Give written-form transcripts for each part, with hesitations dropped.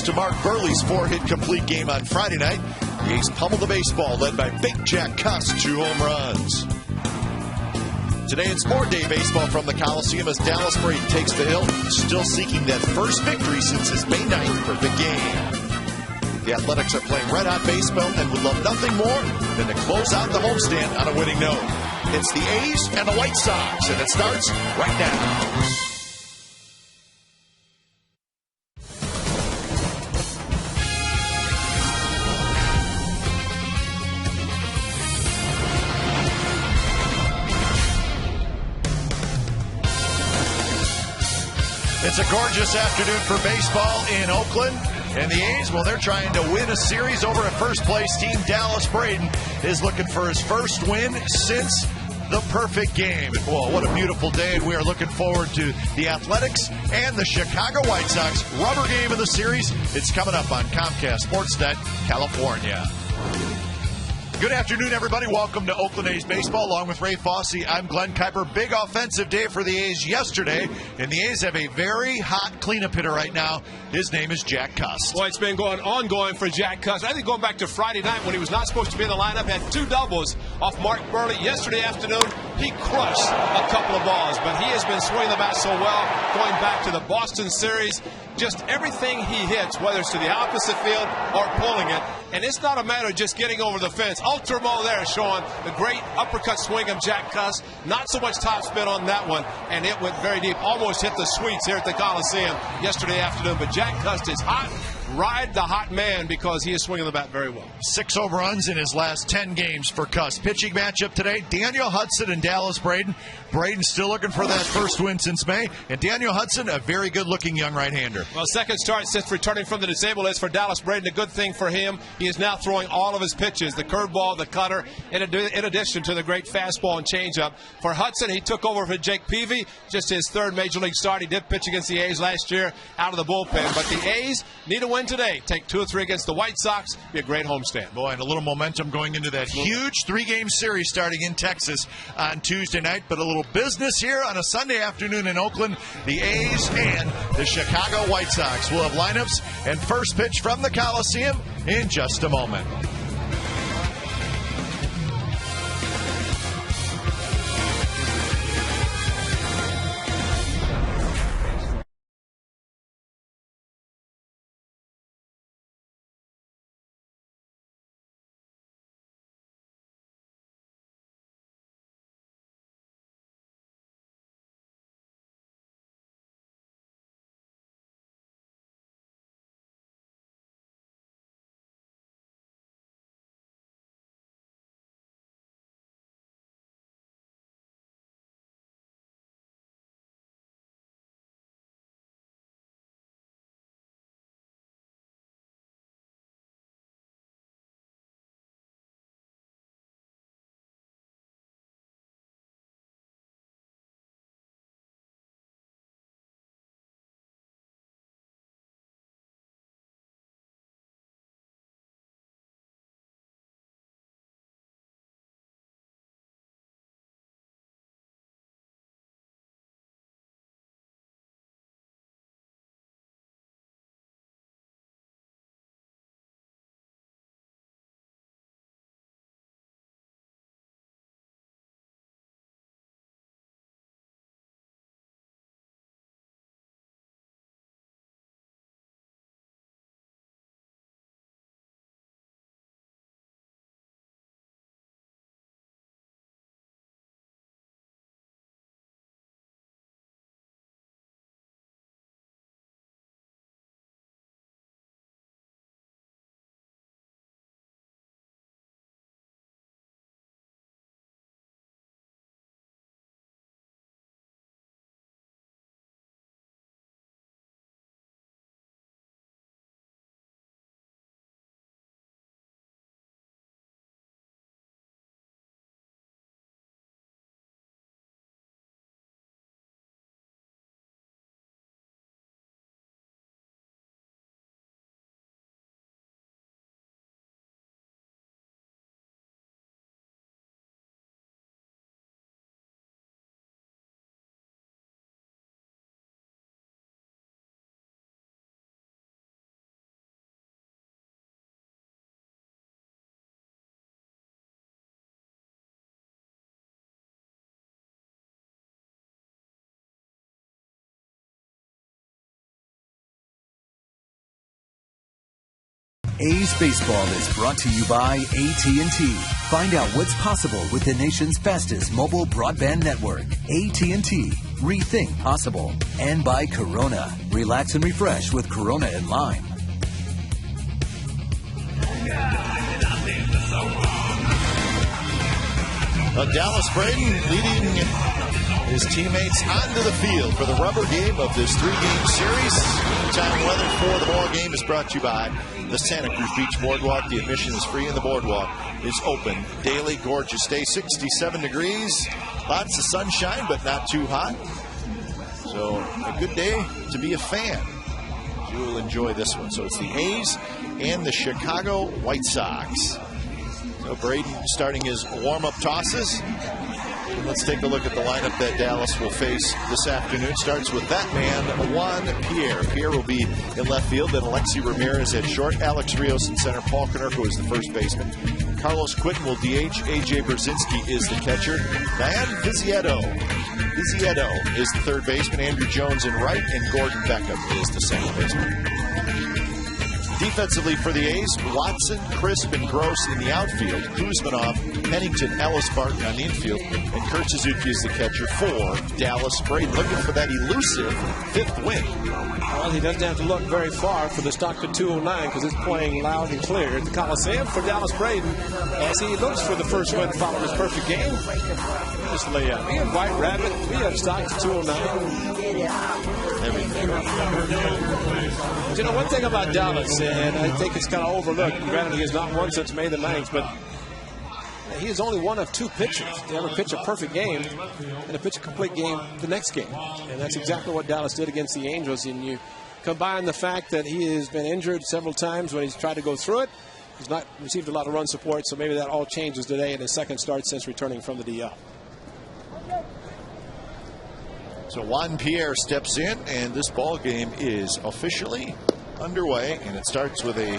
to Mark Burley's 4-hit complete game on Friday night. The A's pummeled the baseball, led by Big Jack Cuss, 2 home runs. Today it's more day baseball from the Coliseum as Dallas Braden takes the hill, still seeking that first victory since his May 9th perfect game. The Athletics are playing red-hot baseball and would love nothing more than to close out the homestand on a winning note. It's the A's and the White Sox, and it starts right now. It's a gorgeous afternoon for baseball in Oakland. And the A's, well, they're trying to win a series over a first-place team. Dallas Braden is looking for his first win since the perfect game. Well, what a beautiful day, and we are looking forward to the Athletics and the Chicago White Sox rubber game of the series. It's coming up on Comcast Sportsnet, California. Good afternoon, everybody. Welcome to Oakland A's Baseball. Along with Ray Fosse, I'm Glenn Kuiper. Big offensive day for the A's yesterday, and the A's have a very hot cleanup hitter right now. His name is Jack Cuss. Well, it's been ongoing for Jack Cuss. I think going back to Friday night when he was not supposed to be in the lineup, had 2 doubles off Mark Burley. Yesterday afternoon, he crushed a couple of balls, but he has been swinging the bat so well going back to the Boston series. Just everything he hits, whether it's to the opposite field or pulling it. And it's not a matter of just getting over the fence. Ultimo there showing the great uppercut swing of Jack Cuss. Not so much topspin on that one. And it went very deep. Almost hit the sweets here at the Coliseum yesterday afternoon. But Jack Cuss is hot. Ride the hot man because he is swinging the bat very well. 6 home runs in his last 10 games for Cuss. Pitching matchup today, Daniel Hudson and Dallas Braden. Braden still looking for that first win since May. And Daniel Hudson, a very good-looking young right-hander. Well, second start since returning from the disabled list for Dallas Braden. A good thing for him. He is now throwing all of his pitches, the curveball, the cutter, in addition to the great fastball and changeup. For Hudson, he took over for Jake Peavy, just his 3rd Major League start. He did pitch against the A's last year out of the bullpen. But the A's need a win today. Take 2 or 3 against the White Sox. Be a great homestand. Boy, and a little momentum going into that huge 3-game series starting in Texas on Tuesday night. But a little business here on a Sunday afternoon in Oakland. The A's and the Chicago White Sox will have lineups and first pitch from the Coliseum in just a moment. A's Baseball is brought to you by AT&T. Find out what's possible with the nation's fastest mobile broadband network. AT&T. Rethink possible. And by Corona. Relax and refresh with Corona in Lime. Dallas Braden leading his teammates onto the field for the rubber game of this 3-game series. Time weather for the ball game is brought to you by the Santa Cruz Beach Boardwalk. The admission is free and the boardwalk is open daily. Gorgeous day, 67 degrees. Lots of sunshine, but not too hot. So a good day to be a fan. You will enjoy this one. So it's the A's and the Chicago White Sox. So Braden starting his warm-up tosses. Let's take a look at the lineup that Dallas will face this afternoon. Starts with that man, Juan Pierre. Pierre will be in left field, then Alexi Ramirez at short, Alex Rios in center, Paul Konerko is the first baseman. Carlos Quinton will DH, AJ Brzezinski is the catcher. Diane Vizieto is the third baseman, Andrew Jones in right, and Gordon Beckham is the second baseman. Defensively for the A's, Watson, Crisp, and Gross in the outfield. Kuzmanov, Pennington, Ellis, Barton on the infield. And Kurt Suzuki is the catcher for Dallas Braden. Looking for that elusive 5th win. Well, he doesn't have to look very far for the Stockton 209 because it's playing loud and clear at the Coliseum for Dallas Braden as he looks for the first win following his perfect game. Just lay out. We have White Rabbit. We have Stockton 209. Everything. But you know, one thing about Dallas, and I think it's kind of overlooked, granted he has not won since May the 9th, but he is only one of 2 pitchers to ever pitch a perfect game and to pitch a complete game the next game. And that's exactly what Dallas did against the Angels. And you combine the fact that he has been injured several times when he's tried to go through it. He's not received a lot of run support, so maybe that all changes today in his second start since returning from the DL. So Juan Pierre steps in, and this ball game is officially underway, and it starts with a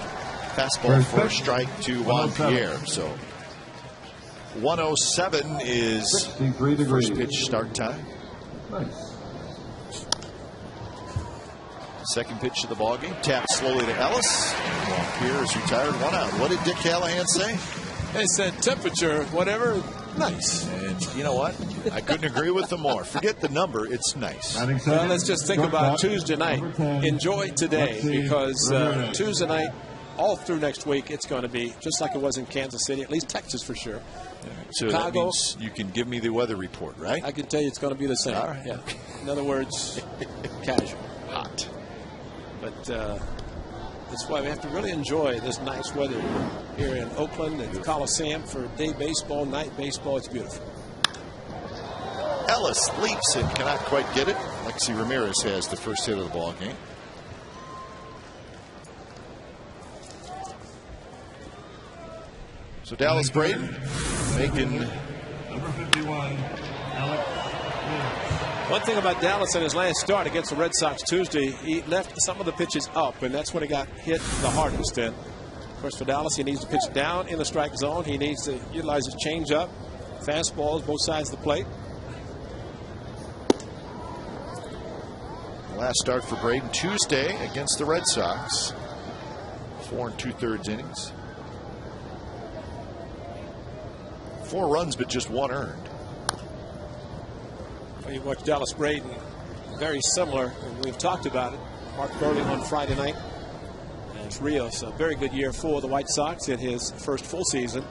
fastball for a strike to Juan Pierre. So 107 is first pitch start time. Second pitch of the ball game, tapped slowly to Ellis. Juan Pierre is retired, 1 out. What did Dick Callahan say? They said temperature, whatever, nice. And you know what? I couldn't agree with them more. Forget the number, it's nice. Well, let's just think about Tuesday night. Enjoy today, because Tuesday night, all through next week, it's going to be just like it was in Kansas City, at least Texas for sure. So Chicago, that means you can give me the weather report, right? I can tell you it's going to be the same. All right. Yeah. In other words, casual. Hot. But that's why we have to really enjoy this nice weather here in Oakland at the Coliseum for day baseball, night baseball. It's beautiful. Ellis leaps and cannot quite get it. Alexi Ramirez has the first hit of the ball game. So Dallas Braden making number 51, Alex. One thing about Dallas in his last start against the Red Sox Tuesday, he left some of the pitches up, and that's when he got hit the hardest. And of course, for Dallas, he needs to pitch down in the strike zone. He needs to utilize his changeup, fastballs, both sides of the plate. Last start for Braden Tuesday against the Red Sox. 4 2/3 innings. 4 runs, but just 1 earned. Well, you watch Dallas Braden, very similar, and we've talked about it. Mark Burley on Friday night. And it's Rios, a very good year for the White Sox in his first full season.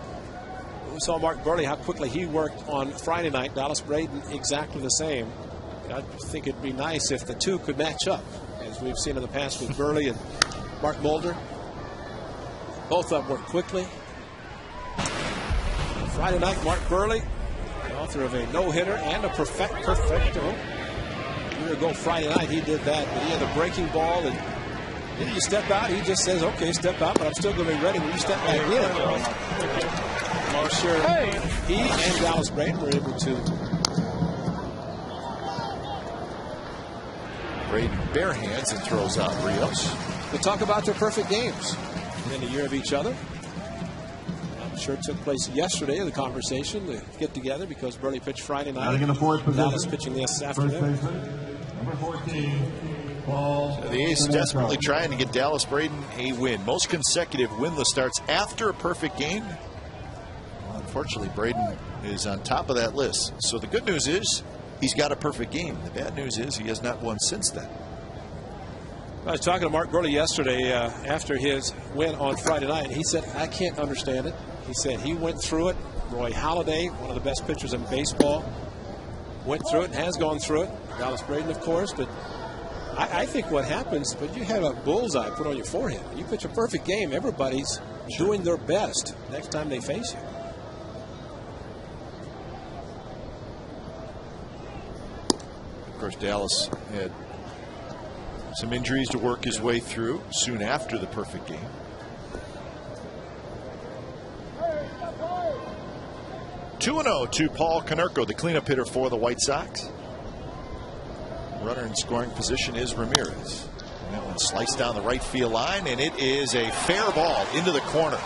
We saw Mark Burley, how quickly he worked on Friday night. Dallas Braden, exactly the same. I think it'd be nice if the two could match up, as we've seen in the past with Burley and Mark Mulder. Both of them work quickly. Friday night, Mark Burley, the author of a no-hitter and a perfecto. A year ago Friday night, he did that, but he had a breaking ball, and if you step out, he just says, okay, step out, but I'm still going to be ready when you step back in. I'm sure he and Dallas Braden were able to. Braden bare hands and throws out Rios. To talk about their perfect games in a year of each other. I'm sure it took place yesterday, the conversation to get together, because Burley pitched Friday night. Dallas pitching this afternoon. Number 14, Ball. So the A's desperately trying to get Dallas Braden a win. Most consecutive winless starts after a perfect game. Well, unfortunately, Braden is on top of that list. So the good news is he's got a perfect game. The bad news is he has not won since then. I was talking to Mark Buehrle yesterday after his win on Friday night. He said, I can't understand it. He said he went through it. Roy Halladay, one of the best pitchers in baseball, went through it, has gone through it. Dallas Braden, of course. But I think what happens, but you have a bullseye put on your forehead. You pitch a perfect game, everybody's doing their best next time they face you. Of course, Dallas had some injuries to work his way through soon after the perfect game. (2-0) to Paul Konerko, the cleanup hitter for the White Sox. Runner in scoring position is Ramirez. And that one sliced down the right field line, and it is a fair ball into the corner.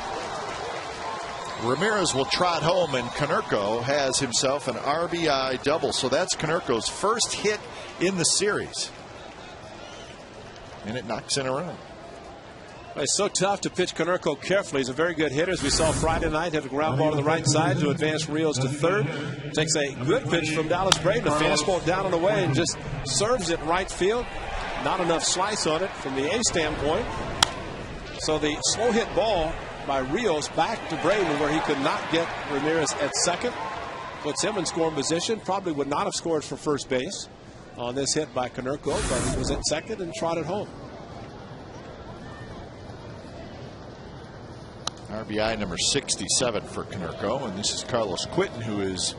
Ramirez will trot home, and Konerko has himself an RBI double. So that's Konerko's first hit in the series. And it knocks in a run. It's so tough to pitch Konerko carefully. He's a very good hitter. As we saw Friday night, hit a ground ball to the right side to advance Rios to third. Takes a good pitch from Dallas Braden. A fastball down and away and just serves it right field. Not enough slice on it from the A standpoint. So the slow hit ball by Rios back to Braden where he could not get Ramirez at second. Puts him in scoring position. Probably would not have scored for first base on this hit by Konerko, but he was at second and trotted home. RBI number 67 for Konerko, and this is Carlos Quinton, who is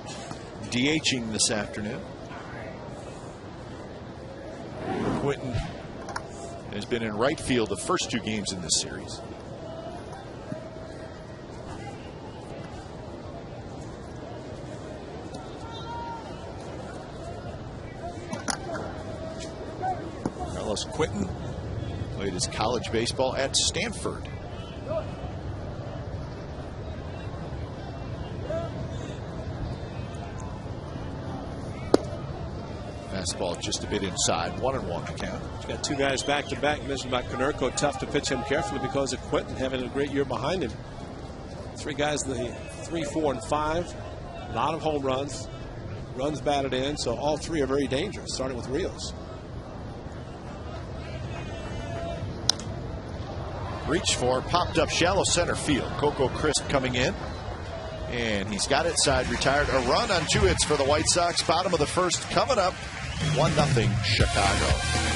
DHing this afternoon. Quinton has been in right field the first two games in this series. Carlos Quinton played his college baseball at Stanford. Fastball just a bit inside, 1-1 the count. He's got two guys back to back. Mentioned about Konerko, tough to pitch him carefully because of Quinton having a great year behind him. Three guys in the 3, 4, and 5. A lot of home runs, runs batted in, so all three are very dangerous, starting with Rios. Reach for, popped up shallow center field. Coco Crisp coming in. And he's got it side retired. A run on 2 hits for the White Sox. Bottom of the first coming up. 1-0 Chicago.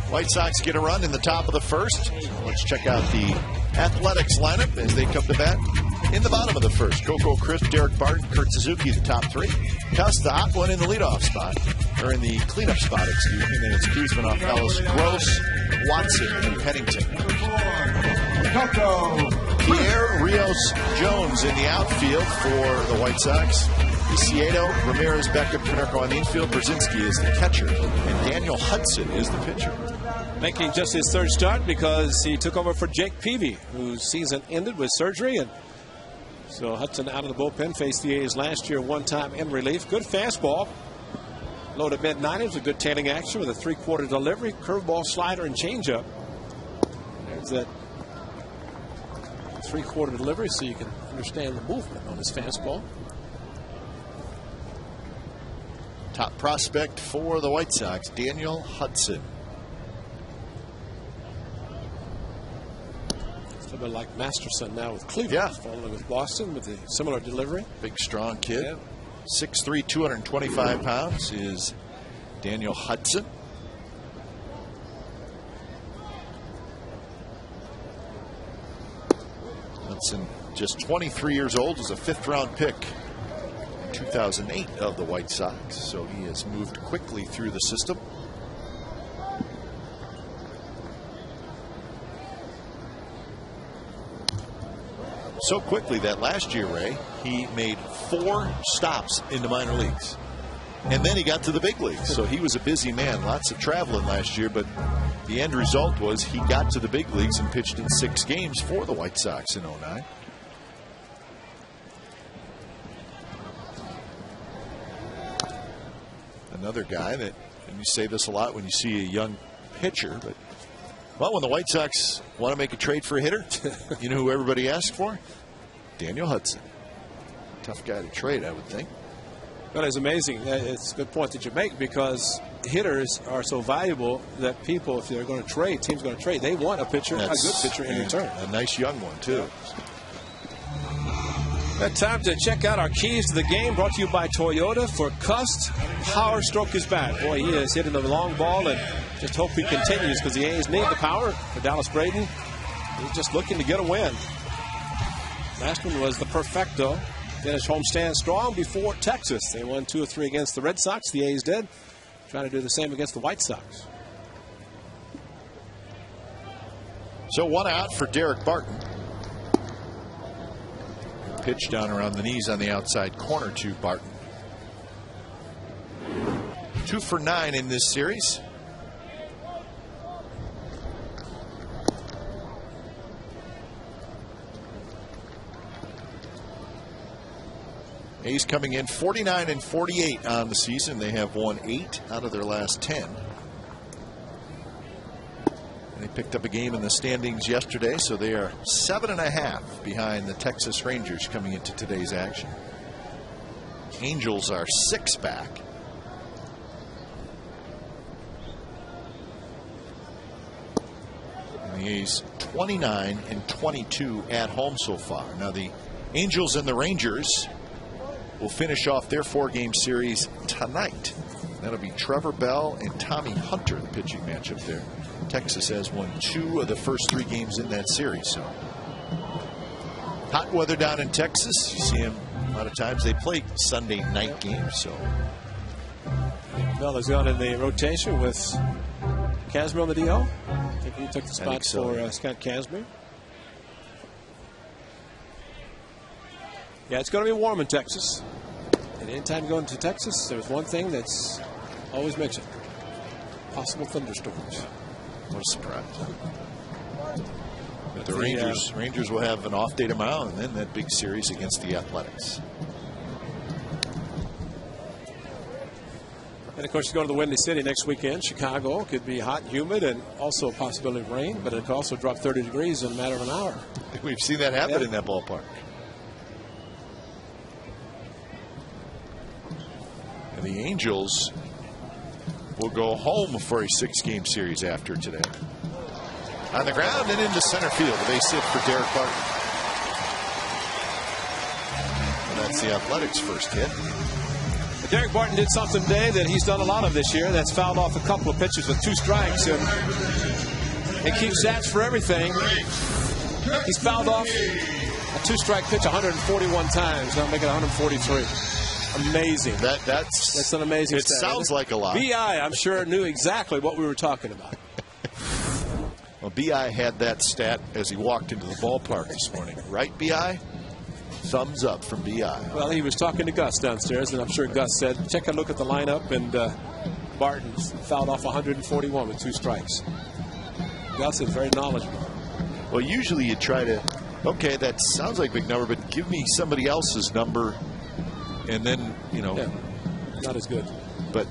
White Sox get a run in the top of the first. Let's check out the Athletics lineup as they come to bat in the bottom of the first. Coco Crisp, Derek Barton, Kurt Suzuki, the top three. Tuss, the hot one in the leadoff spot. or in the cleanup spot, excuse me. Then it's Kuzminoff, Ellis, Gross, Watson, and Pennington. Pierre Rios Jones in the outfield for the White Sox. Isiedo, Ramirez, Beckham, Konerko on the infield. Brzezinski is the catcher, and Daniel Hudson is the pitcher. Making just his third start because he took over for Jake Peavy, whose season ended with surgery. And so Hudson out of the bullpen, faced the A's last year, one time in relief. Good fastball. Low to mid-90s, a good tailing action with a three-quarter delivery, curveball, slider, and changeup. There's that three-quarter delivery so you can understand the movement on his fastball. Top prospect for the White Sox, Daniel Hudson. It's a bit like Masterson now with Cleveland. Yeah. Following with Boston with a similar delivery. Big, strong kid. Yeah. 6'3", 225 pounds is Daniel Hudson. Hudson, just 23 years old, was a fifth-round pick in 2008 of the White Sox. So he has moved quickly through the system. So quickly that last year, Ray, he made 4 stops in the minor leagues. And then he got to the big leagues. So he was a busy man. Lots of traveling last year, but the end result was he got to the big leagues and pitched in 6 games for the White Sox in 2009. Another guy that, and you say this a lot when you see a young pitcher, but well, when the White Sox want to make a trade for a hitter, you know who everybody asks for? Daniel Hudson. Tough guy to trade, I would think. Well, it's amazing. It's a good point that you make, because hitters are so valuable that people, if they're going to trade, teams going to trade, they want a pitcher, a good pitcher in return. A nice young one, too. Time to check out our keys to the game, brought to you by Toyota. For Cust, power stroke his bat. Boy, he is hitting the long ball, and just hope he continues, because the A's need the power. For Dallas Braden, he's just looking to get a win. Last one was the perfecto. Finished homestand strong before Texas. They won 2 or 3 against the Red Sox. The A's did. Trying to do the same against the White Sox. So 1 out for Derek Barton. Pitch down around the knees on the outside corner to Barton. 2 for 9 in this series. A's coming in 49 and 48 on the season. They have won 8 out of their last 10. And they picked up a game in the standings yesterday, so they are 7.5 behind the Texas Rangers coming into today's action. Angels are 6 back. And the A's 29 and 22 at home so far. Now the Angels and the Rangers will finish off their 4-game series tonight. That'll be Trevor Bell and Tommy Hunter, the pitching matchup there. Texas has won 2 of the first 3 games in that series. So hot weather down in Texas. You see them a lot of times. They play Sunday night games. So Bell has gone in the rotation with Kazmir on the DL. I think he took the spot for Scott Kazmir. Yeah, it's going to be warm in Texas. And anytime you go into Texas, there's one thing that's always mentioned: possible thunderstorms. What a surprise. But the Rangers will have an off day tomorrow, and then that big series against the Athletics. And of course, you go to the Windy City next weekend. Chicago could be hot and humid, and also a possibility of rain, but it could also drop 30 degrees in a matter of an hour. We've seen that happen in that ballpark. And the Angels will go home for a 6-game series after today. On the ground and into center field. A base hit for Derek Barton. And that's the Athletics' first hit. Derek Barton did something today that he's done a lot of this year. That's fouled off a couple of pitches with 2 strikes. And it keeps stats for everything. He's fouled off a 2-strike pitch 141 times. That'll make it 143. amazing. That's an amazing It stat, sounds like a lot. B.I., I'm sure, knew exactly what we were talking about. Well, B.I. had that stat as he walked into the ballpark this morning. Right, B.I.? Thumbs up from B.I. Well, he was talking to Gus downstairs, and I'm sure Gus said, check a look at the lineup, and Barton fouled off 141 with 2 strikes. Gus is very knowledgeable. Well, usually you try to, okay, that sounds like a big number, but give me somebody else's number, and then, you know. Yeah, not as good. But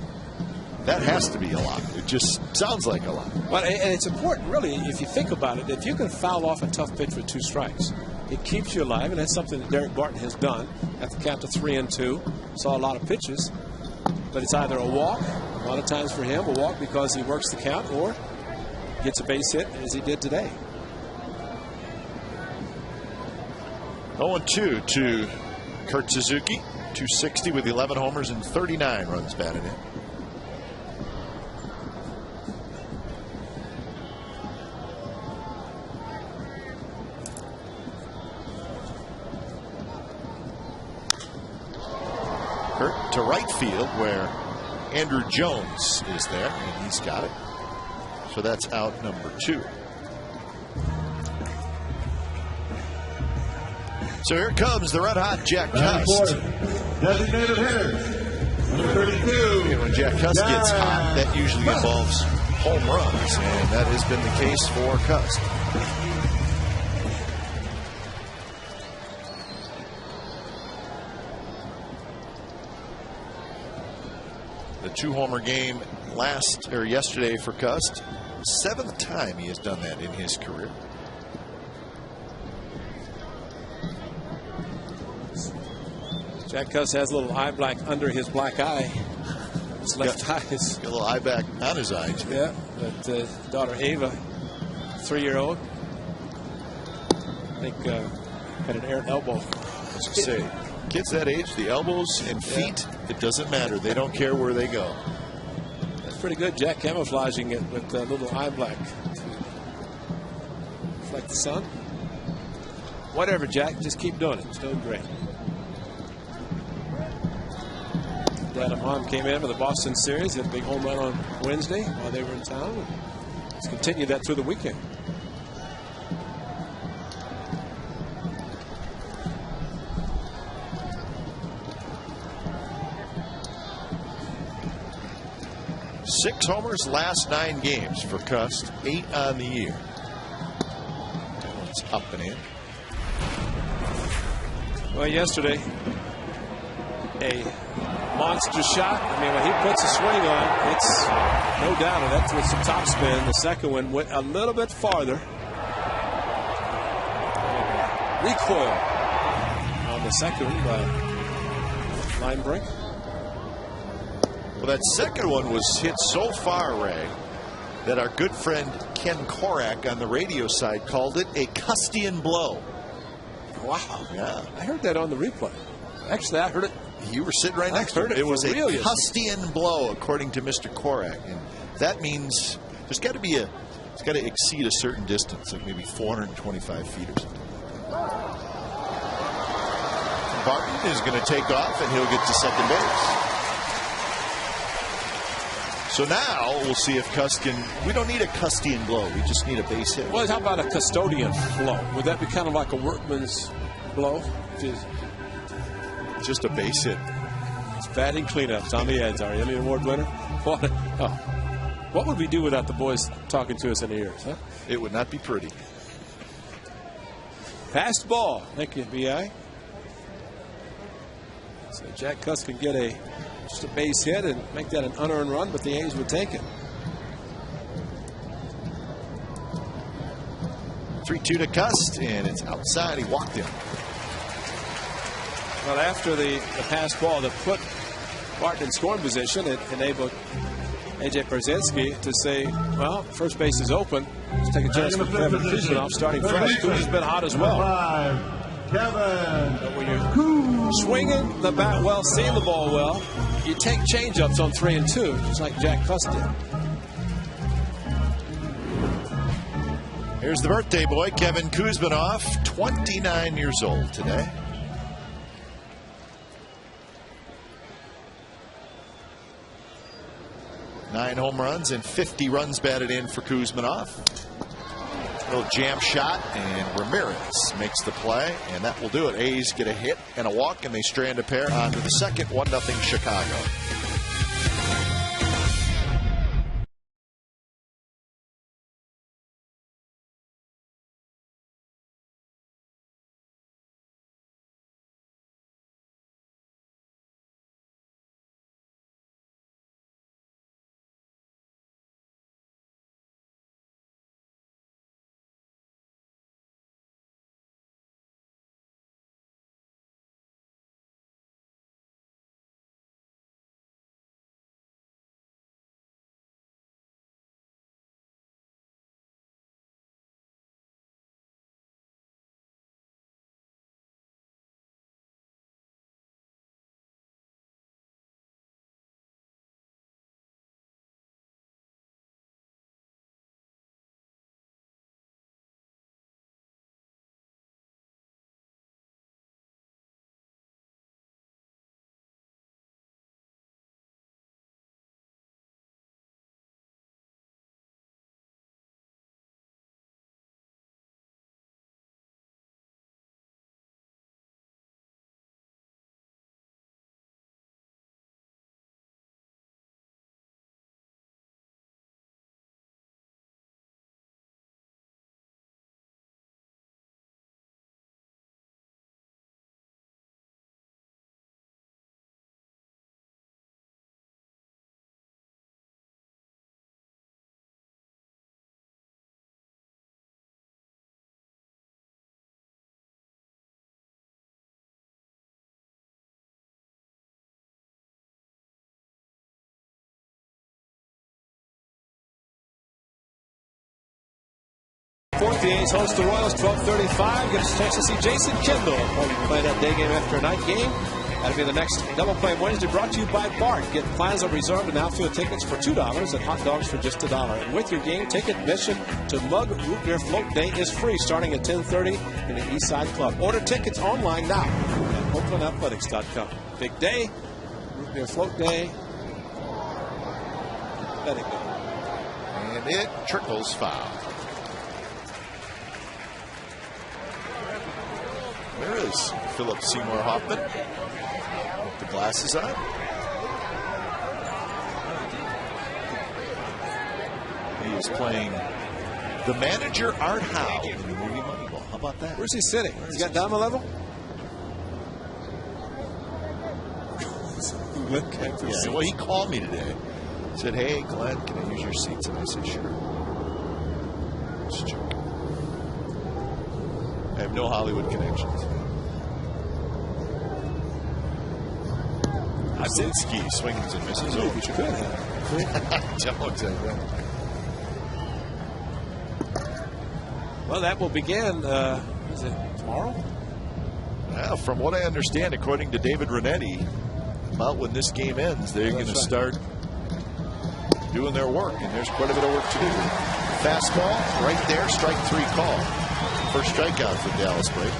that has to be a lot. It just sounds like a lot. Well, and it's important, really, if you think about it, if you can foul off a tough pitch with 2 strikes, it keeps you alive, and that's something that Derek Barton has done at the count of 3-2. Saw a lot of pitches, but it's either a walk, a lot of times for him, a walk because he works the count, or gets a base hit, as he did today. 0-2 to Kurt Suzuki. 260 with 11 homers and 39 runs batted in. Kurt to right field where Andrew Jones is there, and he's got it. So that's out number 2. So here comes the red-hot Jack Cust. Designated hitters. Number 32. And when Jack Cust gets hot, that usually involves home runs, and that has been the case for Cust. The 2-homer game yesterday for Cust. 7th time he has done that in his career. Jack Cust has a little eye black under his black eye. His left eye is got a little eye back on his eyes. Yeah, but daughter Ava, 3-year-old, I think had an errant elbow. As you say, kids that age, the elbows and feet, it doesn't matter. They don't care where they go. That's pretty good. Jack camouflaging it with a little eye black to reflect the sun. Whatever, Jack, just keep doing it. It's doing great. Dad and Mom came in for the Boston series, had a big home run on Wednesday while they were in town. Let's continue that through the weekend. Six homers last 9 games for Cust, 8 on the year. That one's up and in. Well, yesterday, a monster shot. I mean, when he puts a swing on, it's no doubt of that with some topspin. The second one went a little bit farther. Recoil on the second one by Linebrink. Well, that second one was hit so far, Ray, that our good friend Ken Korak on the radio side called it a Custian blow. Wow. Yeah. I heard that on the replay. Actually, I heard it. You were sitting right next to it. It was a Custian blow, according to Mr. Korak. And that means there's got to be it's got to exceed a certain distance, like maybe 425 feet or something. Barton is going to take off, and he'll get to second base. So now we'll see if Cust can. We don't need a Custian blow. We just need a base hit. Well, how about a custodian blow? Would that be kind of like a workman's blow? Just a base hit. It's batting cleanup. Tommy Ed's our Emmy Award winner. What would we do without the boys talking to us in the ears, huh? It would not be pretty. Passed ball. Thank you, B.I. So Jack Cust can get just a base hit and make that an unearned run, but the A's would take it. 3-2 to Cust, and it's outside. He walked him. Well, after the pass ball that put Barton in scoring position, it enabled A.J. Pierzynski to say, well, first base is open. Let's take a chance with Kevin Kuzminoff starting fresh. Kuz's been hot as well. But when you're swinging the bat well, seeing the ball well, you take change-ups on 3 and 2, just like Jack Cust did. Here's the birthday boy, Kevin Kuzminoff, 29 years old today. 9 home runs and 50 runs batted in for Kuzminov. Little jam shot, and Ramirez makes the play, and that will do it. A's get a hit and a walk, and they strand a pair onto the second. 1-0 Chicago. Fourth, the A's host the Royals, 12:35. Get a chance to see Jason Kendall play that day game after a night game. That'll be the next Double Play Wednesday, brought to you by BART. Get plans on reserved and outfield tickets for $2 and hot dogs for just $1. And with your game ticket, admission to Mug Root Beer Float Day is free, starting at 10:30 in the East Side Club. Order tickets online now at OaklandAthletics.com. Big day, Root Beer Float Day. Let it go. And it trickles foul. There is Philip Seymour Hoffman with the glasses on. He is playing the manager Art Howe in the movie Moneyball. How about that? Where's he sitting? He's got down the level? Yeah, well, he called me today. He said, "Hey, Glenn, can I use your seats?" And I said, "Sure." Just joking. I have no Hollywood connections. Hasinski swings and misses over. But you could have. Don't say that. Well, that will begin, is it tomorrow? Well, from what I understand, according to David Renetti, about when this game ends, they're going to start doing their work, and there's quite a bit of work to do. Fastball, right there, strike 3 call. First strikeout for Dallas Braden.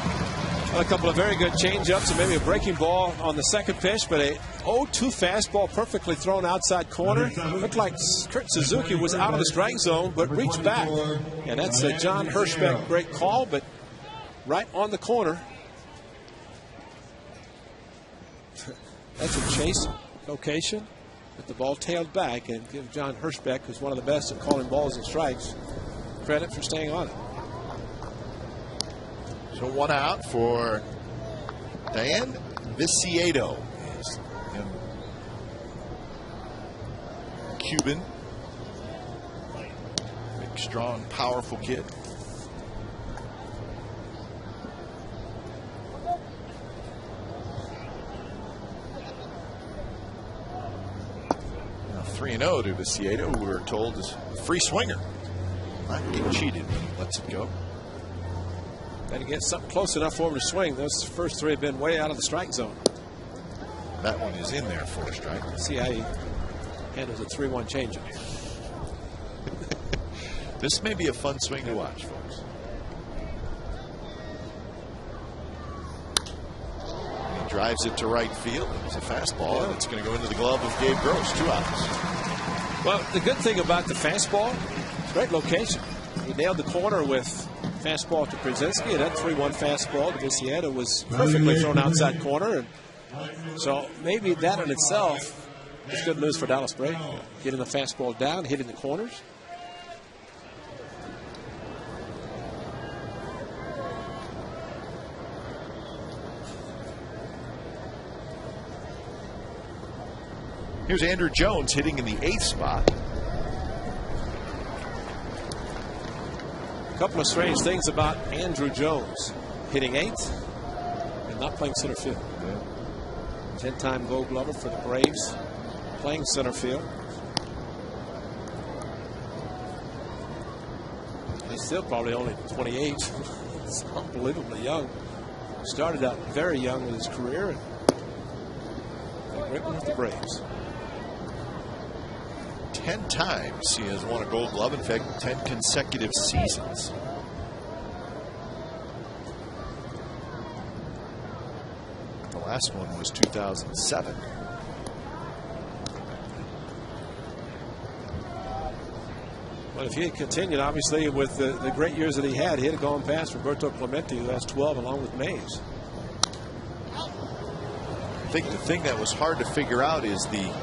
Well, a couple of very good changeups and maybe a breaking ball on the second pitch, but a 0-2 fastball perfectly thrown outside corner. Looked like Kurt Suzuki was out of the strike zone, but reached back. And that's a John Hirschbeck great call, but right on the corner. That's a chase location, but the ball tailed back, and give John Hirschbeck, who's one of the best at calling balls and strikes, credit for staying on it. So 1 out for Dan Viciedo. Cuban. Big, strong, powerful kid. Now 3-0 to Viciedo, who we're told is a free swinger. Not getting cheated when he lets it go. Got to get something close enough for him to swing. Those first 3 have been way out of the strike zone. That one is in there for a strike. See how he handles a 3-1 changeup. This may be a fun swing to watch, folks. He drives it to right field. It's a fastball, and it's going to go into the glove of Gabe Gross. 2 outs. Well, the good thing about the fastball, great location. He nailed the corner with fastball to Pierzynski, and that 3-1 fastball to Viciedo was perfectly thrown outside corner. And so maybe that in itself is good news for Dallas Braden. Getting the fastball down, hitting the corners. Here's Andrew Jones hitting in the 8th spot. A couple of strange things about Andrew Jones. Hitting 8th and not playing center field. 10-time Gold Glover for the Braves. Playing center field. He's still probably only 28. It's unbelievably young. Started out very young with his career. And written with the Braves. 10 times he has won a Gold Glove. In fact, 10 consecutive seasons. The last one was 2007. Well, if he had continued, obviously, with the great years that he had gone past Roberto Clemente, who has 12, along with Mays. I think the thing that was hard to figure out is the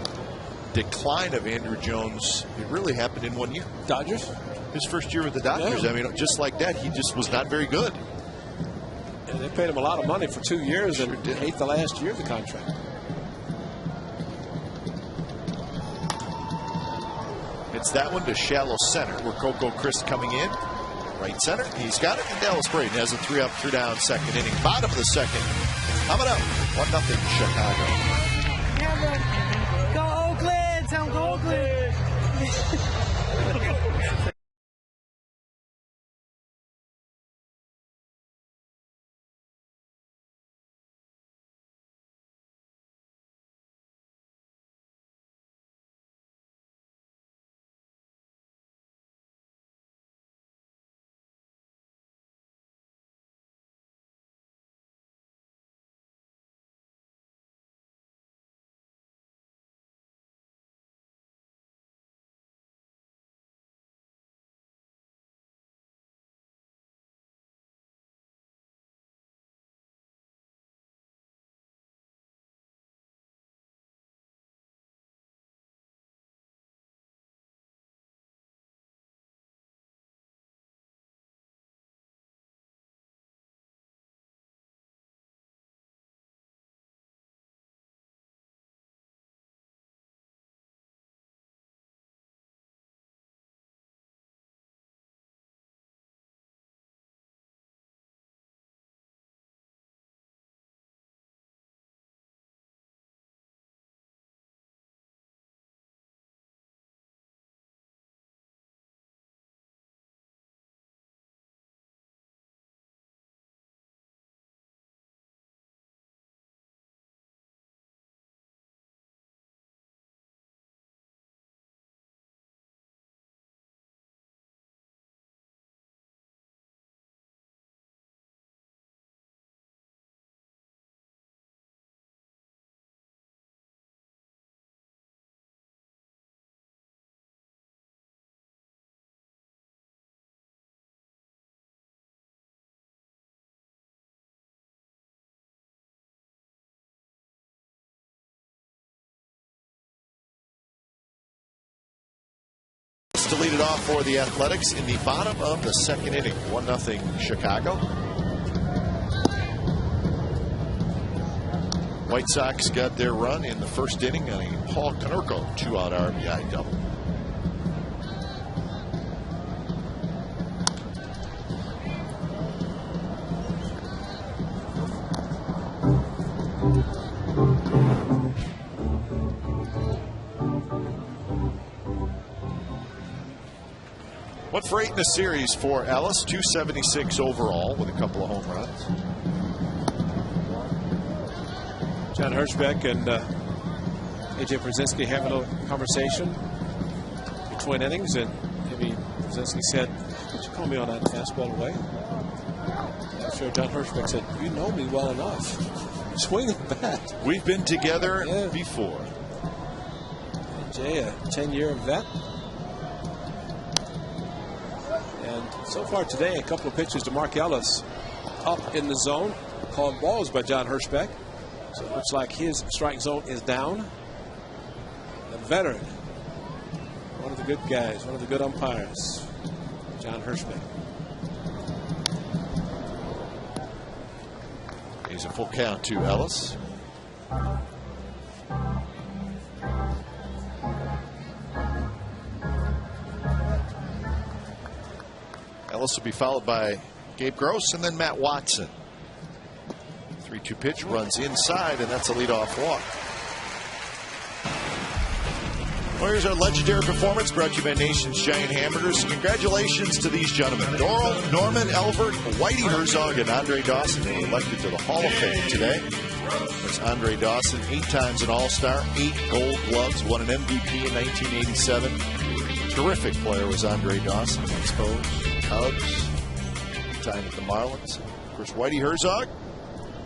decline of Andrew Jones. It really happened in 1 year. Dodgers? His first year with the Dodgers. Yeah. I mean, just like that, he just was not very good. And they paid him a lot of money for 2 years, Sure and did. ate the last year of the contract. It's that one to shallow center, where Coco Crisp coming in. Right center, he's got it, and Dallas Braden has a 3-up, 2-down second inning. Bottom of the second, coming up, 1-0 Chicago. Go Oakland! Tell them go Oakland! To lead it off for the Athletics in the bottom of the second inning. 1-0 Chicago. White Sox got their run in the first inning on a Paul Konerko 2-out RBI double. Went for 8 in the series for Ellis, 276 overall with a couple of home runs. John Hirschbeck and A.J. Pierzynski having a little conversation between innings, and maybe Pierzynski said, "Did you call me on that fastball away?" I'm sure John Hirschbeck said, "You know me well enough. Swing the bat." We've been together before. Jay, a 10-year vet. And so far today, a couple of pitches to Mark Ellis up in the zone, called balls by John Hirschbeck. So it looks like his strike zone is down. The veteran, one of the good guys, one of the good umpires, John Hirschbeck. He's a full count to Ellis. Ellis will be followed by Gabe Gross and then Matt Watson. 3-2 pitch, runs inside, and that's a leadoff walk. Well, here's our legendary performance brought to you by Nation's Giant Hamburgers. Congratulations to these gentlemen. Norman Elbert, Whitey Herzog, and Andre Dawson. They were elected to the Hall of Fame today. There's Andre Dawson, 8 times an All-Star, 8 Gold Gloves, won an MVP in 1987. Terrific player was Andre Dawson. Expos, Cubs, time at the Marlins. Of course, Whitey Herzog,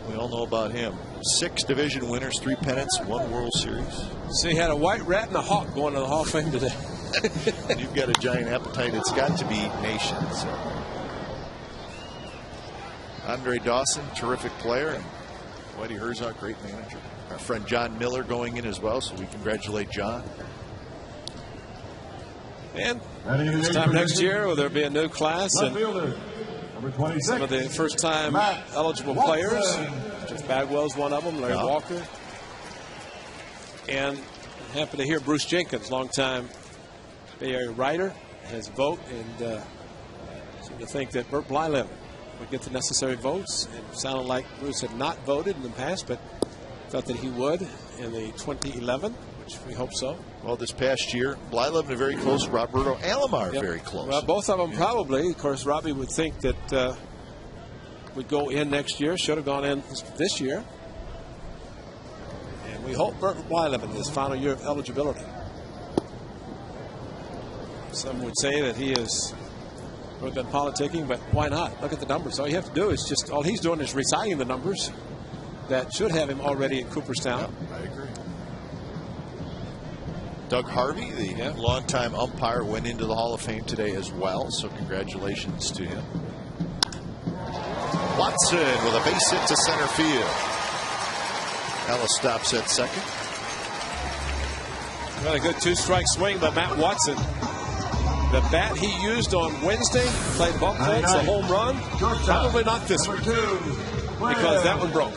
we all know about him. 6 division winners, 3 pennants, 1 World Series. So he had a white rat and a hawk going to the Hall of Fame today. And you've got a giant appetite. It's got to be Nations. So. Andre Dawson, terrific player. And Whitey Herzog, great manager. Our friend John Miller going in as well, so we congratulate John. And this time next year, will there be a new class? And some of the first-time eligible players. Jeff Bagwell's one of them, Larry Walker. And I'm happy to hear Bruce Jenkins, longtime Bay Area writer, has a vote, and seem to think that Bert Blyleven would get the necessary votes. It sounded like Bruce had not voted in the past, but thought that he would in the 2011, which we hope so. Well, this past year, Blyleven very close, Roberto Alomar very close. Well, both of them probably. Of course, Robbie would think that would go in next year, should have gone in this year. And we hope Bert Blyleven, his final year of eligibility. Some would say that he has really been politicking, but why not? Look at the numbers. All you have to do is just, all he's doing is reciting the numbers that should have him already in Cooperstown. Yeah, I agree. Doug Harvey, the longtime umpire, went into the Hall of Fame today as well, so congratulations to him. Watson with a base hit to center field. Ellis stops at second. Really good 2-strike swing by Matt Watson. The bat he used on Wednesday, played ball Colts, a home run. Probably not this one, because that one broke.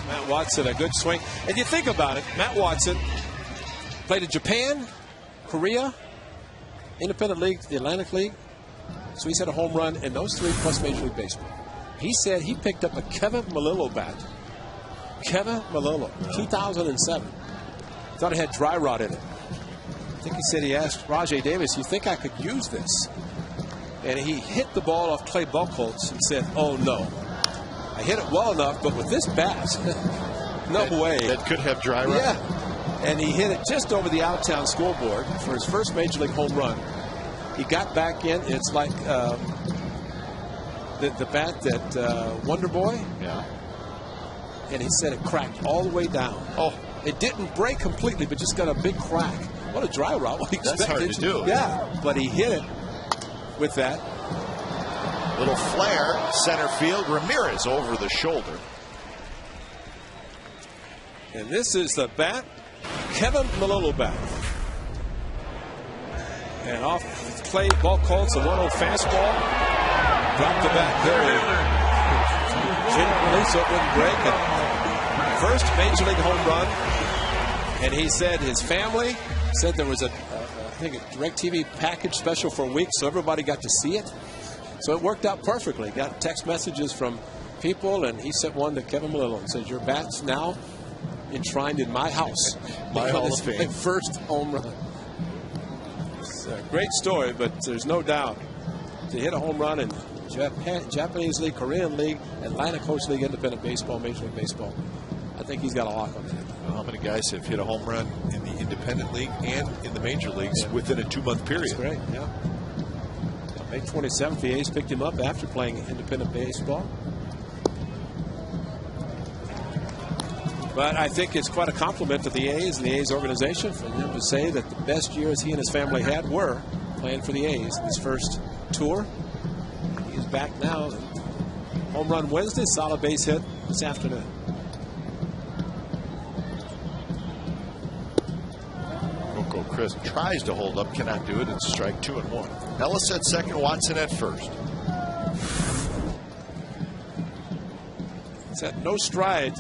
Matt Watson, a good swing. And you think about it, Matt Watson played in Japan, Korea, Independent League, the Atlantic League. So he's had a home run in those 3 plus Major League Baseball. He said he picked up a Kevin Malillo bat. Kevin Malillo, 2007. Thought it had dry rot in it. I think he said he asked Rajay Davis, "You think I could use this?" And he hit the ball off Clay Buchholz and said, "Oh no, I hit it well enough, but with this bat, no way." That could have dry rot. Yeah, and he hit it just over the Outtown scoreboard for his first Major League home run. He got back in. It's like the bat that Wonder Boy. Yeah. And he said it cracked all the way down. Oh, it didn't break completely, but just got a big crack. What a dry rot. What he expected. That's hard to do. Yeah, but he hit it with that. Little flare, center field. Ramirez over the shoulder. And this is the bat, Kevin Malillo bat. And off Clay Buchholz, a 1-0 fastball. Dropped the bat very gently so it wouldn't break. And first Major League home run. And he said his family said there was I think a DirecTV package special for a week, so everybody got to see it. So it worked out perfectly. Got text messages from people, and he sent one to Kevin Malillo and said, "Your bat's now enshrined in my house." My Hall of Fame. My first home run. It's a great story, but there's no doubt to hit a home run in Japanese League, Korean League, Atlantic Coast League, Independent Baseball, Major League Baseball. I think he's got a lock on that. Well, how many guys have hit a home run in the Independent League and in the Major Leagues within a 2-month period? That's great, yeah. May 27th, the A's picked him up after playing independent baseball. But I think it's quite a compliment to the A's and the A's organization for him to say that the best years he and his family had were playing for the A's in his first tour. He's back now. Home run Wednesday, solid base hit this afternoon. Coco Crisp tries to hold up, cannot do it. It's strike 2-1. Ellis at second, Watson at first. It's at no stride.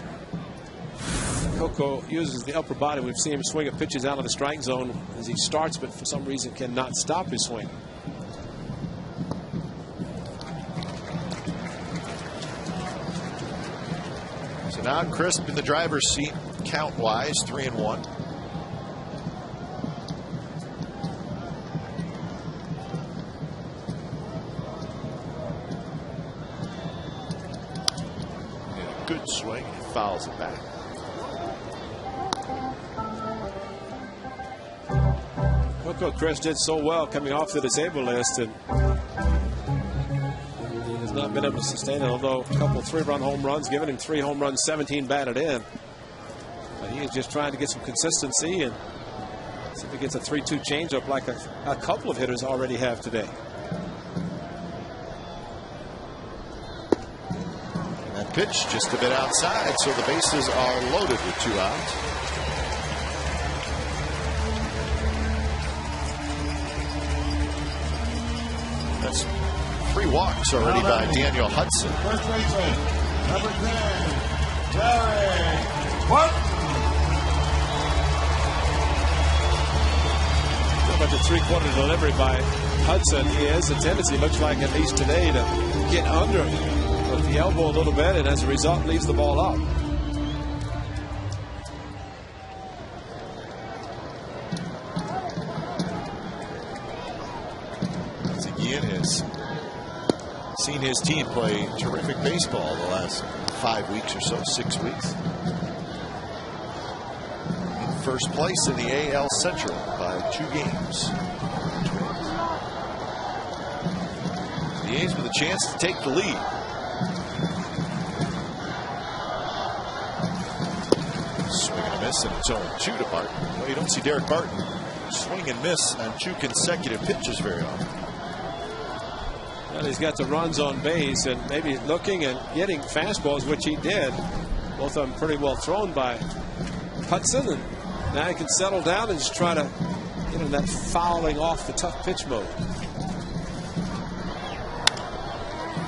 Coco uses the upper body. We've seen him swing at pitches out of the strike zone as he starts, but for some reason cannot stop his swing. So now Crisp in the driver's seat, count-wise, 3-1. Good swing, he fouls it back. Coco Crisp did so well coming off the disabled list, and he has not been able to sustain it, although a couple 3-run home runs, giving him 3 home runs, 17 batted in. But he is just trying to get some consistency and see if he gets a 3-2 changeup like a couple of hitters already have today. And that pitch just a bit outside, so the bases are loaded with 2 outs. That's 3 walks already by Daniel Hudson. First baseman, number 10, Derek Barton. About the 3-quarter delivery by Hudson. He has a tendency, looks like at least today, to get under with the elbow a little bit, and as a result leaves the ball out. Has seen his team play terrific baseball the last 5 weeks or so, 6 weeks. In first place in the AL Central by 2 games. The A's with a chance to take the lead. Swing and a miss, and it's 0-2 to Barton. Well, you don't see Derek Barton swing and miss on 2 consecutive pitches very often. Well, he's got the runs on base and maybe looking and getting fastballs, which he did. Both of them pretty well thrown by Hudson, and now he can settle down and just try to get in that fouling off the tough pitch mode.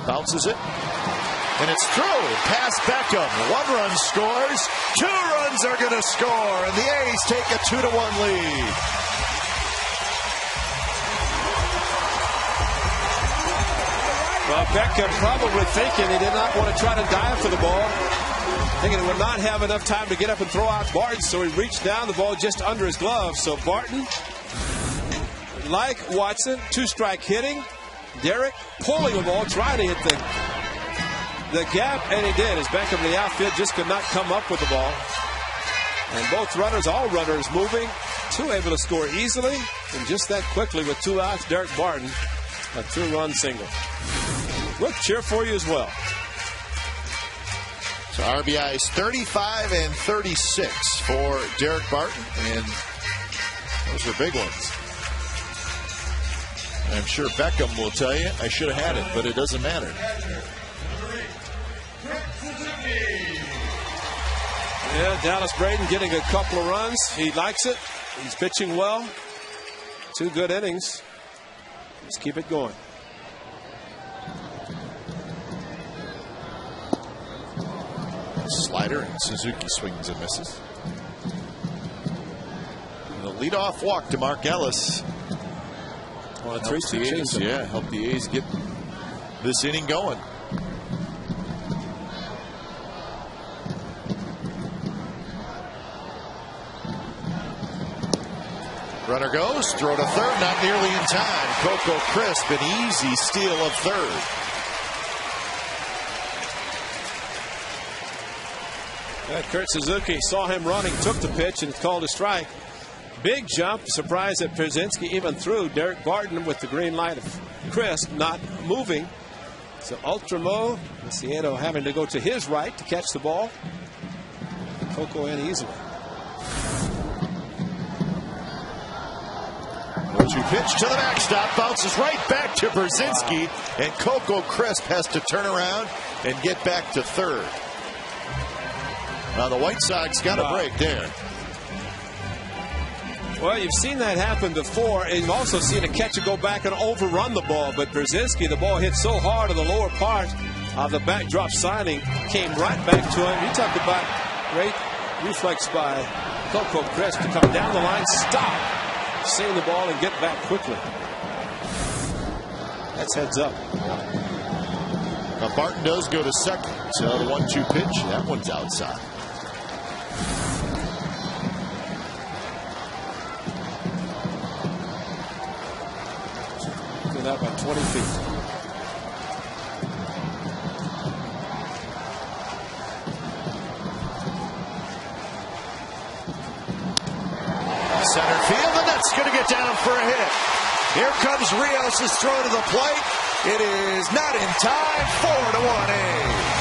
Bounces it, and it's through past Beckham. 1 run scores, 2 runs are going to score, and the A's take a 2-1 lead. Well, Beckham probably thinking he did not want to try to dive for the ball, thinking he would not have enough time to get up and throw out Barton, so he reached down, the ball just under his glove. So Barton, like Watson, 2-strike hitting. Derek pulling the ball, trying to hit the gap, and he did, as Beckham in the outfield just could not come up with the ball. And both runners, all runners moving, 2 able to score easily, and just that quickly with 2 outs, Derek Barton, a 2-run single. We'll cheer for you as well. So RBIs 35 and 36 for Derek Barton, and those are big ones. I'm sure Beckham will tell you, I should have had it, but it doesn't matter. Yeah, Dallas Braden getting a couple of runs. He likes it. He's pitching well. 2 good innings. Let's keep it going. Slider, and Suzuki swings and misses. And the leadoff walk to Mark Ellis. Well, 3-2 chase. Yeah, help the A's get this inning going. Runner goes, throw to third, not nearly in time. Coco Crisp, an easy steal of third. Kurt Suzuki saw him running, took the pitch, and called a strike. Big jump, surprised that Pierzynski even threw. Derek Barton with the green light of Crisp not moving. So Ultramo, Ciedo having to go to his right to catch the ball. Coco in easily. 1-2 pitch to the backstop, bounces right back to Brzezinski, and Coco Crisp has to turn around and get back to third. Now the White Sox got a break there. Well, you've seen that happen before, and you've also seen a catcher go back and overrun the ball. But Brzezinski, the ball hit so hard on the lower part of the backdrop signing, came right back to him. You talk about great reflex by Coco Crisp to come down the line, stop, seeing the ball, and get back quickly. That's heads up. Now Barton does go to second. So the 1-2 pitch, that one's outside. That by 20 feet. Center field, and that's going to get down for a hit. Here comes Rios' throw to the plate. It is not in time. 4-1 A's.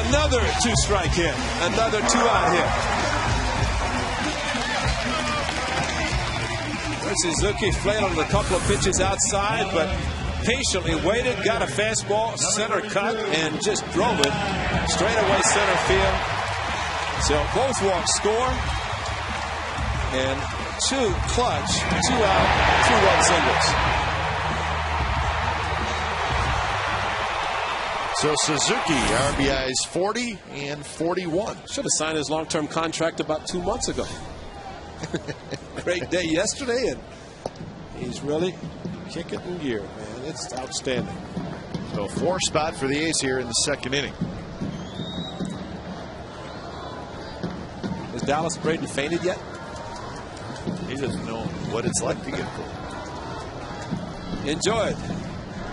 Another 2-strike hit. Another 2-out hit. Suzuki flailed a couple of pitches outside, but patiently waited, got a fastball, center cut, and just drove it straight away center field. So both walks score, and 2 clutch, 2-out, 2-run singles. So Suzuki, RBIs 40 and 41. Should have signed his long-term contract about 2 months ago. Great day yesterday, and he's really kicking in gear, man. It's outstanding. So 4 spot for the A's here in the second inning. Has Dallas Braden fainted yet? He doesn't know what it's like to get pulled. Enjoy it.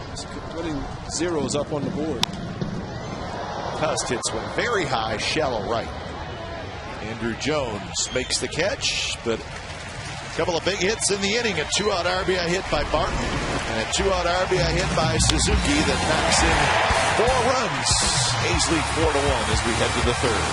Just putting zeros up on the board. Tust hits one very high, shallow right. Andrew Jones makes the catch, but a couple of big hits in the inning. A 2-out RBI hit by Barton and a 2-out RBI hit by Suzuki that knocks in 4 runs. A's lead 4-1 as we head to the third.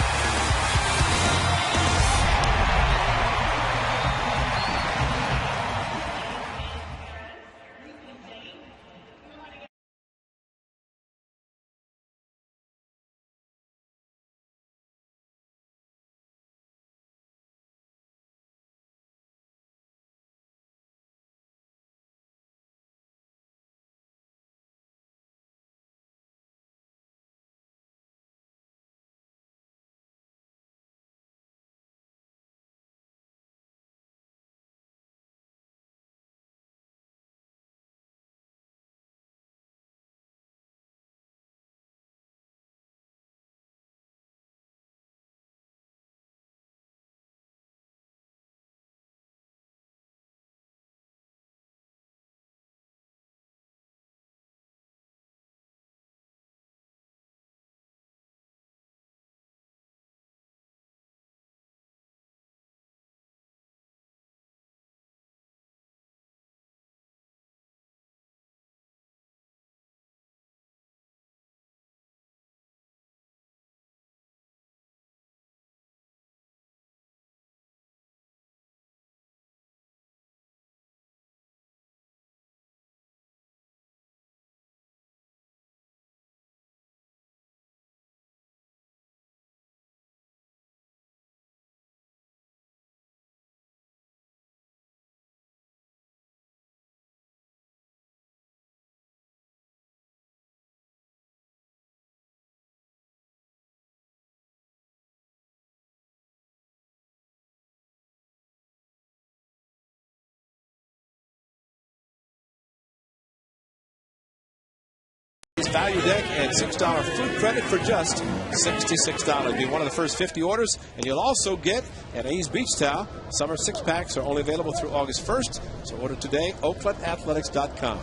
Value deck and $6 food credit for just $66. Be one of the first 50 orders, and you'll also get an A's Beach Towel. Summer 6-packs are only available through August 1st, so order today, OaklandAthletics.com.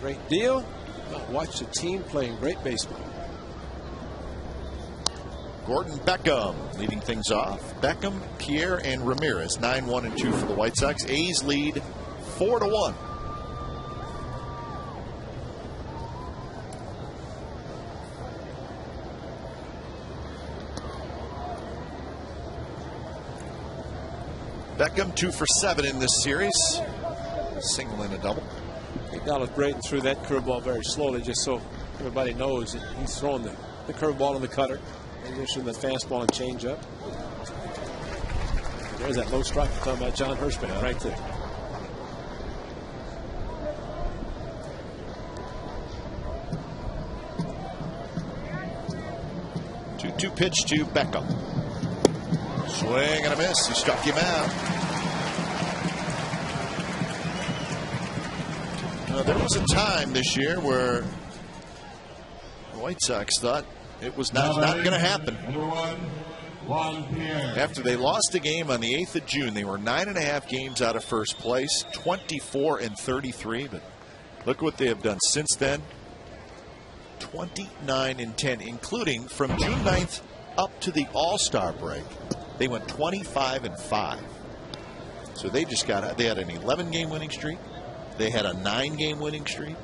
Great deal. Watch the team playing great baseball. Gordon Beckham leading things off. Beckham, Pierre, and Ramirez. 9-1 and 2 for the White Sox. A's lead 4-1. Beckham 2 for 7 in this series. Single and a double. I think Dallas Braden threw that curveball very slowly, just so everybody knows that he's throwing the curveball and the cutter, in addition to the fastball and changeup. There's that low strike we're talking about, John Hirschman, right there. 2-2 pitch to Beckham. Swing and a miss. He struck him out. There was a time this year where the White Sox thought it was not going to happen. After they lost a game on the 8th of June, they were 9.5 games out of first place, 24 and 33. But look what they have done since then. 29 and 10, including from June 9th up to the All-Star break. They went 25 and 5. So they just got, they had an 11-game winning streak. They had a 9-game winning streak.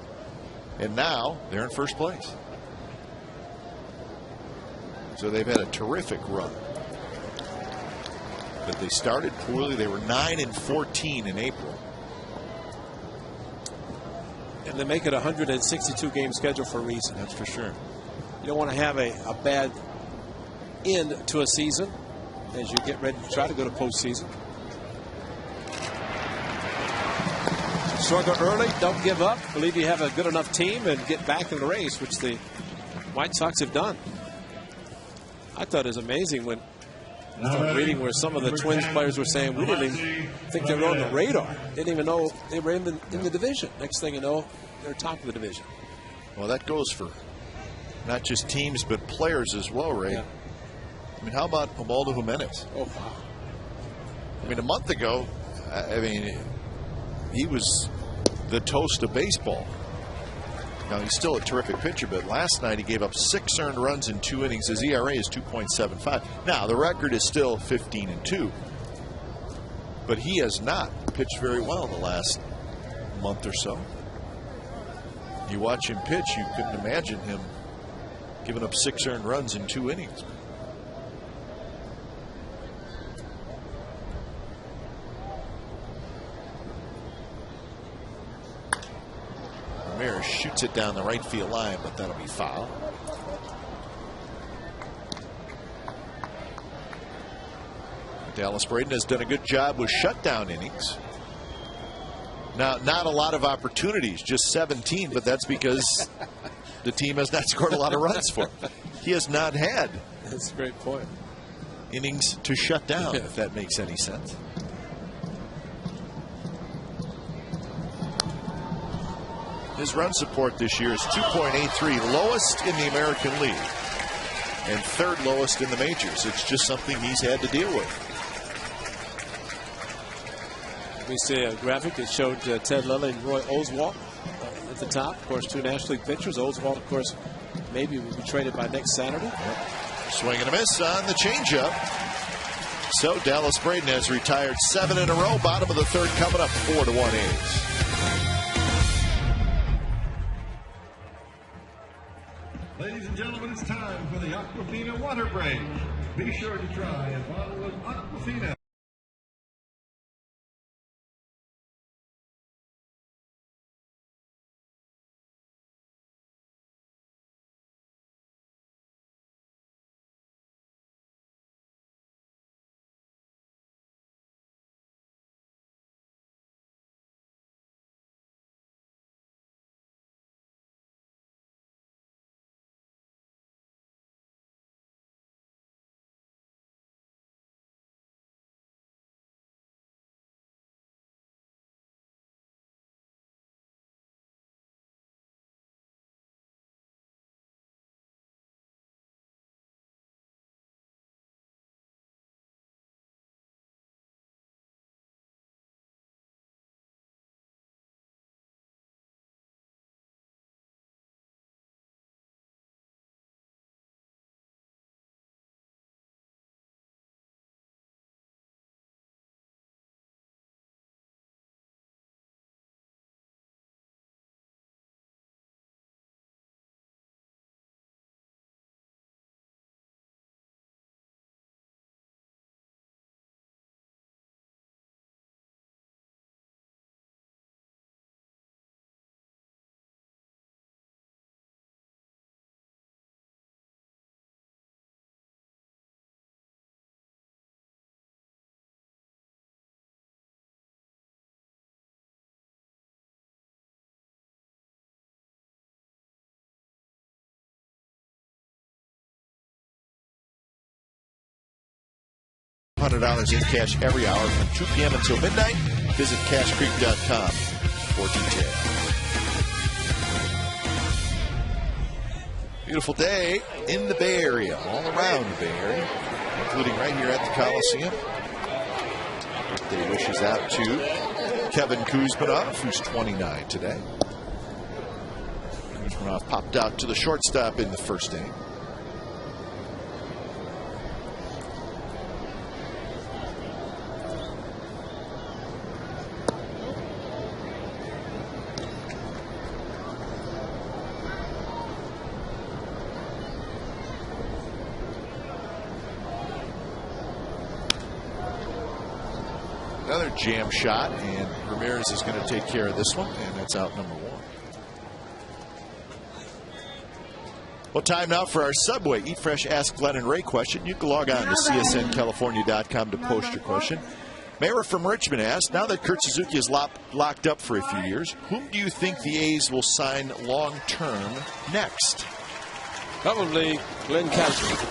And now they're in first place. So they've had a terrific run. But they started poorly. They were 9 and 14 in April. And they make it a 162 game schedule for a reason. That's for sure. You don't want to have a bad end to a season as you get ready to try to go to postseason. Struggle early, don't give up. Believe you have a good enough team and get back in the race, which the White Sox have done. I thought it was amazing when I started reading where some of the Twins players were saying we didn't even think they were on the radar. Didn't even know they were in the division. Next thing you know, they're top of the division. Well, that goes for not just teams but players as well, Ray. Yeah. I mean, how about Romualdo Jimenez? Oh, wow. I mean, a month ago, I mean, he was the toast of baseball. Now, he's still a terrific pitcher, but last night he gave up 6 earned runs in 2 innings. His ERA is 2.75. Now, the record is still 15 and 2. But he has not pitched very well the last month or so. You watch him pitch, you couldn't imagine him giving up 6 earned runs in 2 innings. Ramirez shoots it down the right field line, but that'll be foul. Dallas Braden has done a good job with shutdown innings. Now, not a lot of opportunities, just 17, but that's because the team has not scored a lot of runs for him. He has not had That's a great point. innings to shut down, if that makes any sense. His run support this year is 2.83, lowest in the American League and 3rd lowest in the majors. It's just something he's had to deal with. We see a graphic that showed Ted Lilly and Roy Oswalt at the top. Of course, 2 National League pitchers. Oswalt, of course, maybe will be traded by next Saturday. Swing and a miss on the changeup. So Dallas Braden has retired 7 in a row. Bottom of the 3rd coming up, 4-1 A's. Ladies and gentlemen, it's time for the Aquafina water break. Be sure to try a bottle of Aquafina. $500 in cash every hour from 2 p.m. until midnight. Visit cashcreek.com for details. Beautiful day in the Bay Area, all around the Bay Area, including right here at the Coliseum. Birthday wishes out to Kevin Kuzmanov, who's 29 today. Kuzmanov popped out to the shortstop in the first inning. Another jam shot, and Ramirez is going to take care of this one, and that's out number 1. Well, time now for our Subway Eat Fresh Ask Glenn and Ray question. You can log on to csncalifornia.com to post your question. Mara from Richmond asked, now that Kurt Suzuki is locked up for a few years, whom do you think the A's will sign long-term next? Probably Glenn Kaiser.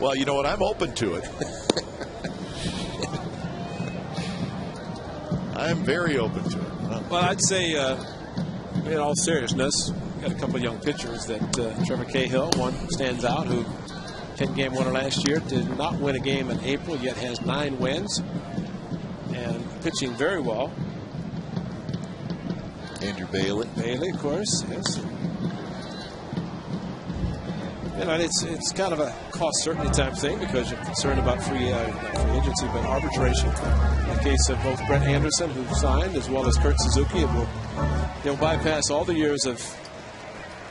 Well, you know what? I'm open to it. I'm very open to it. Well, I'd say, in all seriousness, we've got a couple of young pitchers that Trevor Cahill, one stands out, who 10-game winner last year, did not win a game in April, yet has 9 wins and pitching very well. Andrew Bailey. Bailey, of course, yes. You know, it's kind of a cost certainty type thing because you're concerned about free agency, but arbitration. In the case of both Brett Anderson, who signed, as well as Kurt Suzuki, they'll bypass all the years of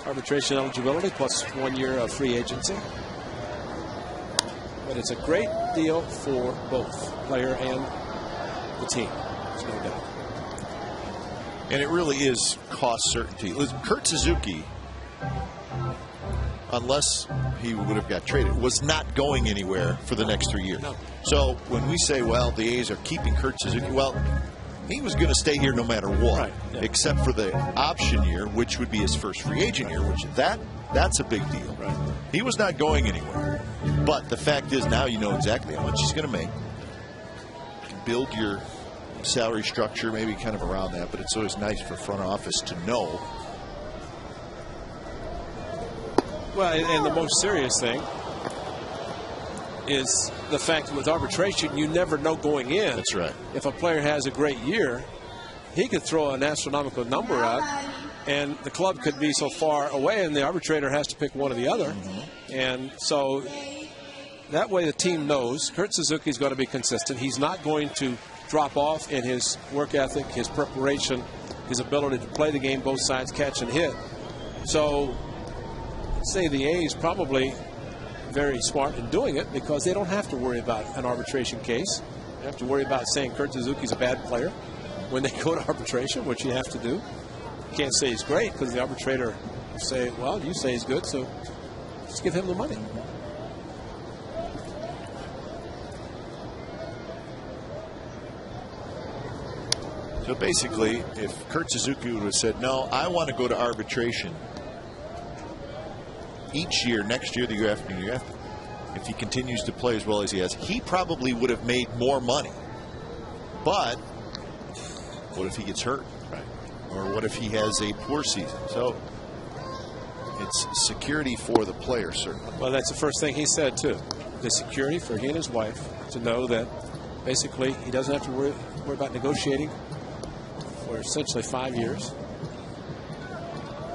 arbitration eligibility plus 1 year of free agency. But it's a great deal for both player and the team. There's no doubt. And it really is cost certainty. Kurt Suzuki, unless he would have got traded, was not going anywhere for the next 3 years. No. So when we say, well, the A's are keeping Kurt Suzuki, well, he was going to stay here no matter what, right, yeah. Except for the option year, which would be his first free agent year, which that's a big deal. Right. He was not going anywhere. But the fact is now you know exactly how much he's going to make. You can build your salary structure maybe kind of around that, but it's always nice for front office to know. Well, and the most serious thing is the fact that with arbitration, you never know going in. That's right. If a player has a great year, he could throw an astronomical number out, and the club could be so far away, and the arbitrator has to pick one or the other. Mm-hmm. And so that way the team knows Kurt Suzuki is going to be consistent. He's not going to drop off in his work ethic, his preparation, his ability to play the game both sides, catch and hit. So say the A's probably very smart in doing it because they don't have to worry about an arbitration case. They don't have to worry about saying Kurt Suzuki's a bad player when they go to arbitration, which you have to do. You can't say he's great because the arbitrator will say, well, you say he's good, so just give him the money. So basically, if Kurt Suzuki would have said, no, I want to go to arbitration each year, next year, the year after, the year after, if he continues to play as well as he has, he probably would have made more money. But what if he gets hurt? Right. Or what if he has a poor season? So it's security for the player, certainly. Well, that's the first thing he said, too. The security for he and his wife to know that basically he doesn't have to worry about negotiating for essentially 5 years.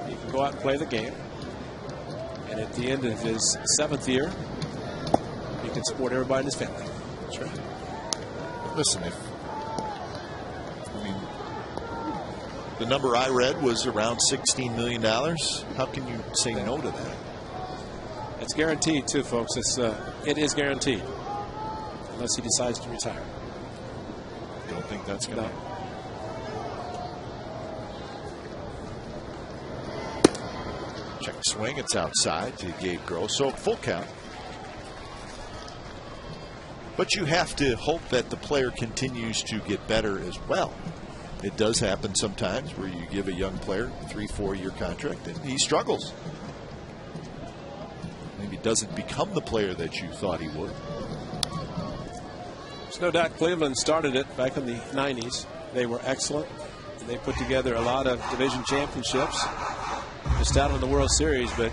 He can go out and play the game. And at the end of his 7th year, he can support everybody in his family. That's right. Listen, the number I read was around $16 million. How can you say no to that? It's guaranteed, too, folks. It is guaranteed. Unless he decides to retire. Don't think that's going to happen. Check the swing. It's outside to Gabe Gross. So full count. But you have to hope that the player continues to get better as well. It does happen sometimes where you give a young player a 3-4 year contract and he struggles. Maybe doesn't become the player that you thought he would. There's no doubt Cleveland started it back in the 90s. They were excellent. They put together a lot of division championships. Missed out on the World Series, but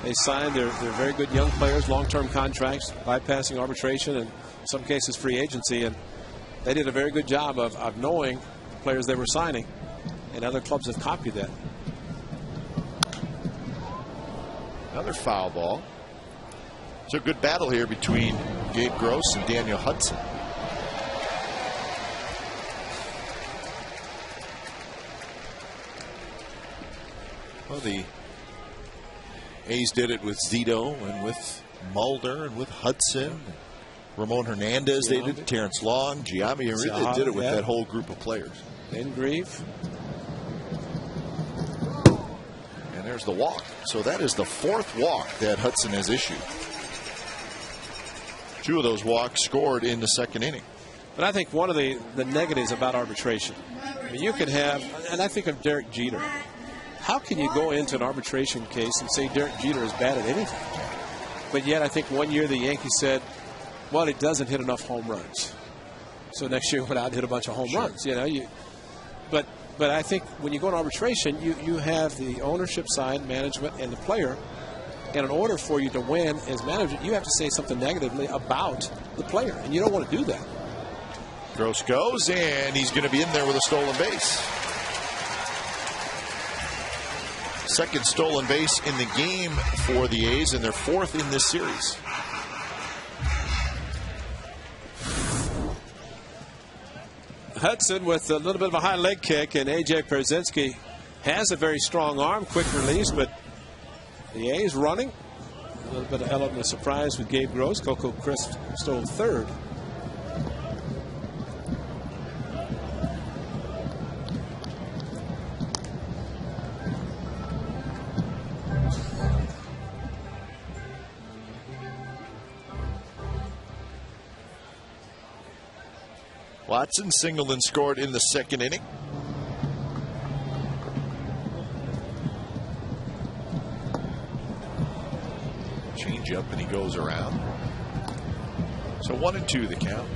they signed their very good young players, long-term contracts, bypassing arbitration and in some cases free agency. And they did a very good job of knowing the players they were signing. And other clubs have copied that. Another foul ball. It's a good battle here between Gabe Gross and Daniel Hudson. Well, the A's did it with Zito and with Mulder and with Hudson. Ramon Hernandez, they did. Terrence Long, Giambi, they did it with that whole group of players. Ben Grieve. And there's the walk. So that is the 4th walk that Hudson has issued. 2 of those walks scored in the 2nd inning. But I think one of the negatives about arbitration, I mean, you could have, and I think of Derek Jeter. How can you go into an arbitration case and say Derek Jeter is bad at anything? But yet I think one year the Yankees said, well, he doesn't hit enough home runs. So next year he went out and hit a bunch of home runs. You know, but I think when you go to arbitration, you have the ownership side, management, and the player. And in order for you to win as manager, you have to say something negatively about the player. And you don't want to do that. Gross goes, and he's going to be in there with a stolen base. 2nd stolen base in the game for the A's, and their 4th in this series. Hudson with a little bit of a high leg kick, and A.J. Pierzynski has a very strong arm, quick release, but the A's running. A little bit of element of surprise with Gabe Gross. Coco Crisp stole 3rd. Watson singled and scored in the 2nd inning. Change up and he goes around. So 1-2 the count.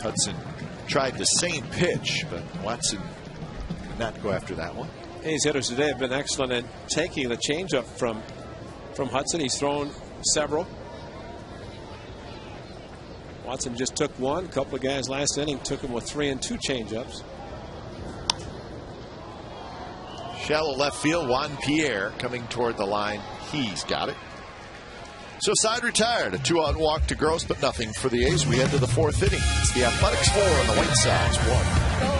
Hudson tried the same pitch, but Watson did not go after that one. A's hitters today have been excellent in taking the changeup from Hudson. He's thrown several. Watson just took one. A couple of guys last inning took him with 3 and 2 changeups. Shallow left field, Juan Pierre coming toward the line. He's got it. So side retired, a 2-out walk to Gross, but nothing for the A's. We head to the 4th inning. It's the Athletics 4 and the White Sox 1.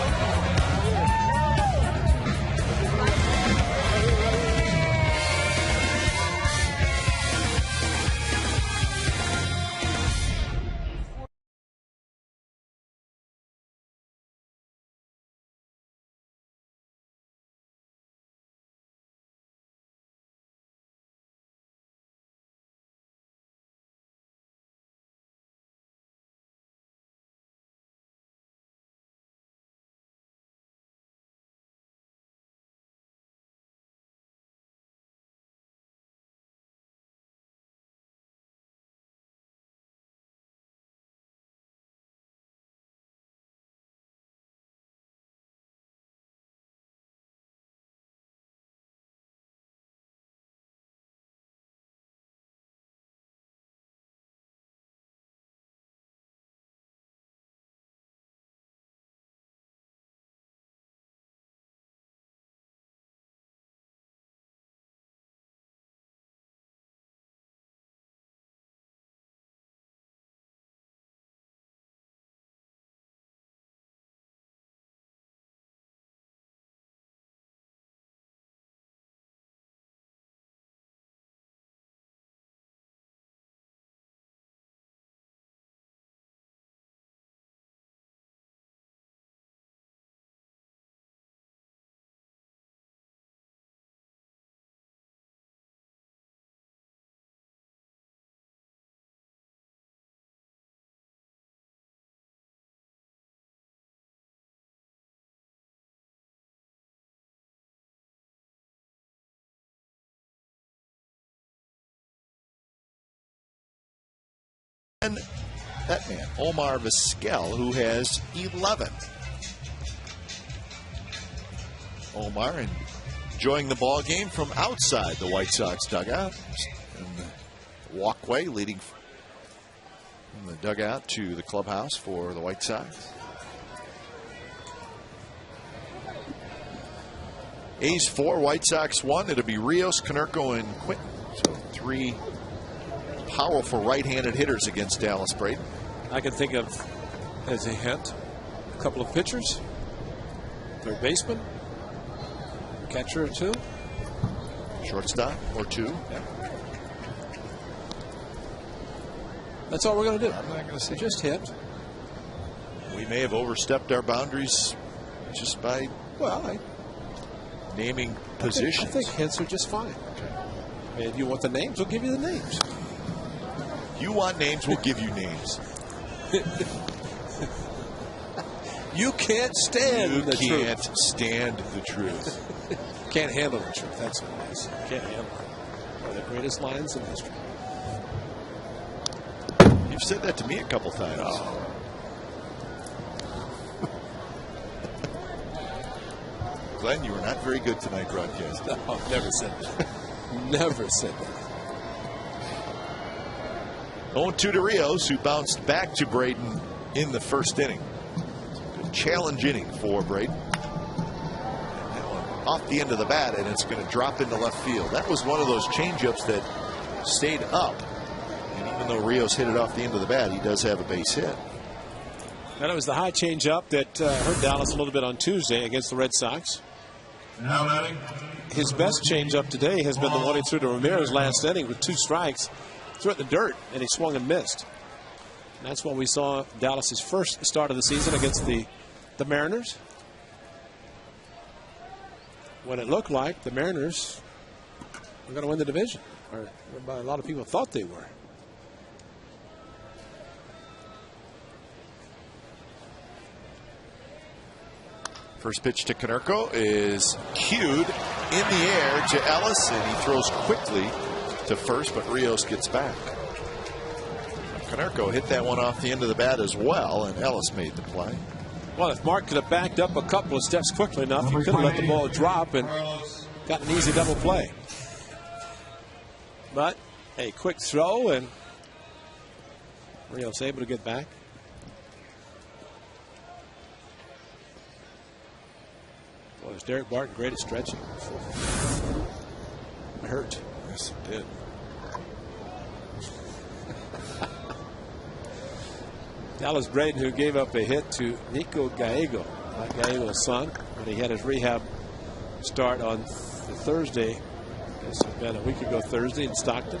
And that man, Omar Vizquel, who has 11. Omar enjoying the ball game from outside the White Sox dugout. And the walkway leading from the dugout to the clubhouse for the White Sox. A's 4, White Sox 1. It'll be Rios, Konerko, and Quinton. So 3 powerful right-handed hitters against Dallas Braden. I can think of, as a hint, a couple of pitchers, third baseman, catcher or 2, shortstop or 2. Yeah. That's all we're going to do. I'm not going to say just hint. We may have overstepped our boundaries just by naming positions. I think hints are just fine. Okay. If you want the names, we'll give you the names. You want names, we'll give you names. You can't stand the truth. You can't stand the truth. Can't handle the truth. That's what it is. Can't handle it. One of the greatest lines in history. You've said that to me a couple times. Oh. Glenn, you were not very good tonight broadcasting. No, never said that. Never said that. 0-2 to Rios, who bounced back to Braden in the first inning. Good challenge inning for Braden. And that one off the end of the bat, and it's going to drop into left field. That was one of those changeups that stayed up. And even though Rios hit it off the end of the bat, he does have a base hit. And it was the high changeup that hurt Dallas a little bit on Tuesday against the Red Sox. Now batting. His best changeup today has been the one he threw to Ramirez last inning with 2 strikes. Threw it in the dirt, and he swung and missed. And that's when we saw Dallas's first start of the season against the Mariners, when it looked like the Mariners were going to win the division, or a lot of people thought they were. First pitch to Konerko is cued in the air to Ellis, and he throws quickly to first, but Rios gets back. Konerko hit that one off the end of the bat as well, and Ellis made the play. Well, if Mark could have backed up a couple of steps quickly enough, he could have let the ball drop and got an easy double play. But a quick throw, and Rios able to get back. Well, is Derek Barton great at stretching? Hurt. Yes, it did. Dallas Braden, who gave up a hit to Nico Gallego, not Gallego's son, when he had his rehab start on the Thursday. This has been a week ago Thursday in Stockton.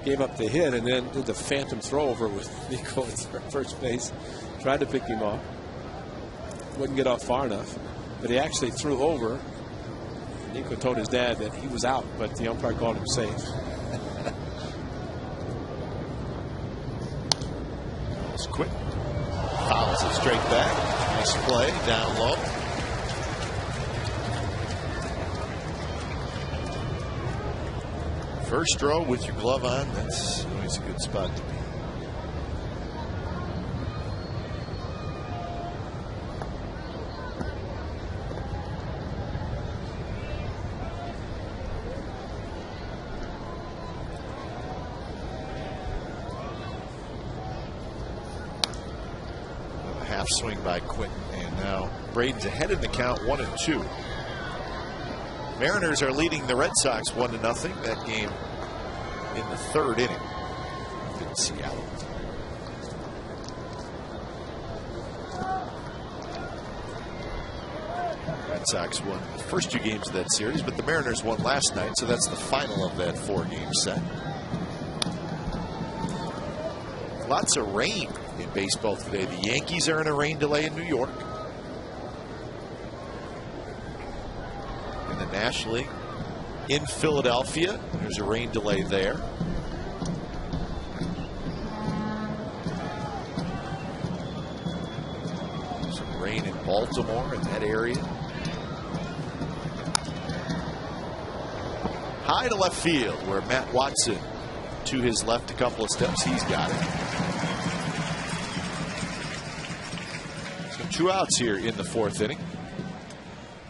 Gave up the hit and then did the phantom throw over with Nico at first base. Tried to pick him off. Wouldn't get off far enough. But he actually threw over. Nico told his dad that he was out, but the umpire called him safe. It's quick. Fouls it straight back. Nice play down low. First throw with your glove on, that's always a good spot to be. Half swing by Quinton, and now Braden's ahead in the count, 1-2. Mariners are leading the Red Sox 1-0. That game in the third inning in Seattle. Red Sox won the first 2 games of that series, but the Mariners won last night, so that's the final of that 4-game set. Lots of rain in baseball today. The Yankees are in a rain delay in New York. In the National League, in Philadelphia, there's a rain delay there. Some rain in Baltimore, in that area. High to left field, where Matt Watson, to his left a couple of steps, he's got it. 2 outs here in the 4th inning.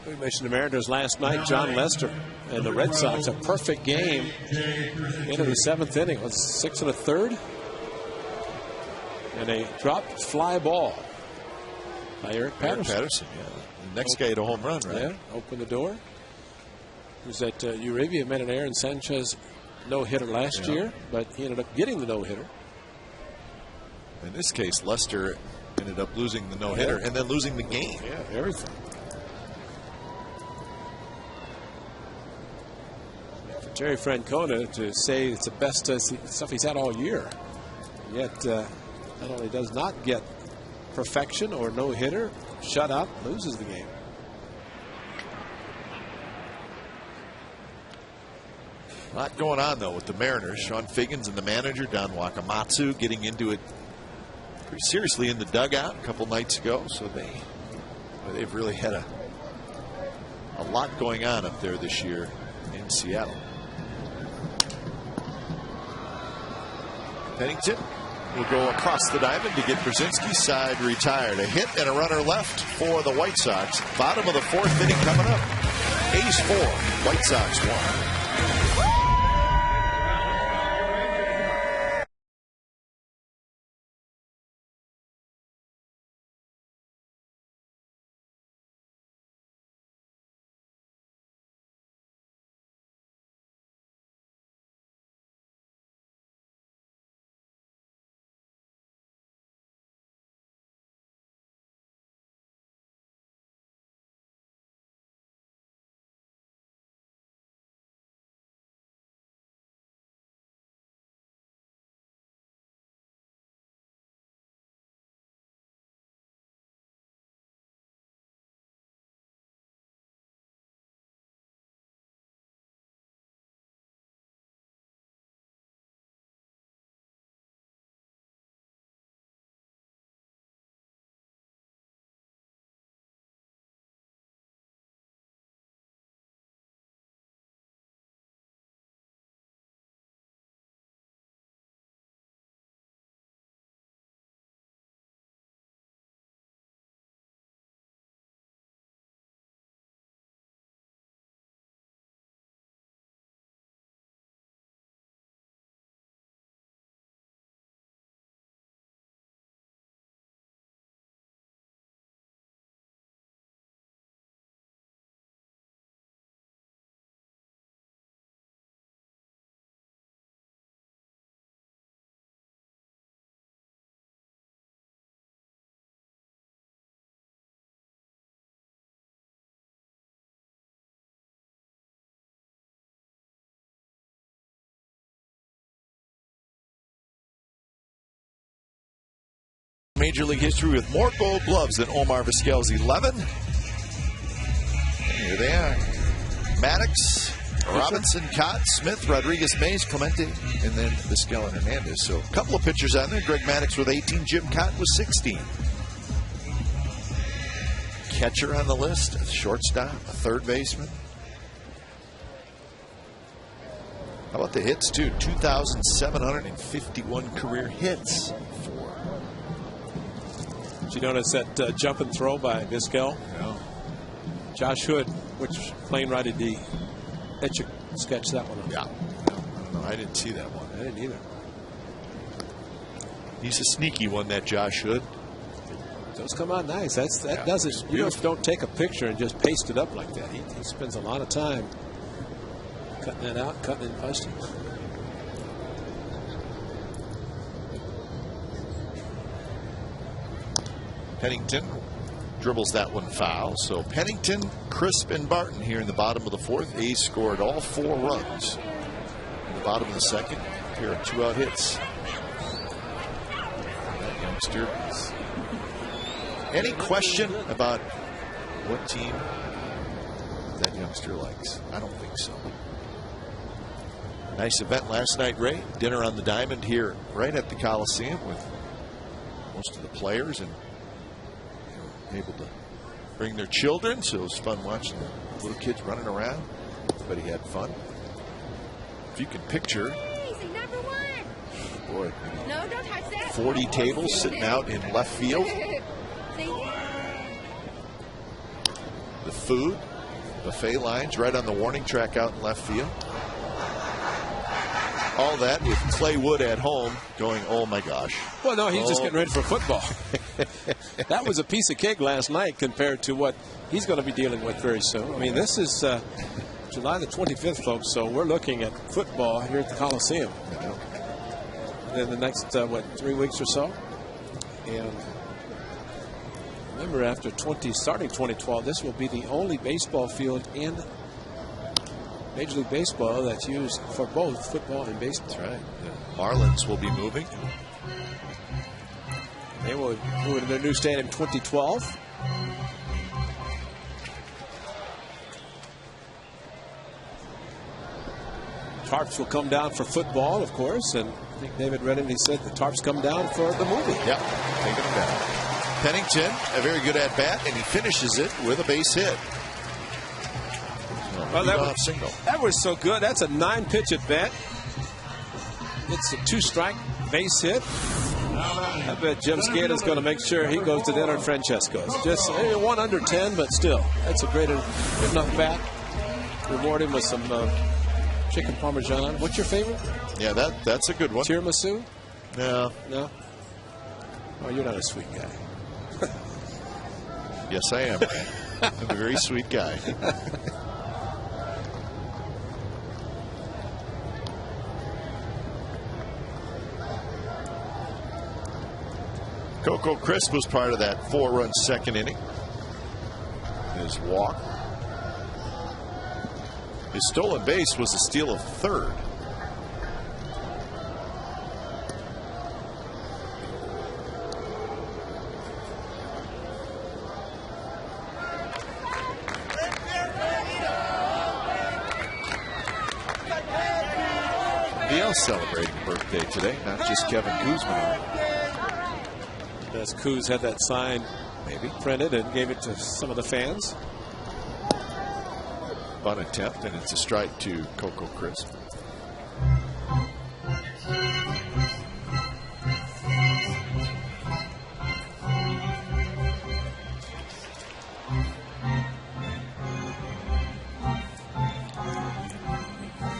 We mentioned the Mariners last night. John Lester and the Red Sox, a perfect game into the 7th inning. It was 6 1/3. And a dropped fly ball by Eric Patterson. Yeah. The next guy hit a home run, right? Yeah, open the door. It was that Uribe made an Aaron Sanchez no-hitter last year, but he ended up getting the no-hitter. In this case, Lester ended up losing the no-hitter and then losing the game. Yeah, everything. For Terry Francona to say it's the best stuff he's had all year, yet not only does not get perfection or no-hitter, shutout, loses the game. A lot going on, though, with the Mariners. Sean Figgins and the manager, Don Wakamatsu, getting into it pretty seriously in the dugout a couple nights ago. So they've really had a lot going on up there this year in Seattle. Pennington will go across the diamond to get Brzezinski's side retired. A hit and a runner left for the White Sox. Bottom of the 4th inning coming up. A's 4, White Sox 1. Major League history with more Gold Gloves than Omar Vizquel's 11. Here they are. Maddox, Robinson, Cott, Smith, Rodriguez, Mays, Clemente, and then Vizquel and Hernandez. So a couple of pitchers on there. Greg Maddox with 18, Jim Cott with 16. Catcher on the list, a shortstop, a third baseman. How about the hits, too? 2,751 career hits for. Did you notice that jump and throw by Vizquel? No. Josh Hood, which plane ride did he sketch that one up? Yeah. I don't know. I didn't see that one. I didn't either. He's a sneaky one, that Josh Hood. Those come out nice. That does it. You don't take a picture and just paste it up like that. He spends a lot of time cutting that out, cutting and pasting. Pennington dribbles that one foul. So Pennington, Crisp, and Barton here in the bottom of the 4th. A's scored all 4 runs in the bottom of the 2nd. A pair of 2-out hits. That youngster. Any question about what team that youngster likes? I don't think so. Nice event last night, Ray. Dinner on the Diamond here right at the Coliseum with most of the players, and able to bring their children, so it was fun watching the little kids running around. Everybody had fun. If you can picture, boy, 40 tables sitting out in left field. the food, buffet lines right on the warning track out in left field. All that with Clay Wood at home going, oh my gosh. Well, no, he's just getting ready for football. That was a piece of cake last night compared to what he's going to be dealing with very soon. I mean, this is July the 25th, folks, so we're looking at football here at the Coliseum. In the next, 3 weeks or so. And remember, after starting 2012, this will be the only baseball field in Major League Baseball that's used for both football and baseball. That's right. The Marlins will be moving. They will move to their new stadium in 2012. Tarps will come down for football, of course, and I think David Redding said the tarps come down for the movie. Yep, taking them down. Pennington, a very good at bat, and he finishes it with a base hit. Well, that was so good. That's a 9-pitch at bat. It's a 2-strike base hit. I bet Jim Skate is going to make sure he goes to dinner at Francesco's. Just 1 under 10, but still, that's a good enough bat. Reward him with some chicken parmesan. What's your favorite? Yeah, that's a good one. Tiramisu? No. No? Oh, you're not a sweet guy. Yes, I am. I'm a very sweet guy. Coco Crisp was part of that 4-run second inning. His walk. His stolen base was a steal of third. Somebody else celebrating birthday today, not just Kevin Kuzma. As Kuz had that sign maybe printed and gave it to some of the fans. Bunt attempt, and it's a strike to Coco Crisp.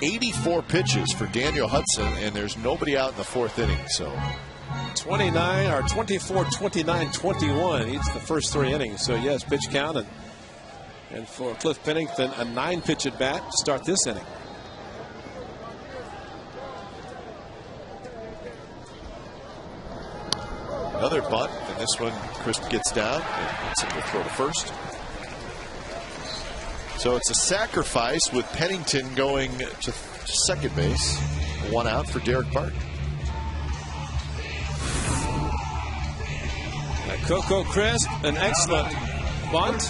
.84 pitches for Daniel Hudson, and there's nobody out in the 4th inning. So 24, 29, 21. Each the first 3 innings. So yes, pitch count, and for Cliff Pennington, a 9-pitch at bat to start this inning. Another bunt, and this one Crisp gets down, and Hudson will throw to first. So it's a sacrifice with Pennington going to second base. 1 out for Derek Barton. Coco Crisp, an excellent bunt.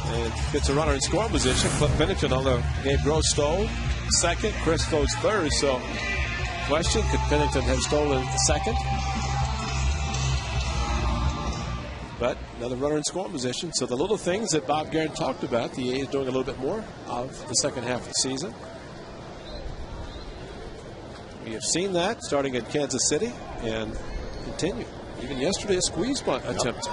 And gets a runner in scoring position. Cliff Pennington, although Gabe Gross stole second, Crisp goes third. So, question: could Pennington have stolen second? But another runner in scoring position. So the little things that Bob Guerin talked about, the A's doing a little bit more of the second half of the season. We have seen that starting in Kansas City and continue. Even yesterday, a squeeze bunt attempt.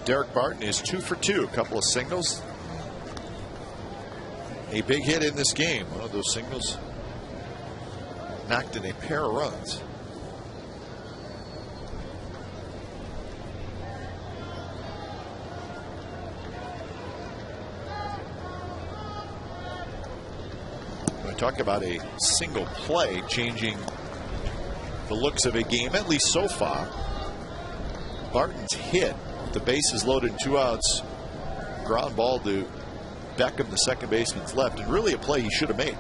Derek Barton is 2 for 2, a couple of singles. A big hit in this game. One of those singles knocked in a pair of runs. We talk about a single play changing the looks of a game, at least so far. Barton's hit, the bases loaded and 2 outs, ground ball to Beckham, the second baseman's left, and really a play he should have made,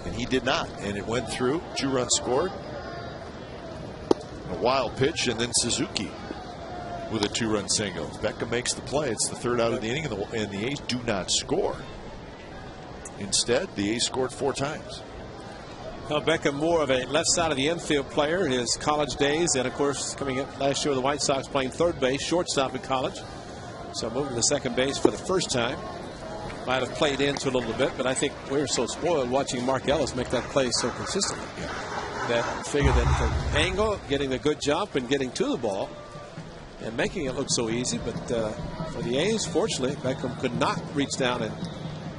and he did not, and it went through. 2 runs scored, a wild pitch, and then Suzuki with a 2-run single. Beckham makes the play. It's the 3rd out of the inning, and the A's do not score. Instead, the A's scored 4 times. Well, Beckham more of a left side of the infield player in his college days, and of course coming up last year with the White Sox playing third base, shortstop in college. So moving to second base for the first time. Might have played into a little bit, but I think we're so spoiled watching Mark Ellis make that play so consistently that figure that from angle, getting a good jump and getting to the ball and making it look so easy. But for the A's, fortunately, Beckham could not reach down and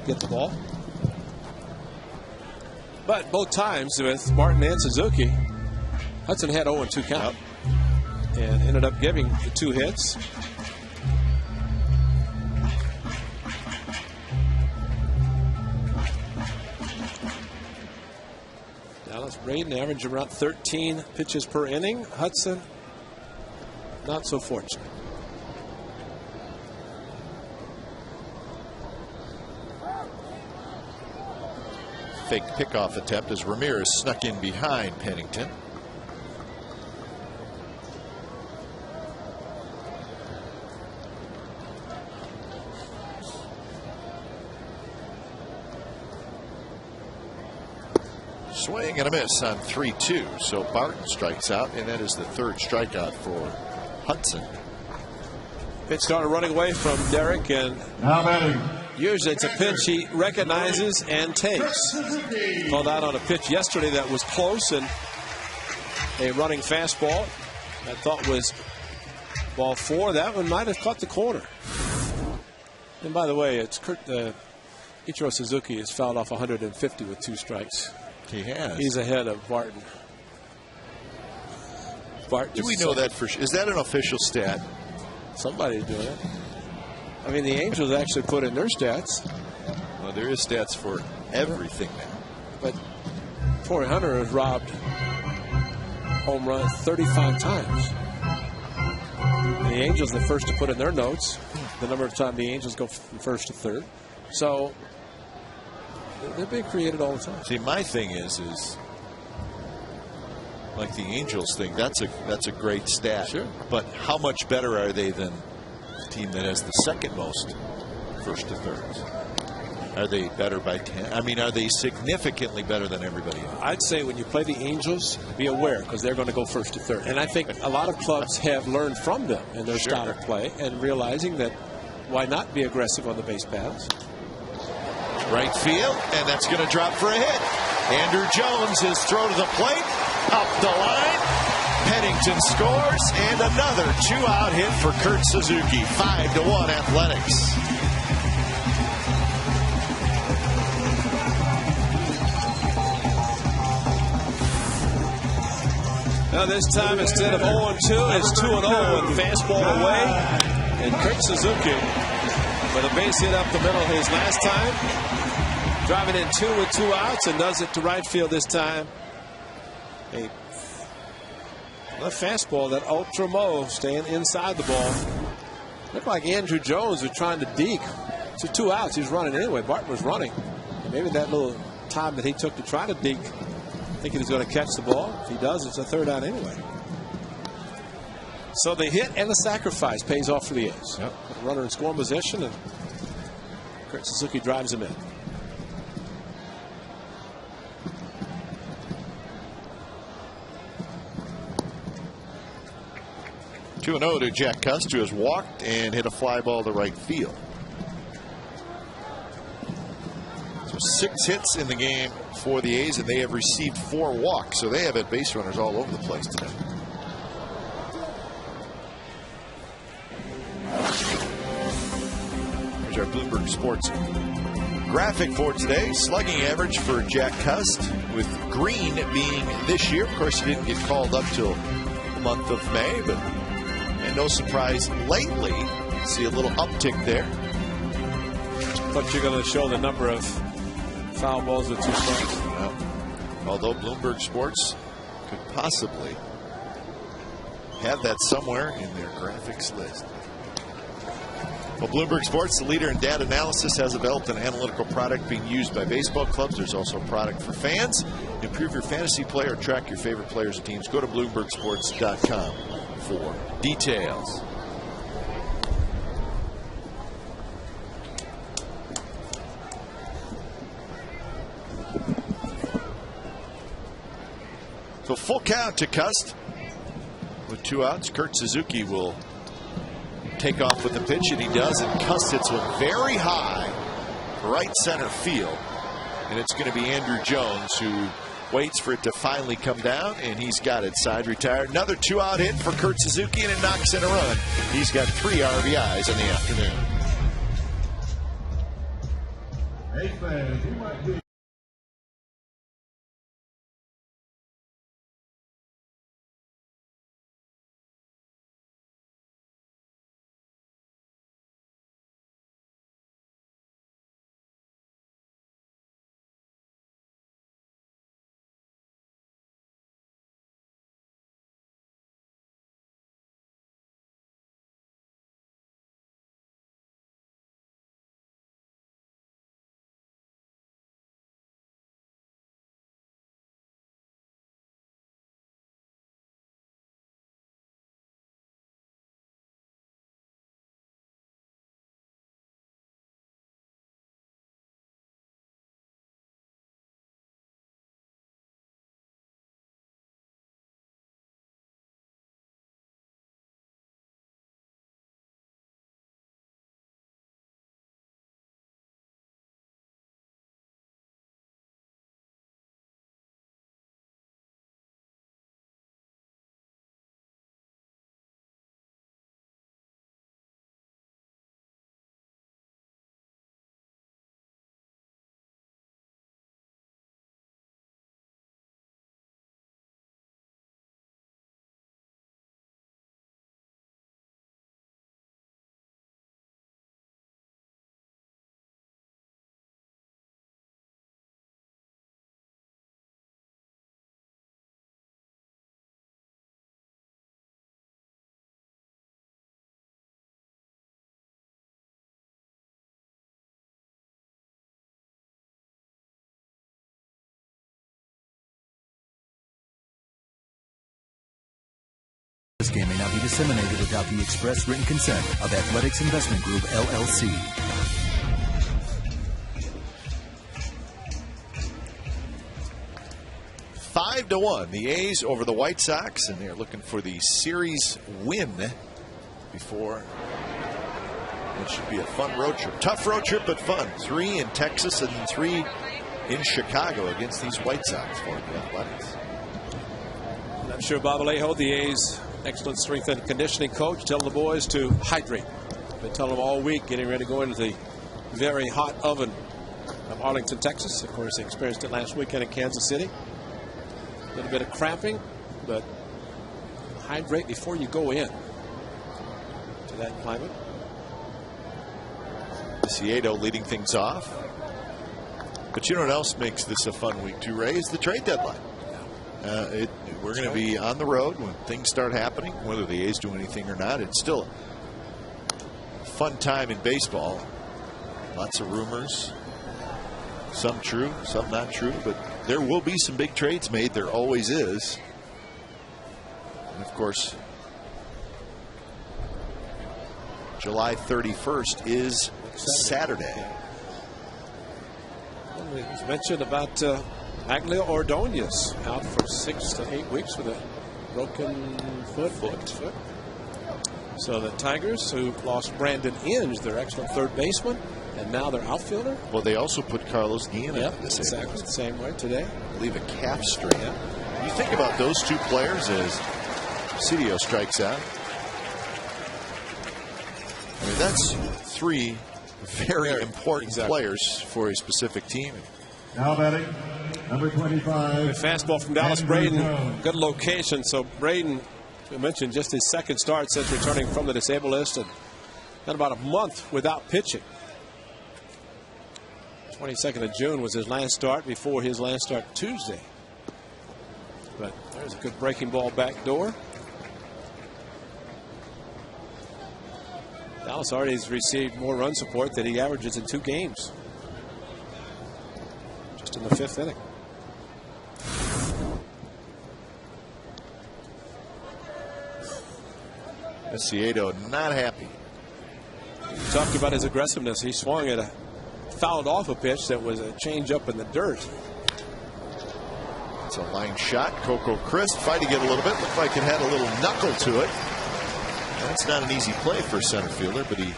get the ball. But both times with Martin and Suzuki, Hudson had 0-2 count and ended up giving the 2 hits. Dallas Braden averaged around 13 pitches per inning. Hudson, not so fortunate. Fake pickoff attempt as Ramirez snuck in behind Pennington. Swing and a miss on 3-2. So Barton strikes out, and that is the 3rd strikeout for Hudson. Pitch started running away from Derek, and Now batting. usually it's a pitch he recognizes and takes. Called out on a pitch yesterday that was close, and a running fastball I thought was ball 4. That one might have caught the corner. And by the way, it's Ichiro Suzuki has fouled off 150 with 2 strikes. He has. He's ahead of Barton. Do we know that for sure? Is that an official stat? Somebody's doing it. I mean, the Angels actually put in their stats. Well, there is stats for everything now. But Torrey Hunter has robbed home runs 35 times. And the Angels are the first to put in their notes the number of times the Angels go from first to third. So they're being created all the time. See, my thing is like the Angels thing. That's a great stat. Sure. But how much better are they than the team that has the second most first to thirds? Are they better by 10? I mean, are they significantly better than everybody else? I'd say when you play the Angels, be aware because they're going to go first to third. And I think a lot of clubs have learned from them in their style of play and realizing that why not be aggressive on the base paths. Right field, and that's going to drop for a hit. Andrew Jones, his throw to the plate, up the line. Pennington scores, and another 2-out hit for Kurt Suzuki. 5-1 Athletics. Now this time instead of 0-2, it's 2-0 with fastball away. And Kurt Suzuki with a base hit up the middle his last time. Driving in 2 with 2 outs and does it to right field this time. A fastball that ultra low, staying inside the ball. Looked like Andrew Jones was trying to deke. So 2 outs, he's running anyway. Barton was running. And maybe that little time that he took to try to deke, thinking he's going to catch the ball. If he does, it's a 3rd out anyway. So the hit and the sacrifice pays off for the A's. Yep. Runner in scoring position, and Kurt Suzuki drives him in. (2-0) to Jack Cust, who has walked and hit a fly ball to right field. So 6 hits in the game for the A's, and they have received 4 walks. So they have had base runners all over the place today. Here's our Bloomberg Sports graphic for today. Slugging average for Jack Cust, with Green being this year. Of course, he didn't get called up till the month of May, but and no surprise lately. See a little uptick there. But you're going to show the number of foul balls with 2 strikes. Well, although Bloomberg Sports could possibly have that somewhere in their graphics list. Well, Bloomberg Sports, the leader in data analysis, has developed an analytical product being used by baseball clubs. There's also a product for fans. Improve your fantasy play or track your favorite players and teams. Go to BloombergSports.com for details. So full count to Cust. With 2 outs, Kurt Suzuki will take off with the pitch, and he does, and Cust hits one very high right center field. And it's going to be Andrew Jones who waits for it to finally come down, and he's got it side retired. Another 2-out hit for Kurt Suzuki, and it knocks in a run. He's got 3 RBIs in the afternoon. Hey, fans, you might be. This game may not be disseminated without the express written consent of Athletics Investment Group, LLC. Five to 1, the A's over the White Sox, and they're looking for the series win before it should be a fun road trip. Tough road trip, but fun. 3 in Texas and 3 in Chicago against these White Sox for the Athletics. I'm sure Bob Alejo, the A's excellent strength and conditioning coach, telling the boys to hydrate. Been telling them all week, getting ready to go into the very hot oven of Arlington, Texas. Of course, they experienced it last weekend in Kansas City. A little bit of cramping, but hydrate before you go in to that climate. Ciedo leading things off. But you know what else makes this a fun week too, Ray, is the trade deadline. We're going to be on the road when things start happening, whether the A's do anything or not. It's still a fun time in baseball. Lots of rumors. Some true, some not true, but there will be some big trades made. There always is. And of course, July 31st is Saturday. Well, it was mentioned about Maglia Ordonez out for 6 to 8 weeks with a broken foot. So the Tigers, who lost Brandon Inge, their excellent third baseman, and now their outfielder. Well, they also put Carlos Guillen in this exactly the same way today. I believe a calf strain. You think about those 2 players as Ciedo strikes out. I mean, that's 3 very important players for a specific team. Now batting, number 25. Fastball from Dallas Braden. Good location. So Braden, we mentioned, just his second start since returning from the disabled list, and got about a month without pitching. 22nd of June was his last start before his last start Tuesday. But there's a good breaking ball back door. Dallas already has received more run support than he averages in 2 games. Just in the 5th inning. Ciedo not happy. We talked about his aggressiveness. He swung at fouled off a pitch that was a change up in the dirt. So line shot. Coco Crisp fighting it a little bit. Looked like it had a little knuckle to it. That's not an easy play for a center fielder, but he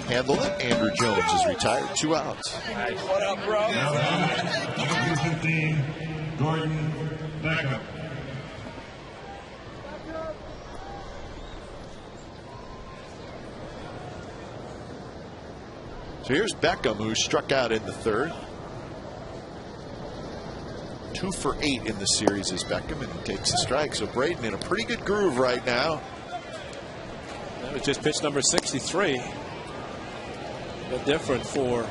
handled it. Andrew Jones is retired. 2 outs. What up, bro? Number 15, Gordon Beckham. So here's Beckham, who struck out in the 3rd. 2 for 8 in the series is Beckham, and he takes a strike. So Braden in a pretty good groove right now. That was just pitch number 63. But different for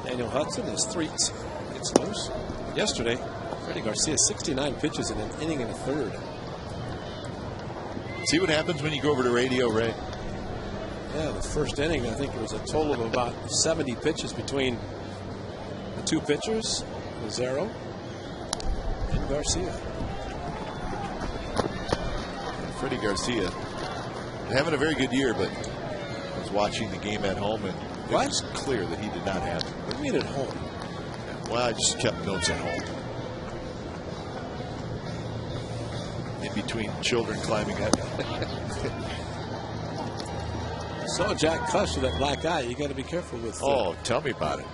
Daniel Hudson. His 3 gets loose. Yesterday, Freddie Garcia 69 pitches in an inning and a 3rd. See what happens when you go over to radio, Ray? Yeah, the first inning, I think it was a total of about 70 pitches between the 2 pitchers, Lazaro and Garcia. Freddie Garcia having a very good year, but I was watching the game at home, and it was clear that he did not have it. What do you mean at home? Well, I just kept notes at home. In between children climbing up. So Jack Cush with that black eye, you got to be careful with. Oh, tell me about it.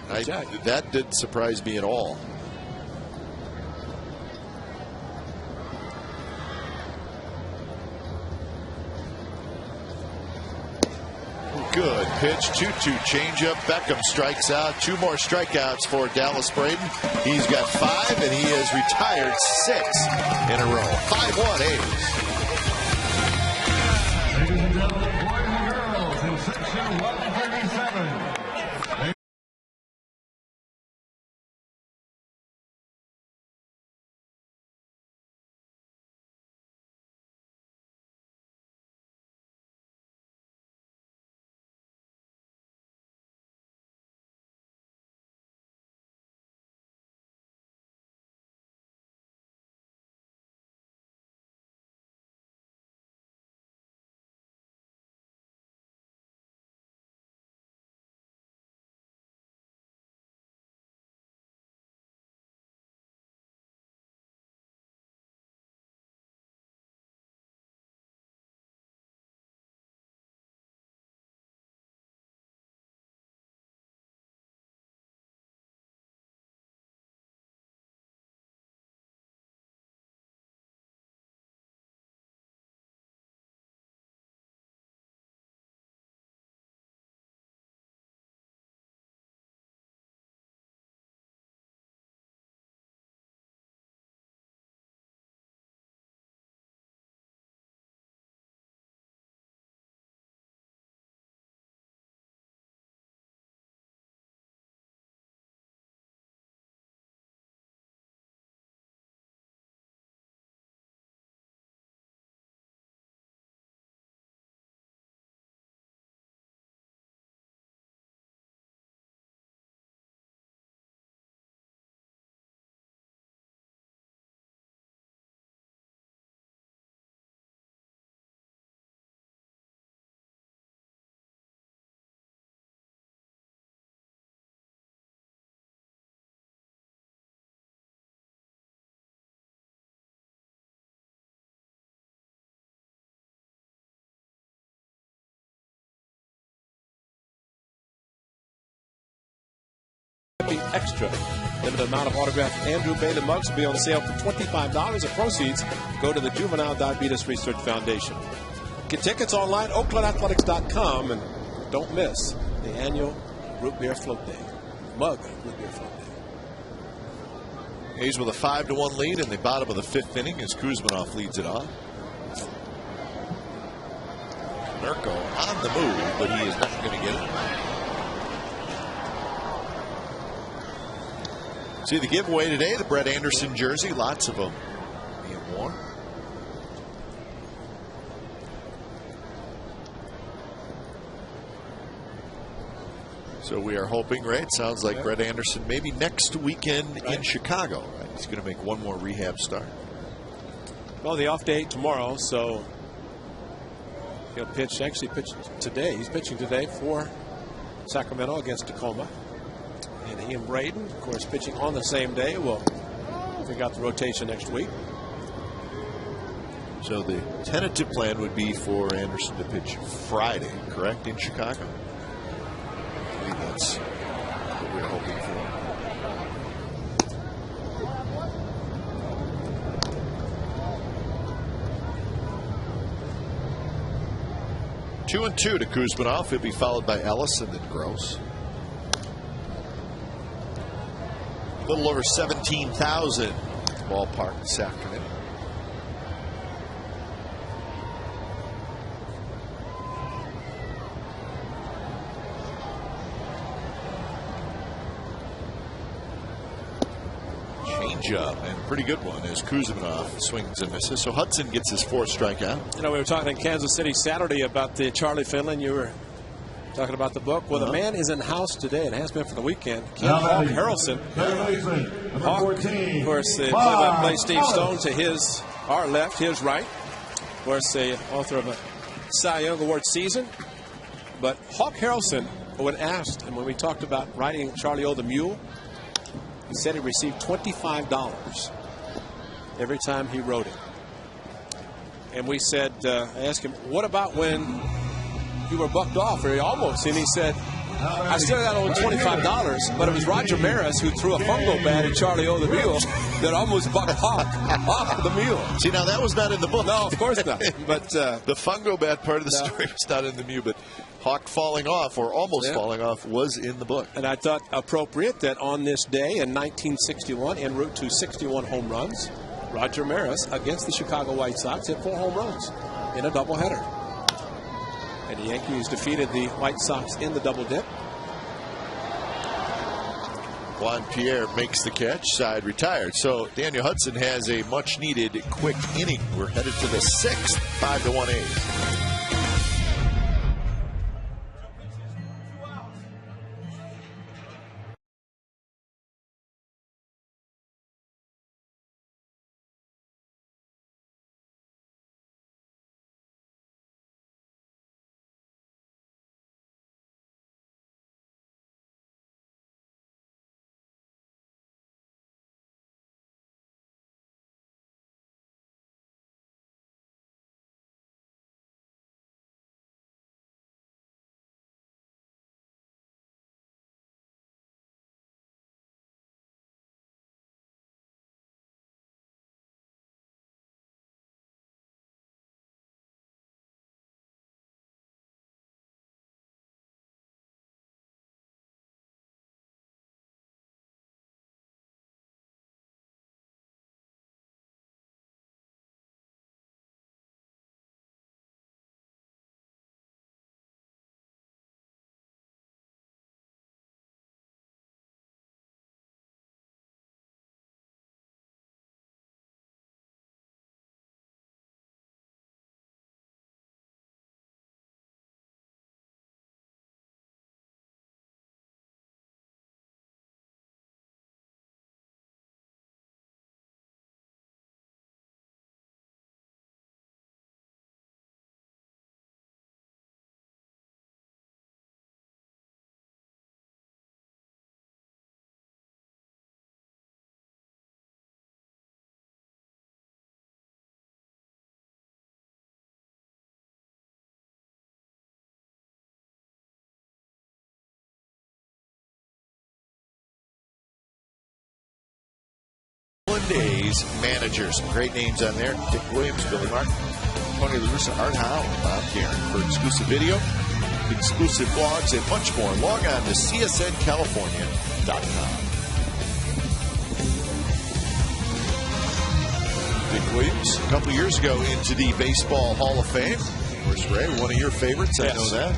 That didn't surprise me at all. Good pitch, 2-2 changeup. Beckham strikes out. 2 more strikeouts for Dallas Braden. He's got 5, and he has retired 6 in a row. 5-1 A's. Ladies and gentlemen, boys and girls, in section 137. Extra. Limited amount of autographed Andrew Bailey mugs will be on sale for $25. The proceeds go to the Juvenile Diabetes Research Foundation. Get tickets online, OaklandAthletics.com, and don't miss the annual Root Beer Float Day. Mug Root Beer Float Day. A's with a 5-1 lead in the bottom of the 5th inning as Kuzminoff leads it off. Merko on the move, but he is not going to get it. See the giveaway today, the Brett Anderson jersey, lots of them being worn. So we are hoping, Ray, it sounds like Brett Anderson maybe next weekend in Chicago. Right? He's going to make one more rehab start. Well, the off day tomorrow, so he'll pitch, actually pitch today. He's pitching today for Sacramento against Tacoma. And he and Braden, of course, pitching on the same day, will figure out the rotation next week. So the tentative plan would be for Anderson to pitch Friday, correct, in Chicago? I believe that's what we're hoping for. Two and two to Kuzminov. He'll be followed by Ellis and then Gross. A little over 17,000 ballpark this afternoon. Changeup, and a pretty good one as Kuzminov swings and misses. So Hudson gets his 4th strikeout. You know, we were talking in Kansas City Saturday about the Charlie Finley. You were talking about the book. Well, the man is in the house today and has been for the weekend. Ken Hawk Harrelson. Hawk, of course, the play-by-play Steve Stone to our left, his right. Of course, the author of a Cy Young Award season. But Hawk Harrelson, when asked, and when we talked about writing Charlie O. the Mule, he said he received $25 every time he wrote it. And we said, I asked him, what about when you were bucked off, or almost? And he said, I still got only $25, but it was Roger Maris who threw a fungo bat at Charlie O. the Mule that almost bucked Hawk off the mule. See, now that was not in the book. No, of course not. But the fungo bat part of the story was not in the Mule, but Hawk falling off, or almost falling off, was in the book. And I thought appropriate that on this day in 1961, en route to 61 home runs, Roger Maris against the Chicago White Sox hit 4 home runs in a doubleheader. And the Yankees defeated the White Sox in the double dip. Juan Pierre makes the catch, side retired. So Daniel Hudson has a much needed quick inning. We're headed to the 6th, 5-1 A's. Days managers. Some great names on there. Dick Williams, Billy Martin, Tony La Russa, Art Howe, and Bob Karen. For exclusive video, exclusive blogs, and much more, log on to csncalifornia.com. Dick Williams, a couple years ago into the Baseball Hall of Fame. Of course, Ray, one of your favorites. I know that.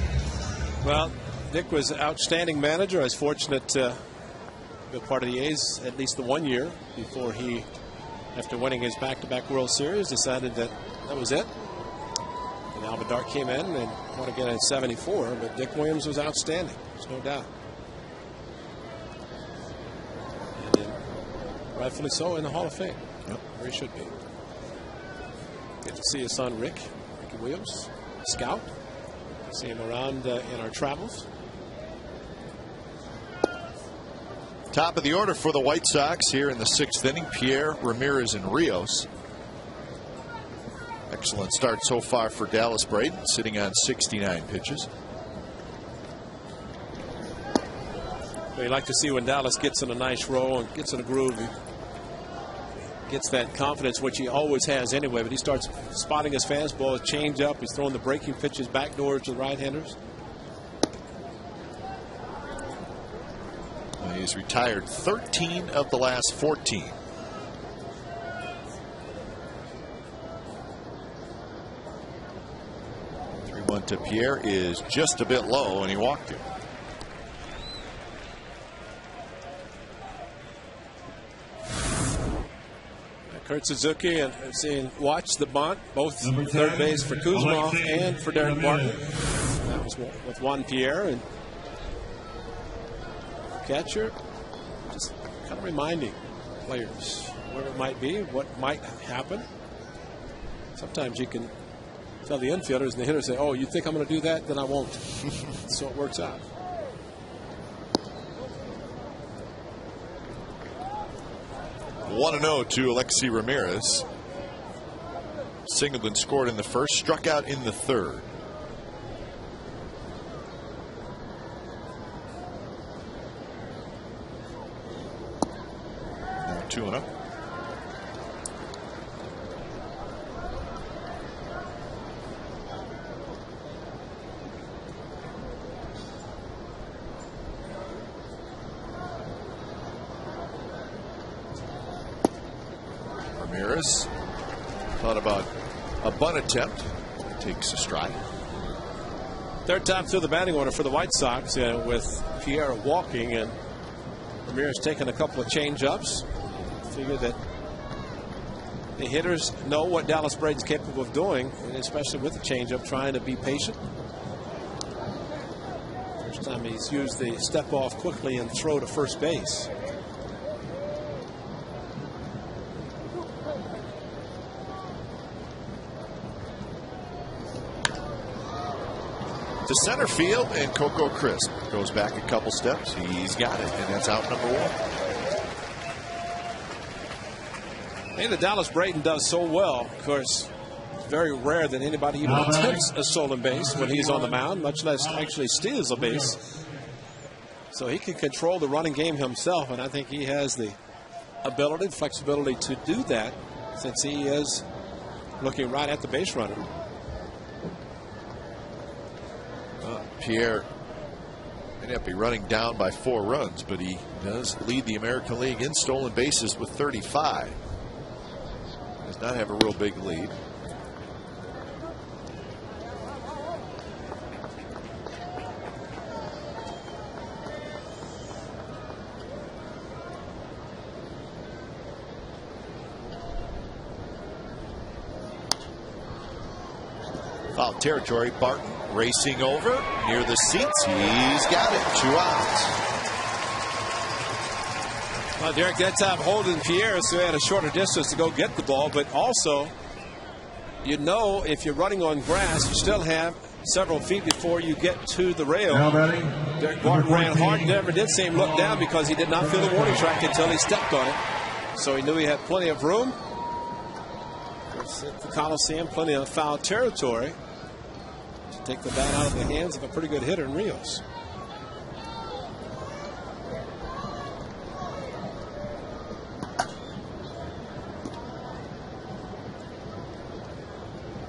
Well, Dick was an outstanding manager. I was fortunate to be part of the A's at least the 1 year before he, after winning his back-to-back World Series, decided that was it. And Alvin Dark came in and won again in '74, but Dick Williams was outstanding. There's no doubt. And then, rightfully so, in the Hall of Fame. Yep. Where he should be. Get to see his son Ricky Williams, scout. See him around in our travels. Top of the order for the White Sox here in the 6th inning. Pierre, Ramirez, and Rios. Excellent start so far for Dallas Braden, sitting on 69 pitches. Well, you like to see when Dallas gets in a nice row and gets in a groove. He gets that confidence, which he always has anyway, but he starts spotting his fastball, change up. He's throwing the breaking pitches backdoors to the right-handers. He's retired 13 of the last 14. One to Pierre is just a bit low, and he walked it. Kurt Suzuki and seeing watch the bunt, both third base for Kuzma and for Derek Martin. That was with Juan Pierre, and catcher just kind of reminding players where it might be, what might happen. Sometimes you can tell the infielders and the hitters say, "Oh, you think I'm going to do that? Then I won't." So it works out. 1-0 to Alexi Ramirez. Singleton scored in the first, struck out in the third. Now 2-0. Ramirez thought about a bunt attempt. Takes a strike. Third time through the batting order for the White Sox, with Pierre walking and Ramirez taking a couple of change-ups. Figure that the hitters know what Dallas Braden's capable of doing, and especially with the change-up, trying to be patient. First time he's used the step off quickly and throw to first base. To center field, and Coco Crisp goes back a couple steps. He's got it, and that's out number one. And the Dallas Braden does so well. Of course, it's very rare that anybody even attempts a stolen base when he's on the mound, much less actually steals a base. So he can control the running game himself, and I think he has the ability, flexibility to do that, since he is looking right at the base runner. Pierre may not be running down by 4 runs, but he does lead the American League in stolen bases with 35. Does not have a real big lead. Foul territory. Barton racing over near the seats. He's got it. 2 outs. Well, Derek, that time holding Pierre, so he had a shorter distance to go get the ball, but also, you know, if you're running on grass, you still have several feet before you get to the rail. Derek Barton ran hard, never did see him look down because he did not feel the warning track until he stepped on it. So he knew he had plenty of room. At the Coliseum, plenty of foul territory to take the bat out of the hands of a pretty good hitter in Rios.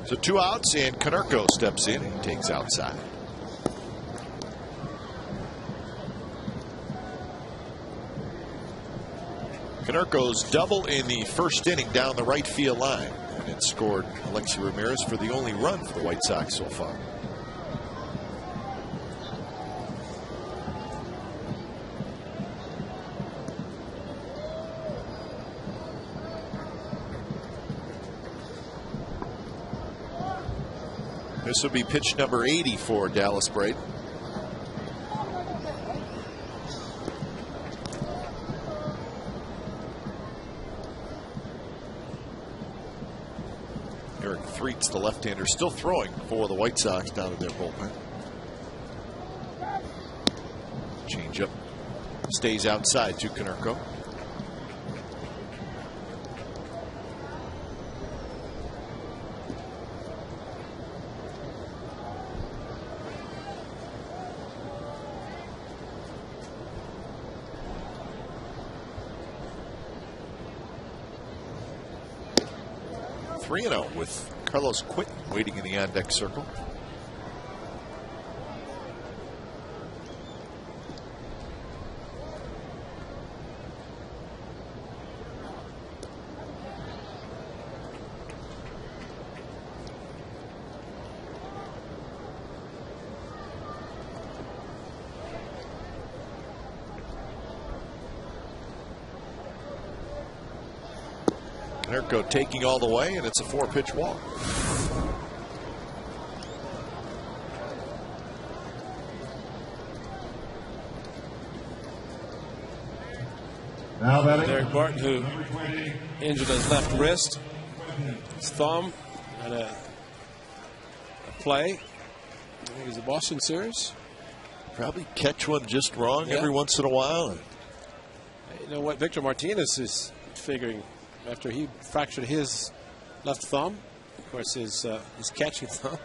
So 2 outs, and Konerko steps in and takes outside. Konerko's double in the first inning down the right field line, and it scored Alexi Ramirez for the only run for the White Sox so far. This will be pitch number 80 for Dallas Braden. Eric Threets, the left-hander, still throwing for the White Sox down in their bullpen. Change up Stays outside to Konerko. Three 3-0 with Carlos Quinton waiting in the on-deck circle. Konerko taking all the way, and it's a 4-pitch walk. Now batting Derek Barton, who injured his left wrist, his thumb, and a play. I think it was the Boston series. Probably catch one just wrong Yeah. every once in a while. You know what Victor Martinez is figuring after he fractured his left thumb, of course, his catching thumb.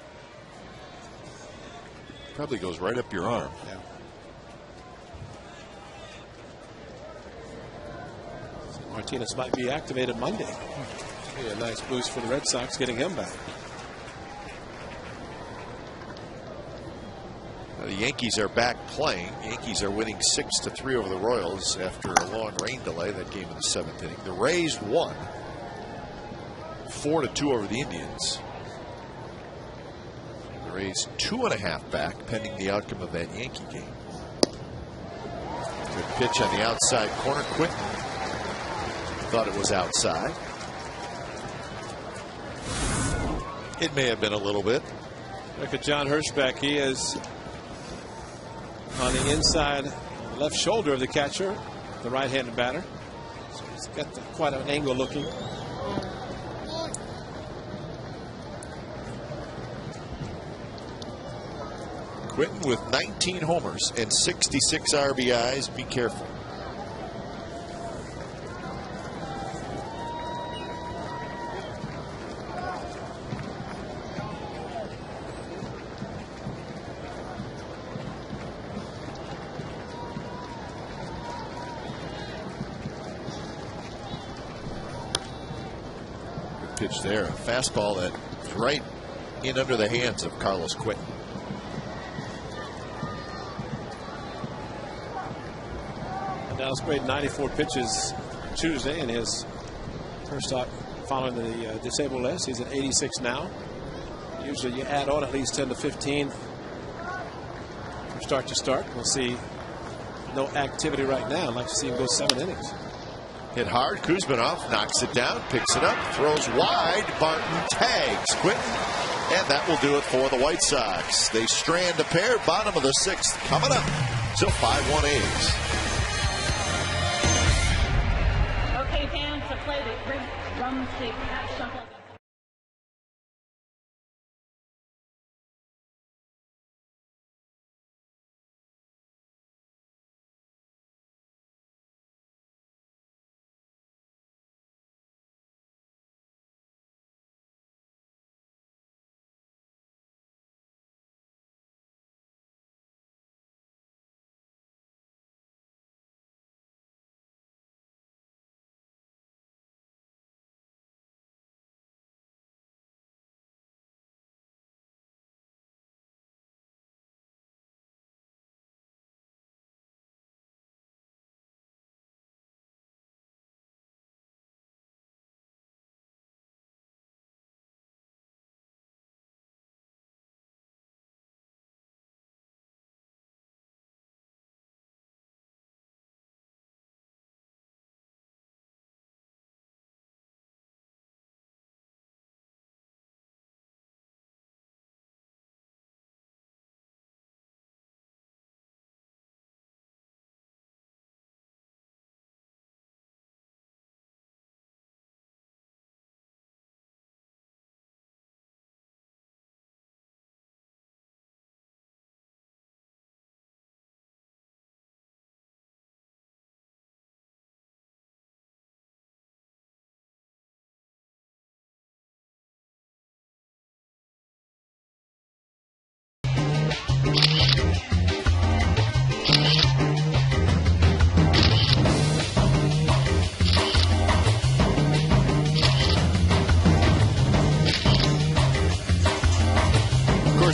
Probably goes right up your arm. Yeah. So Martinez might be activated Monday. Be a nice boost for the Red Sox, getting him back. The Yankees are back playing. Yankees are winning 6-3 over the Royals after a long rain delay. That game in the 7th inning. The Rays won 4-2 over the Indians. The Rays 2.5 back pending the outcome of that Yankee game. Good pitch on the outside corner. Quinton thought it was outside. It may have been a little bit. Look at John Hirschbeck. He is on the inside left shoulder of the catcher, the right-handed batter. So he's got quite an angle looking. Quinton with 19 homers and 66 RBIs. Be careful. Pitch there, a fastball that's right in under the hands of Carlos Quinton. Dallas Braden 94 pitches Tuesday in his first stop following the disabled list. He's at 86 now. Usually you add on at least 10 to 15 from start to start. We'll see no activity right now. I'd like to see him go 7 innings. Hit hard. Kuzminov knocks it down, picks it up, throws wide. Barton tags Quinton, and that will do it for the White Sox. They strand a pair. Bottom of the 6th coming up. So 5-1 A's. Okay, fans, to play the drumstick shuffle.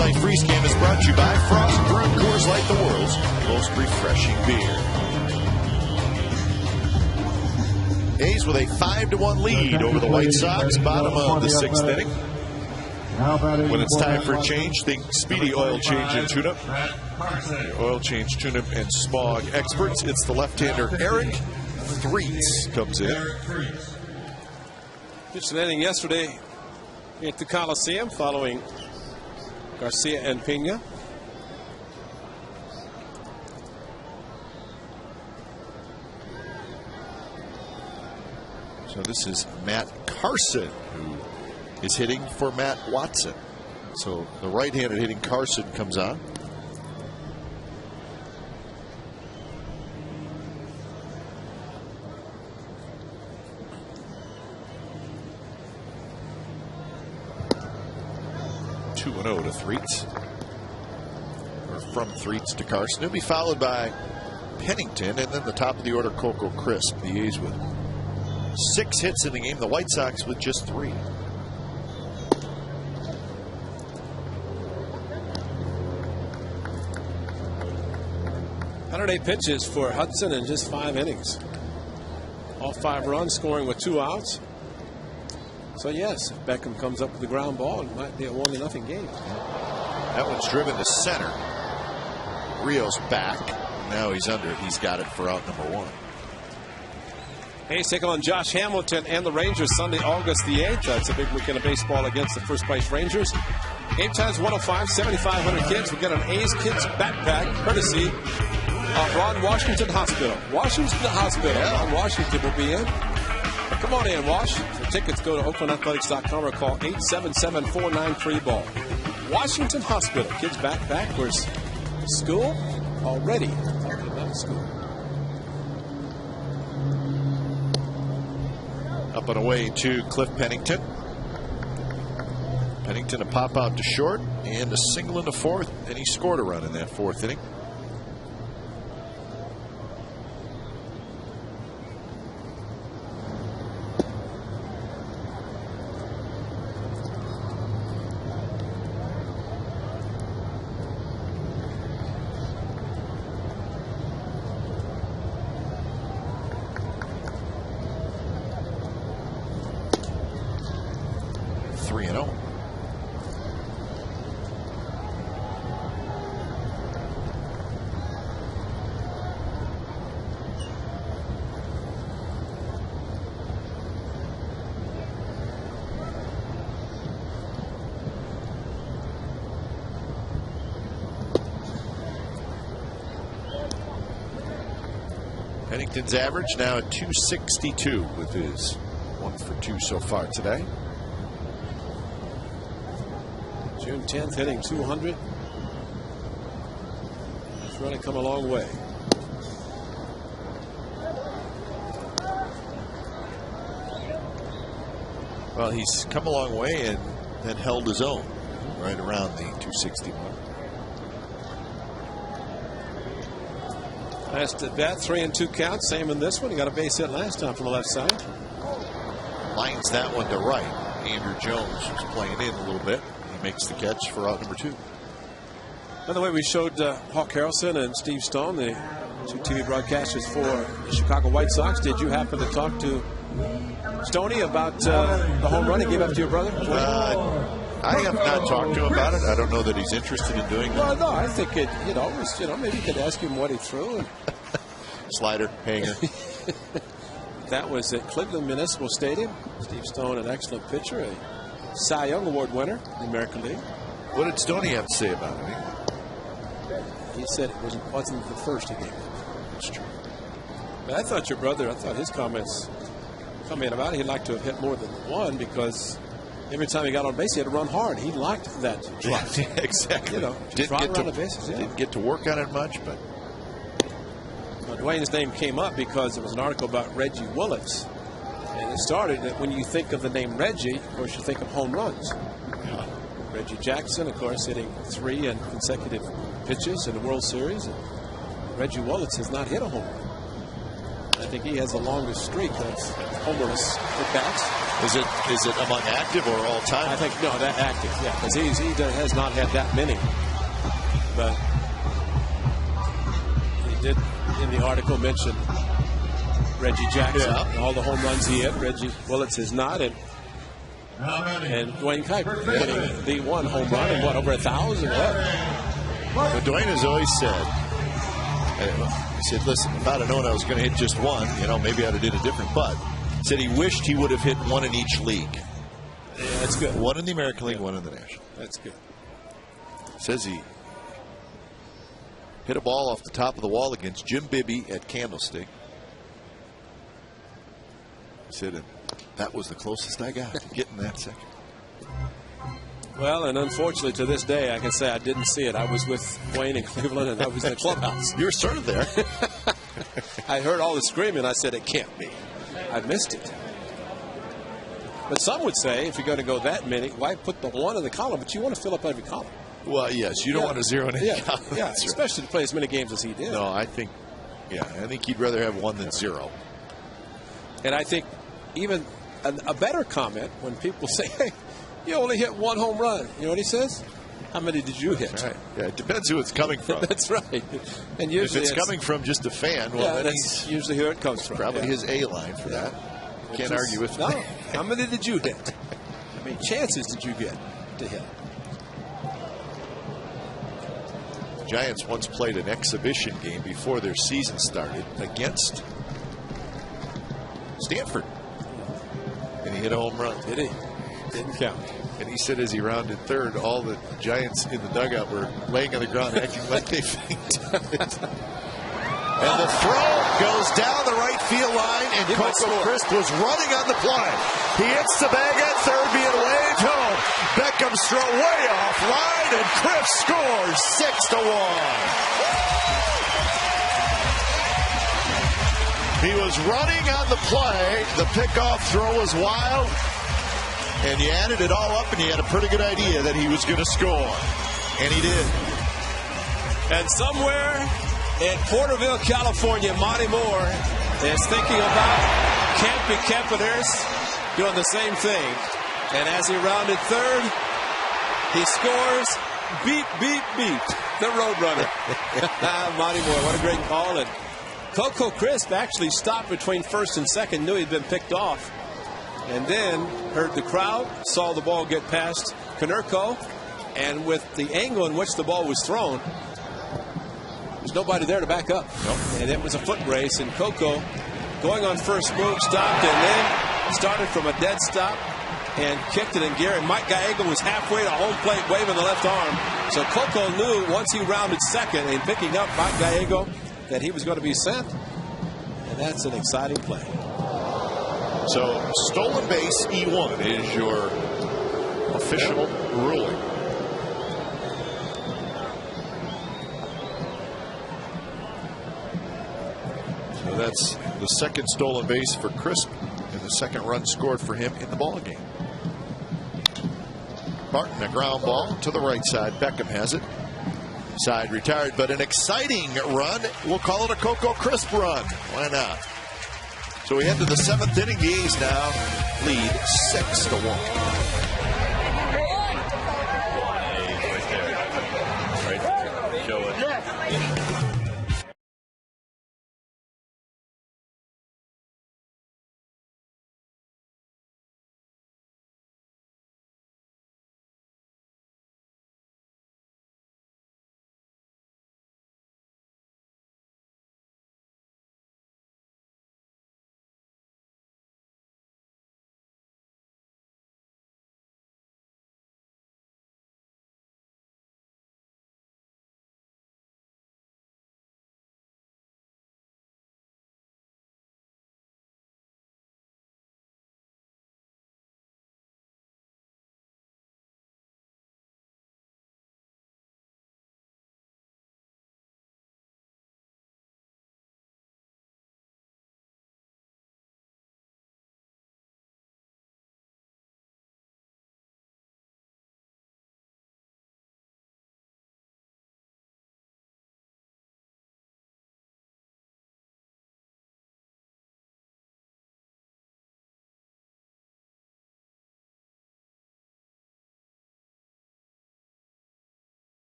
Light Freeze Cam is brought to you by Frost Brewed Coors Light, the world's most refreshing beer. A's with a 5-1 lead over the White Sox, bottom of the 6th inning. When it's time for a change, think Speedy Oil Change and Tune-Up. Oil Change, Tune-Up, and Smog experts. It's the left-hander Eric Threets comes in. Pitched an inning yesterday at the Coliseum following Garcia and Pena. So this is Matt Carson, who is hitting for Matt Watson. So the right-handed hitting Carson comes on. Two 2-0 to Threets, or from Threets to Carson. He'll be followed by Pennington, and then the top of the order, Coco Crisp. The A's with 6 hits in the game. The White Sox with just 3. $108 pitches for Hudson in just 5 innings. All 5 runs, scoring with 2 outs. So yes, if Beckham comes up with the ground ball, it might be a 1-0 game. That one's driven to center. Rio's back. Now he's under it. He's got it for out number 1. A's take on Josh Hamilton and the Rangers Sunday, August the 8th. It's a big weekend of baseball against the first place Rangers. Game time's 105, 7,500 kids. We've got an A's Kids backpack courtesy of Ron Washington Hospital. Washington Hospital. Ron Washington will be in. Come on in, Wash. For tickets, go to OaklandAthletics.com or call 877-493-BALL. Washington Hospital. Kids backpack. Where's school? Already talking about school. Up and away to Cliff Pennington. Pennington a pop out to short and a single in the 4th, and he scored a run in that 4th inning. Pennington's average now at 262 with his 1 for 2 so far today. June 10th, hitting 200. He's really come a long way. Well, he's come a long way and then held his own right around the 260 mark. Last at bat, 3-2 count. Same in this one. He got a base hit last time from the left side. Lines that one to right. Andrew Jones was playing in a little bit. He makes the catch for out number 2. By the way, we showed Hawk Harrelson and Steve Stone, the 2 TV broadcasters for the Chicago White Sox. Did you happen to talk to Stoney about the home run he gave up to your brother? I have not talked to him about it. I don't know that he's interested in doing that. Well, no, I think it, maybe you could ask him what he threw. And slider, hanger. That was at Cleveland Municipal Stadium. Steve Stone, an excellent pitcher, a Cy Young Award winner in the American League. What did Stoney have to say about it? He said it wasn't the first he gave. That's true. But I thought his comments about it, he'd like to have hit more than one because every time he got on base, he had to run hard. He liked that trot. Yeah, exactly. Didn't get to work on it much, but Dwayne's name came up because there was an article about Reggie Willits, and it started that when you think of the name Reggie, of course, you think of home runs. Yeah. Reggie Jackson, of course, hitting 3 in consecutive pitches in the World Series. And Reggie Willits has not hit a home run. think he has the longest streak of homerless at bats. Is it among active or all time? I think no, that active, yeah, because he has not had that many. But he did in the article mention Reggie Jackson, and all the home runs he hit. Reggie Willits has not, and Dwayne Kuiper hitting the one home run and over 1,000. But Dwayne has always said, he said, listen, if I'd have known I was going to hit just one, maybe I'd have did a different putt. He said he wished he would have hit one in each league. Yeah, that's good. One in the American League, one in the National. That's good. Says he hit a ball off the top of the wall against Jim Bibby at Candlestick. He said that was the closest I got to getting that second. Well, and unfortunately to this day, I can say I didn't see it. I was with Wayne in Cleveland, and I was in the clubhouse. You were sort of there. I heard all the screaming. I said, it can't be. I missed it. But some would say, if you're going to go that many, why put the one in the column? But you want to fill up every column. Well, yes, you don't want to zero in any column. Yeah, especially to play as many games as he did. No, I think he'd rather have one than zero. And I think even a better comment when people say, hey, you only hit one home run. You know what he says? How many did you hit? Right. Yeah, it depends who it's coming from. That's right. And usually if it's coming from just a fan, well, then that's usually who it comes from. Probably his A line for that. Can't argue with that. How many did you hit? How many chances did you get to hit? Giants once played an exhibition game before their season started against Stanford. And he hit a home run. Did he? Didn't count. And he said as he rounded third, all the Giants in the dugout were laying on the ground acting like they fainted. And the throw goes down the right field line, and Coco Crisp was running on the play. He hits the bag at third, being waved home. Beckham's throw way off line, and Crisp scores 6-1. He was running on the play. The pickoff throw was wild. And you added it all up, and you had a pretty good idea that he was going to score. And he did. And somewhere in Porterville, California, Monty Moore is thinking about Campy Kempiners doing the same thing. And as he rounded third, he scores. Beep, beep, beep. The Roadrunner. Monty Moore, what a great call. And Coco Crisp actually stopped between first and second, knew he'd been picked off. And then heard the crowd, saw the ball get past Konerko, and with the angle in which the ball was thrown, there's nobody there to back up. Nope. And it was a foot race, and Coco going on first move, stopped, and then started from a dead stop and kicked it in gear. And Mike Gallego was halfway to home plate waving the left arm. So Coco knew once he rounded second and picking up Mike Gallego that he was going to be sent. And that's an exciting play. So, stolen base E1 is your official ruling. So that's the second stolen base for Crisp and the second run scored for him in the ball game. Barton, a ground ball to the right side. Beckham has it. Side retired, but an exciting run. We'll call it a Coco Crisp run. Why not? So we head to the seventh inning. The A's now lead 6-1.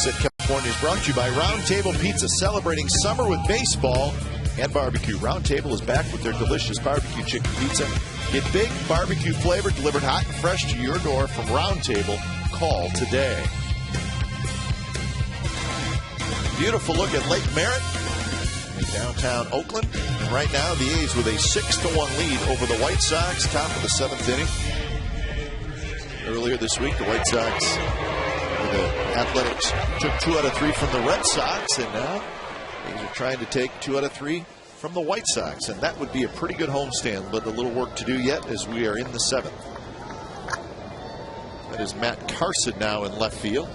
California is brought to you by Round Table Pizza, celebrating summer with baseball and barbecue. Round Table is back with their delicious barbecue chicken pizza. Get big barbecue flavor delivered hot and fresh to your door from Round Table. Call today. Beautiful look at Lake Merritt in downtown Oakland. And right now, the A's with a 6-1 lead over the White Sox, top of the 7th inning. Earlier this week, the White Sox, the Athletics, took 2 out of 3 from the Red Sox, and now A's are trying to take 2 out of 3 from the White Sox, and that would be a pretty good homestand, but a little work to do yet as we are in the 7th. That is Matt Carson now in left field.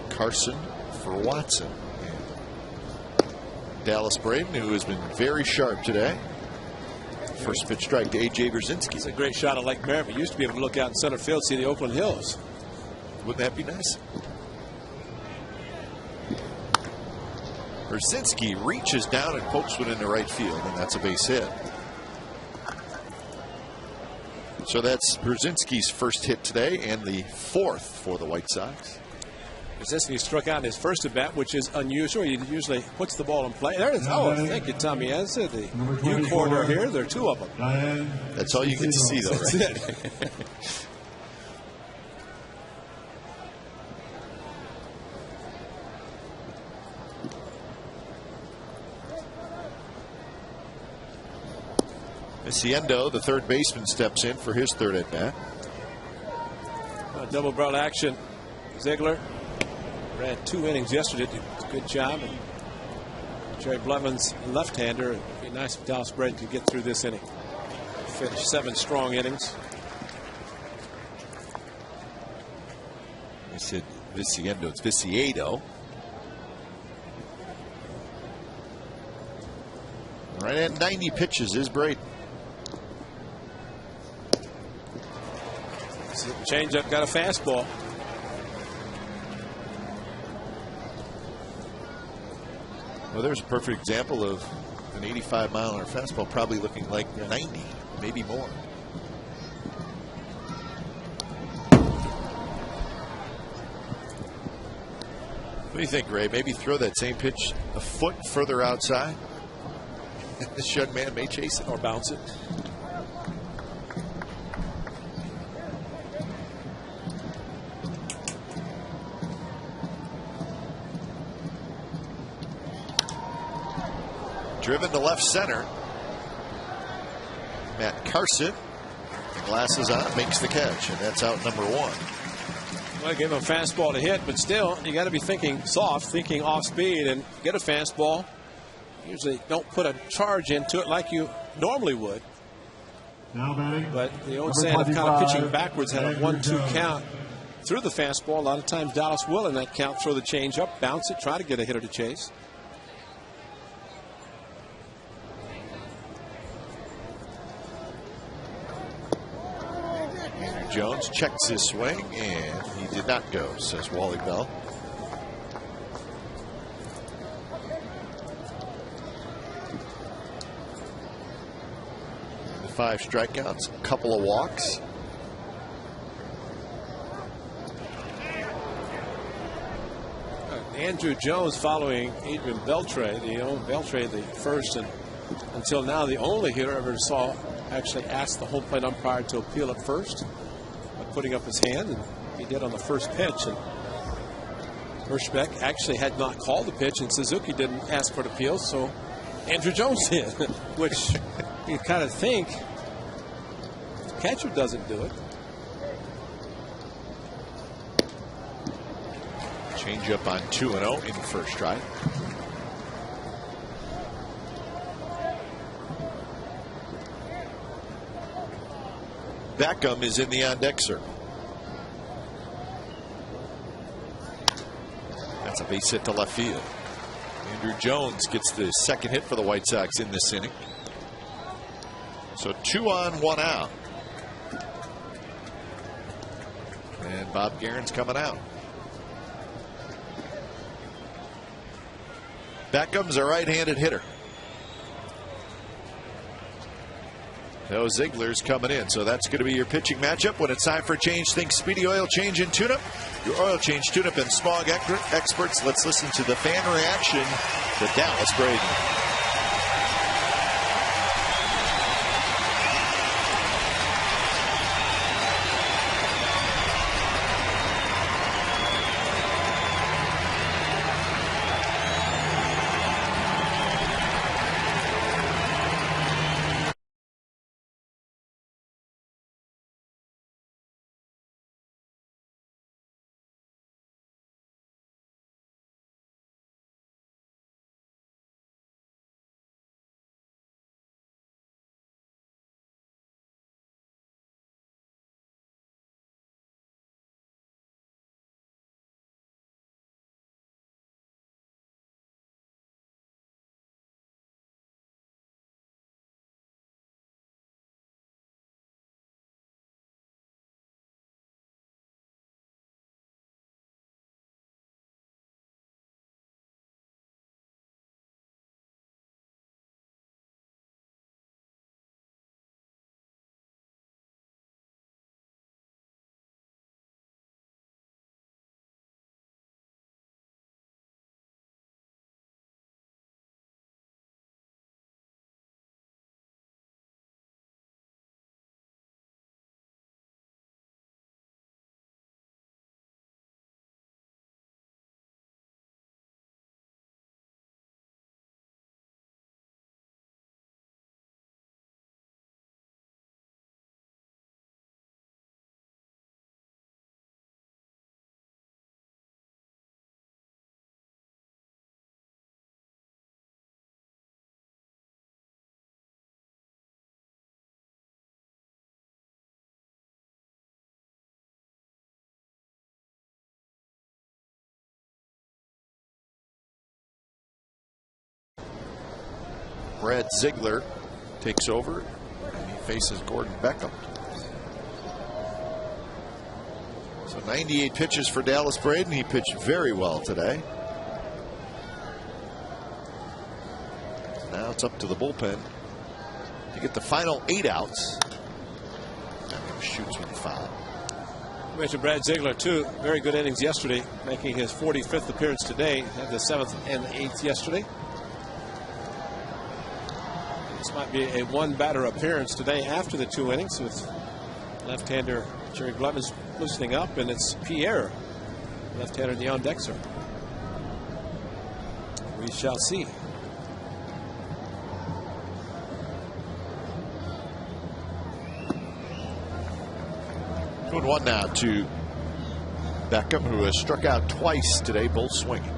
Carson for Watson. Dallas Braden, who has been very sharp today. First pitch strike to A.J. Brzezinski. It's a great shot at Lake Merritt. We used to be able to look out in center field, see the Oakland Hills. Wouldn't that be nice? Brzezinski reaches down and pokes one into right field, and that's a base hit. So that's Brzezinski's first hit today and the 4th for the White Sox. Brzezinski struck out in his first at bat, which is unusual. He usually puts the ball in play. There it is. Oh, thank you, Tommy Answer. The new corner here. There are 2 of them. That's all you get to see, though, right? That's it. Viciendo, the third baseman, steps in for his 3rd at bat. Double barrel action. Ziegler ran 2 innings yesterday. Did a good job. And Jerry Blevins, left-hander. It'd be nice if Dallas Braden could get through this inning. Finish 7 strong innings. I said Viciendo. It's Viciado. Right at 90 pitches is Braden. Changeup, got a fastball. Well, there's a perfect example of an 85-mile-an-hour fastball probably looking like 90, maybe more. What do you think, Ray? Maybe throw that same pitch a foot further outside? This young man may chase it. Or bounce it. Driven to left center. Matt Carson, glasses on, makes the catch, and that's out number 1. Well, give him a fastball to hit, but still, you got to be thinking soft, thinking off speed, and get a fastball. Usually don't put a charge into it like you normally would. Now batting. But the old saying of kind of pitching backwards had a 1-2 count through the fastball. A lot of times Dallas will in that count throw the change up, bounce it, try to get a hitter to chase. Jones checks his swing, and he did not go, says Wally Bell. The 5 strikeouts, a couple of walks. Andrew Jones following Adrian Beltre, the first and until now the only hitter I ever saw actually ask the home plate umpire to appeal at first by putting up his hand, and he did on the first pitch. And Hirschbeck actually had not called the pitch, and Suzuki didn't ask for an appeal, so Andrew Jones did, which you kind of think the catcher doesn't do it. Change up on 2-0 in the first strike. Beckham is in the on-deck circle. That's a base hit to left field. Andrew Jones gets the second hit for the White Sox in this inning. So 2 on, 1 out. And Bob Guerin's coming out. Beckham's a right-handed hitter. No Ziegler's coming in, so that's going to be your pitching matchup. When it's time for a change, think Speedy Oil Change and Tune-Up. Your oil change, tune-up, and smog experts. Let's listen to the fan reaction to Dallas Braden. Brad Ziegler takes over, and he faces Gordon Beckham. So 98 pitches for Dallas Braden. He pitched very well today. Now it's up to the bullpen to get the final 8 outs. Beckham shoots with a foul. You mentioned Brad Ziegler, 2 very good innings yesterday, making his 45th appearance today. Had the 7th and 8th yesterday. This might be a 1-batter appearance today after the 2 innings, with left-hander Jerry Blevins loosening up, and it's Pierre, left-hander, the on deck, sir. We shall see. Good one now to Beckham, who has struck out twice today, both swinging.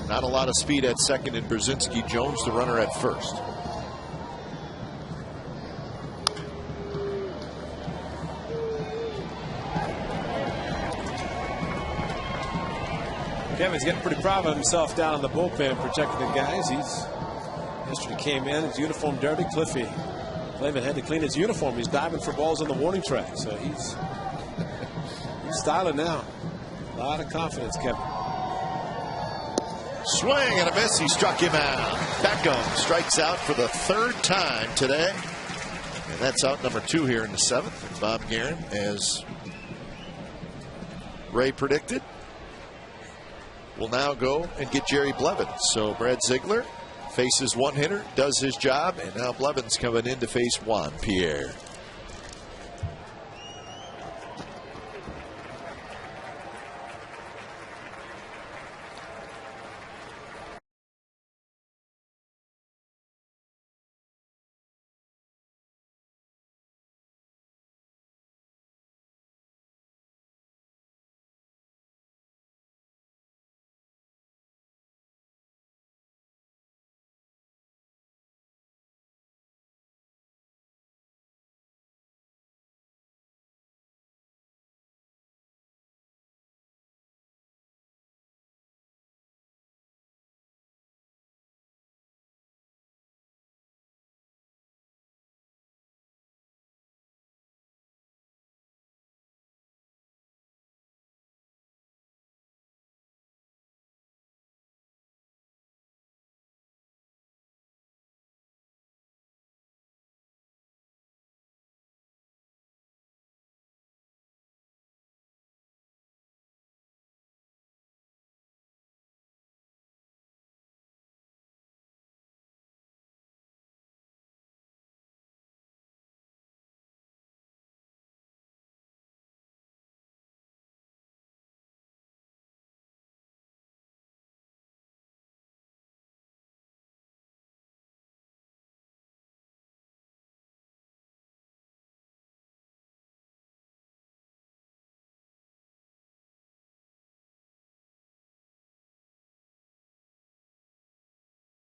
Not a lot of speed at second, and Brzezinski. Jones, the runner, at first. Kevin's getting pretty proud of himself down in the bullpen, protecting the guys. He's yesterday came in, his uniform dirty. Cliffy Clayman had to clean his uniform. He's diving for balls on the warning track, so he's styling now. A lot of confidence, Kevin. Swing and a miss. He struck him out. Beckham strikes out for the 3rd time today. And that's out number 2 here in the 7th. And Bob Guerin, as Ray predicted, will now go and get Jerry Blevins. So Brad Ziegler faces one hitter, does his job, and now Blevins coming in to face Juan Pierre.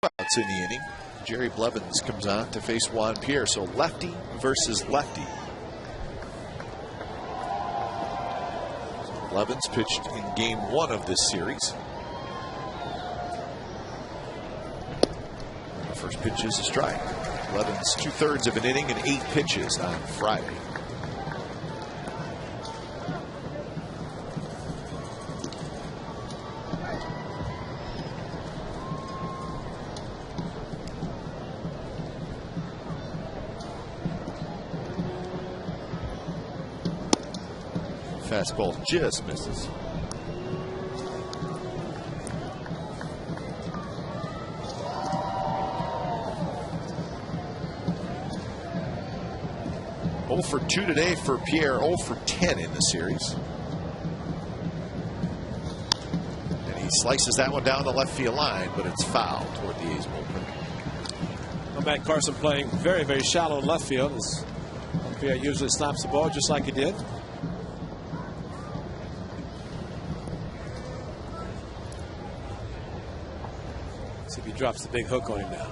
strikeouts in the inning. Jerry Blevins comes on to face Juan Pierre. So lefty versus lefty. Blevins pitched in game 1 of this series. The first pitch is a strike. Blevins 2/3 of an inning and 8 pitches on Friday. Fastball just misses. Oh for 2 today for Pierre. 0 for 10 in the series. And he slices that one down the left field line, but it's foul toward the A's bullpen. Matt Carson playing very, very shallow in left field as Pierre usually snaps the ball just like he did. See if he drops the big hook on him now.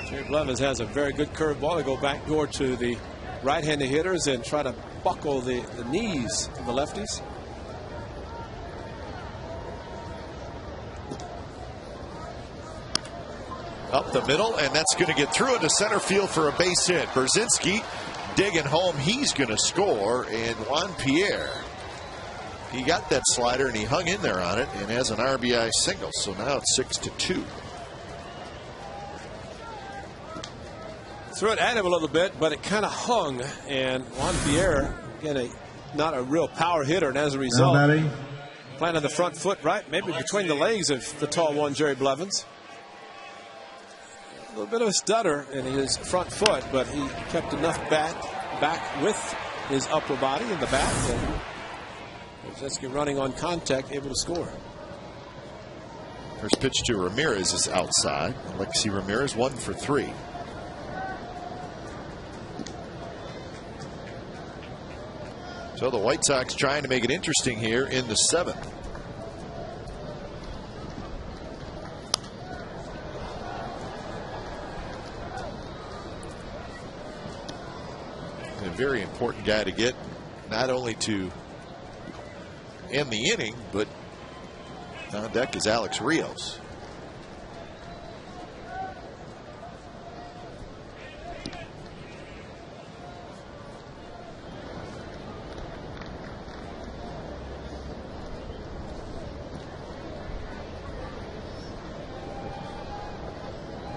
Jerry Blevins has a very good curveball. They go back door to the right-handed hitters and try to buckle the knees of the lefties. Up the middle, and that's going to get through into center field for a base hit. Brzezinski digging home. He's going to score, and Juan Pierre, he got that slider and he hung in there on it and has an RBI single. So now it's 6-2. Threw it at him a little bit, but it kind of hung, and Juan Pierre, again, not a real power hitter, and as a result, planted the front foot right, maybe between the legs of the tall one, Jerry Blevins. A little bit of a stutter in his front foot, but he kept enough back with his upper body in the bat, and Brzezinski running on contact, able to score. First pitch to Ramirez is outside. Alexi Ramirez 1 for 3. So the White Sox trying to make it interesting here in the 7th. A very important guy to get, not only to end the inning, but on deck is Alex Rios.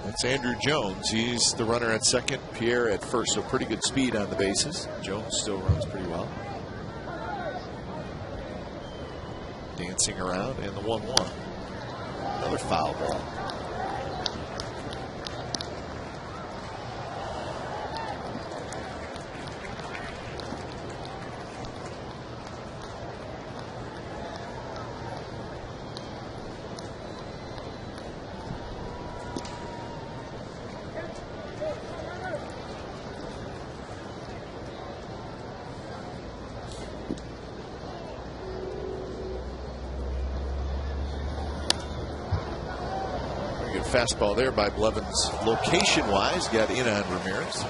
It's Andrew Jones. He's the runner at second, Pierre at first. So pretty good speed on the bases. Jones still runs pretty well. Dancing around, and the 1-1. Another foul ball. Fastball there by Blevins, location-wise, got in on Ramirez.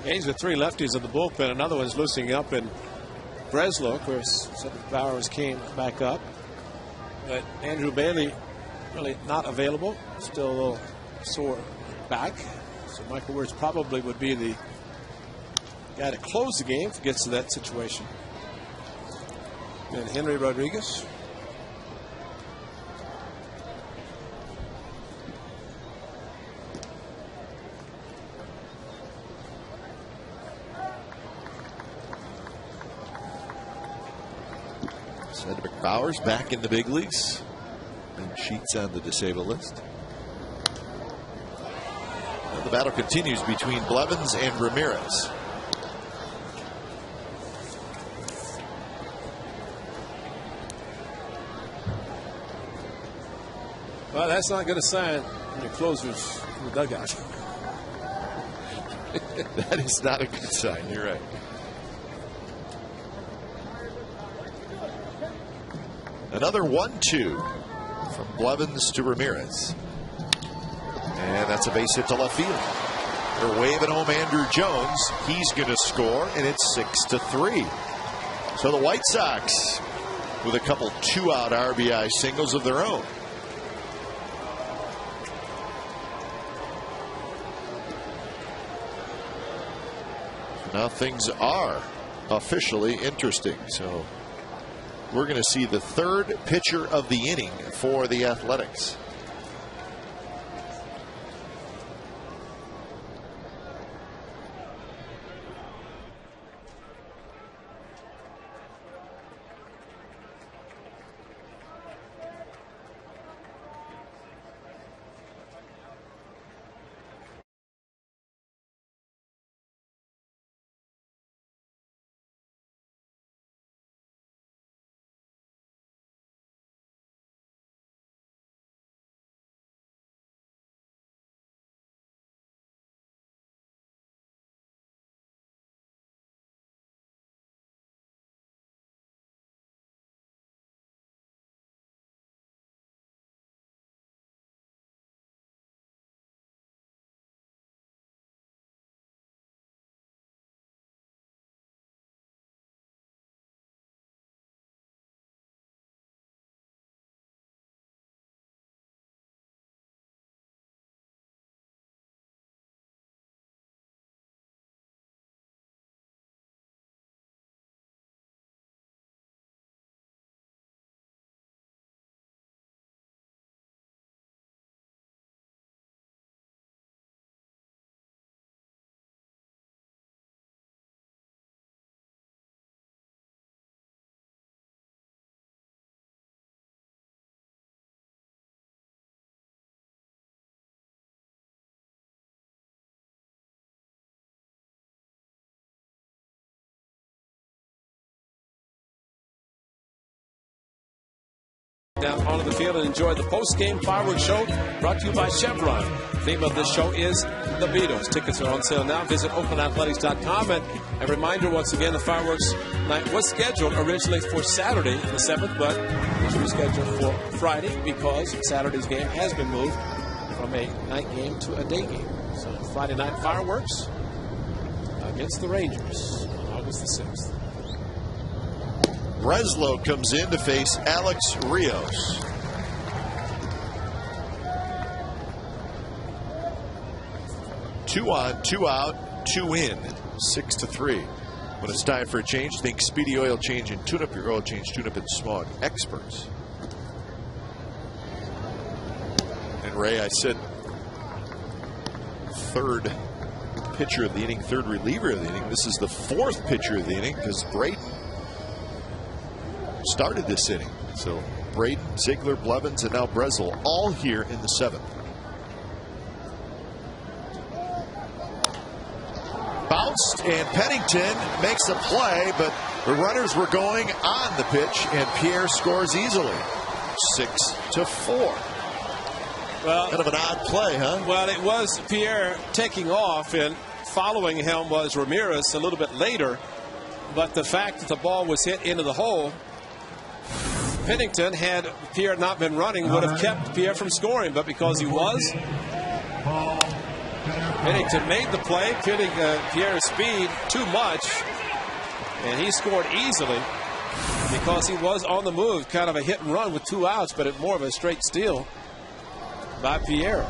A's with 3 lefties in the bullpen. Another one's loosening up in Breslow. Of course, Cedric Bowers came back up. But Andrew Bailey really not available. Still a little sore back. So Michael Wirtz probably would be the guy to close the game if it gets to that situation. And Henry Rodriguez. Cedric Bowers back in the big leagues. And Sheets on the disabled list. And the battle continues between Blevins and Ramirez. Well, that's not going to sign when your closer's in the dugout. That is not a good sign. You're right. Another 1-2 from Blevins to Ramirez. And that's a base hit to left field. They're waving home Andrew Jones. He's going to score, and it's 6-3. So the White Sox with a couple 2-out RBI singles of their own. Now things are officially interesting. So we're going to see the third pitcher of the inning for the Athletics. Down onto the field and enjoy the post-game fireworks show brought to you by Chevron. The theme of this show is the Beatles. Tickets are on sale now. Visit OaklandAthletics.com. And a reminder, once again, the fireworks night was scheduled originally for Saturday, the 7th, but it's rescheduled for Friday because Saturday's game has been moved from a night game to a day game. So Friday night fireworks against the Rangers on August the 6th. Breslow comes in to face Alex Rios. Two on, 2 out, 2 in, 6-3. When it's time for a change, think Speedy Oil Change and Tune-Up, your oil change, tune-up, and smog experts. And Ray, I said third pitcher of the inning, third reliever of the inning. This is the fourth pitcher of the inning because Braden started this inning. So Braden, Ziegler, Blevins, and now Breslow all here in the 7th. Bounced, and Pennington makes a play, but the runners were going on the pitch, and Pierre scores easily. 6-4. Well, kind of an odd play, huh? Well, it was Pierre taking off, and following him was Ramirez a little bit later. But the fact that the ball was hit into the hole, Pennington, had Pierre not been running, would have kept Pierre from scoring. But because he was, Pennington made the play, pitting Pierre's speed too much, and he scored easily because he was on the move. Kind of a hit and run with 2 outs, but more of a straight steal by Pierre.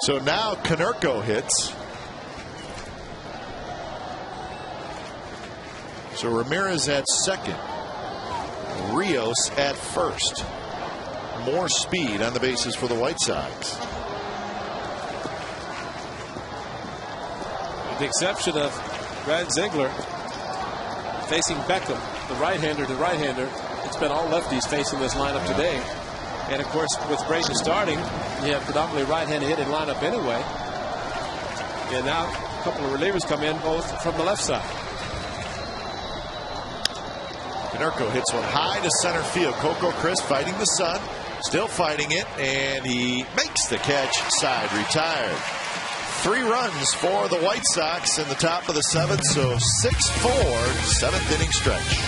So now Konerko hits. So Ramirez at second. Rios at first. More speed on the bases for the White Sox. With the exception of Brad Ziegler facing Beckham, the right-hander to right-hander, it's been all lefties facing this lineup today. And, of course, with Braden starting, you have predominantly right-handed hitting lineup anyway. And now a couple of relievers come in, both from the left side. Konerko hits one high to center field. Coco Crisp fighting the sun. Still fighting it, and he makes the catch. Side retired. 3 runs for the White Sox in the top of the 7th, so 6-4, 7th inning stretch.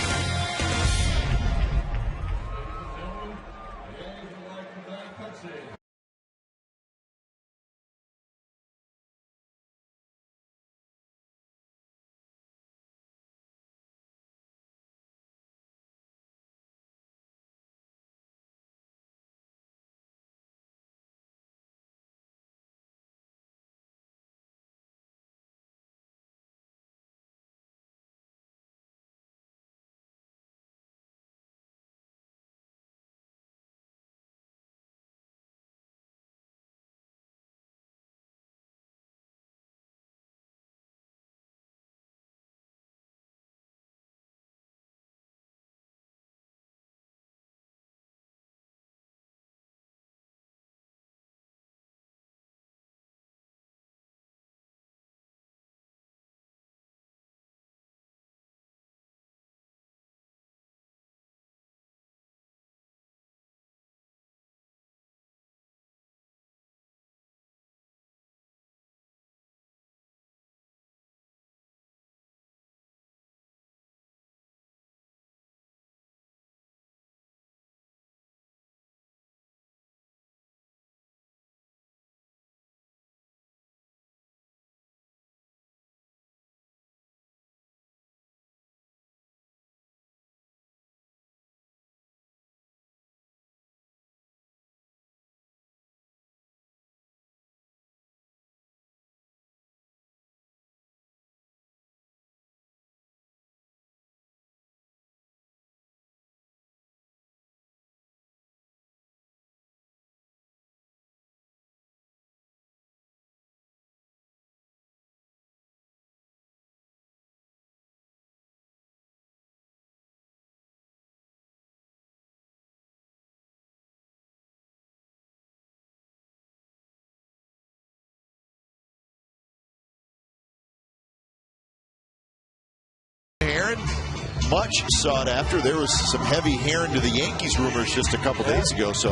Much sought after. There was some heavy Herron to the Yankees rumors just a couple days ago. So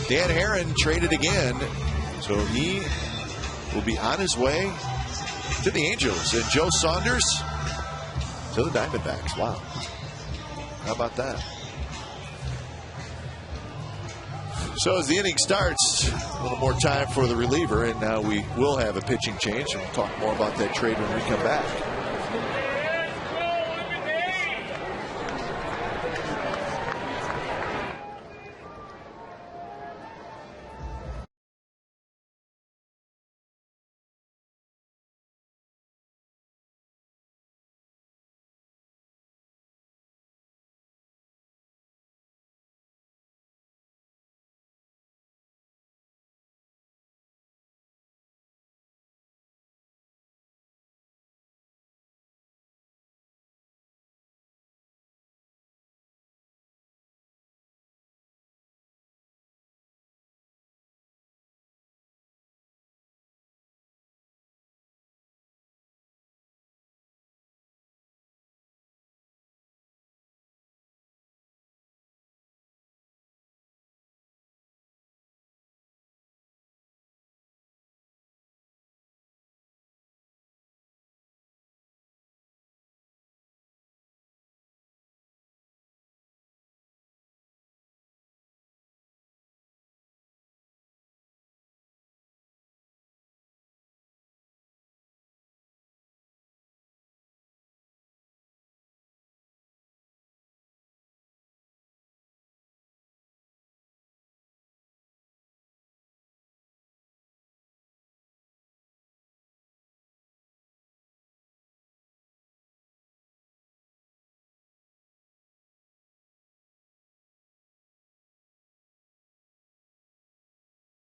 Dan Herron traded again. So he will be on his way to the Angels. And Joe Saunders to the Diamondbacks. Wow. How about that? So as the inning starts, a little more time for the reliever. And now we will have a pitching change. And we'll talk more about that trade when we come back.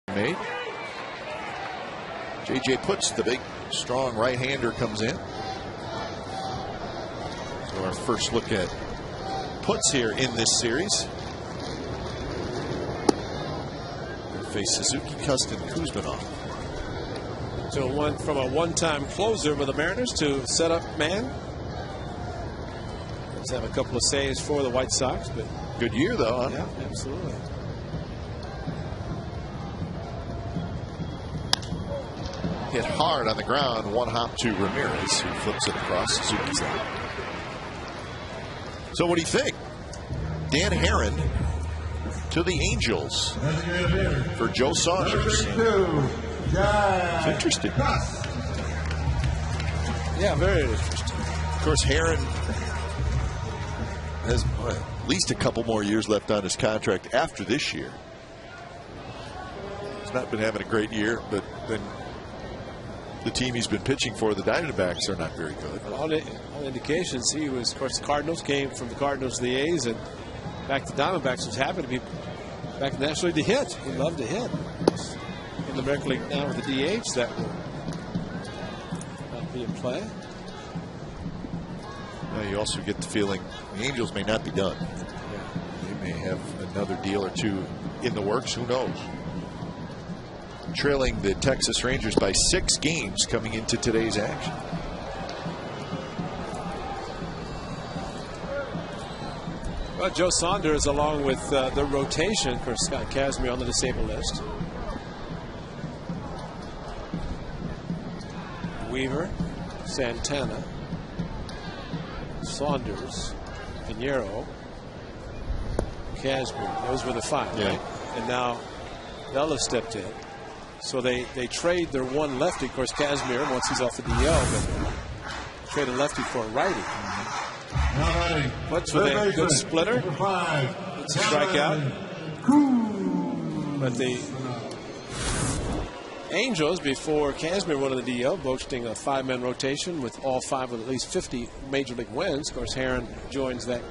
Made. J.J. Putz, the big, strong right-hander, comes in. So our first look at Putz here in this series. We'll face Suzuki, Custon, Kuzminov. So from a one-time closer with the Mariners to set up man. Let's have a couple of saves for the White Sox, but good year though, huh? Yeah, absolutely. hit hard on the ground. One hop to Ramirez, who flips it across Suzuki's line. So what do you think? Dan Herron to the Angels for Joe Saunders. It's interesting. Yeah, very interesting. Of course, Herron has at least a couple more years left on his contract after this year. He's not been having a great year, but then the team he's been pitching for, the Diamondbacks, are not very good. All indications, he was, of course, the Cardinals, came from the Cardinals to the A's, and back to Diamondbacks, was happy to be back in the National League to hit. He loved to hit. In the American League now with the DH, that will not be in play. You also get the feeling the Angels may not be done. They may have another deal or two in the works. Who knows? Trailing the Texas Rangers by 6 games coming into today's action. Well, Joe Saunders, along with the rotation, of course, Scott Kazmir on the disabled list. Weaver, Santana, Saunders, Pinheiro, Kazmir. Those were the 5, yeah. Right? And now Vela stepped in. So they trade their one lefty. Of course, Kazmir, once he's off the DL, but trade a lefty for a righty. What's with a good splitter? It's a strikeout. But the Angels, before Kazmir went on the DL, boasting a 5-man rotation with all 5 with at least 50 major league wins. Of course, Herron joins that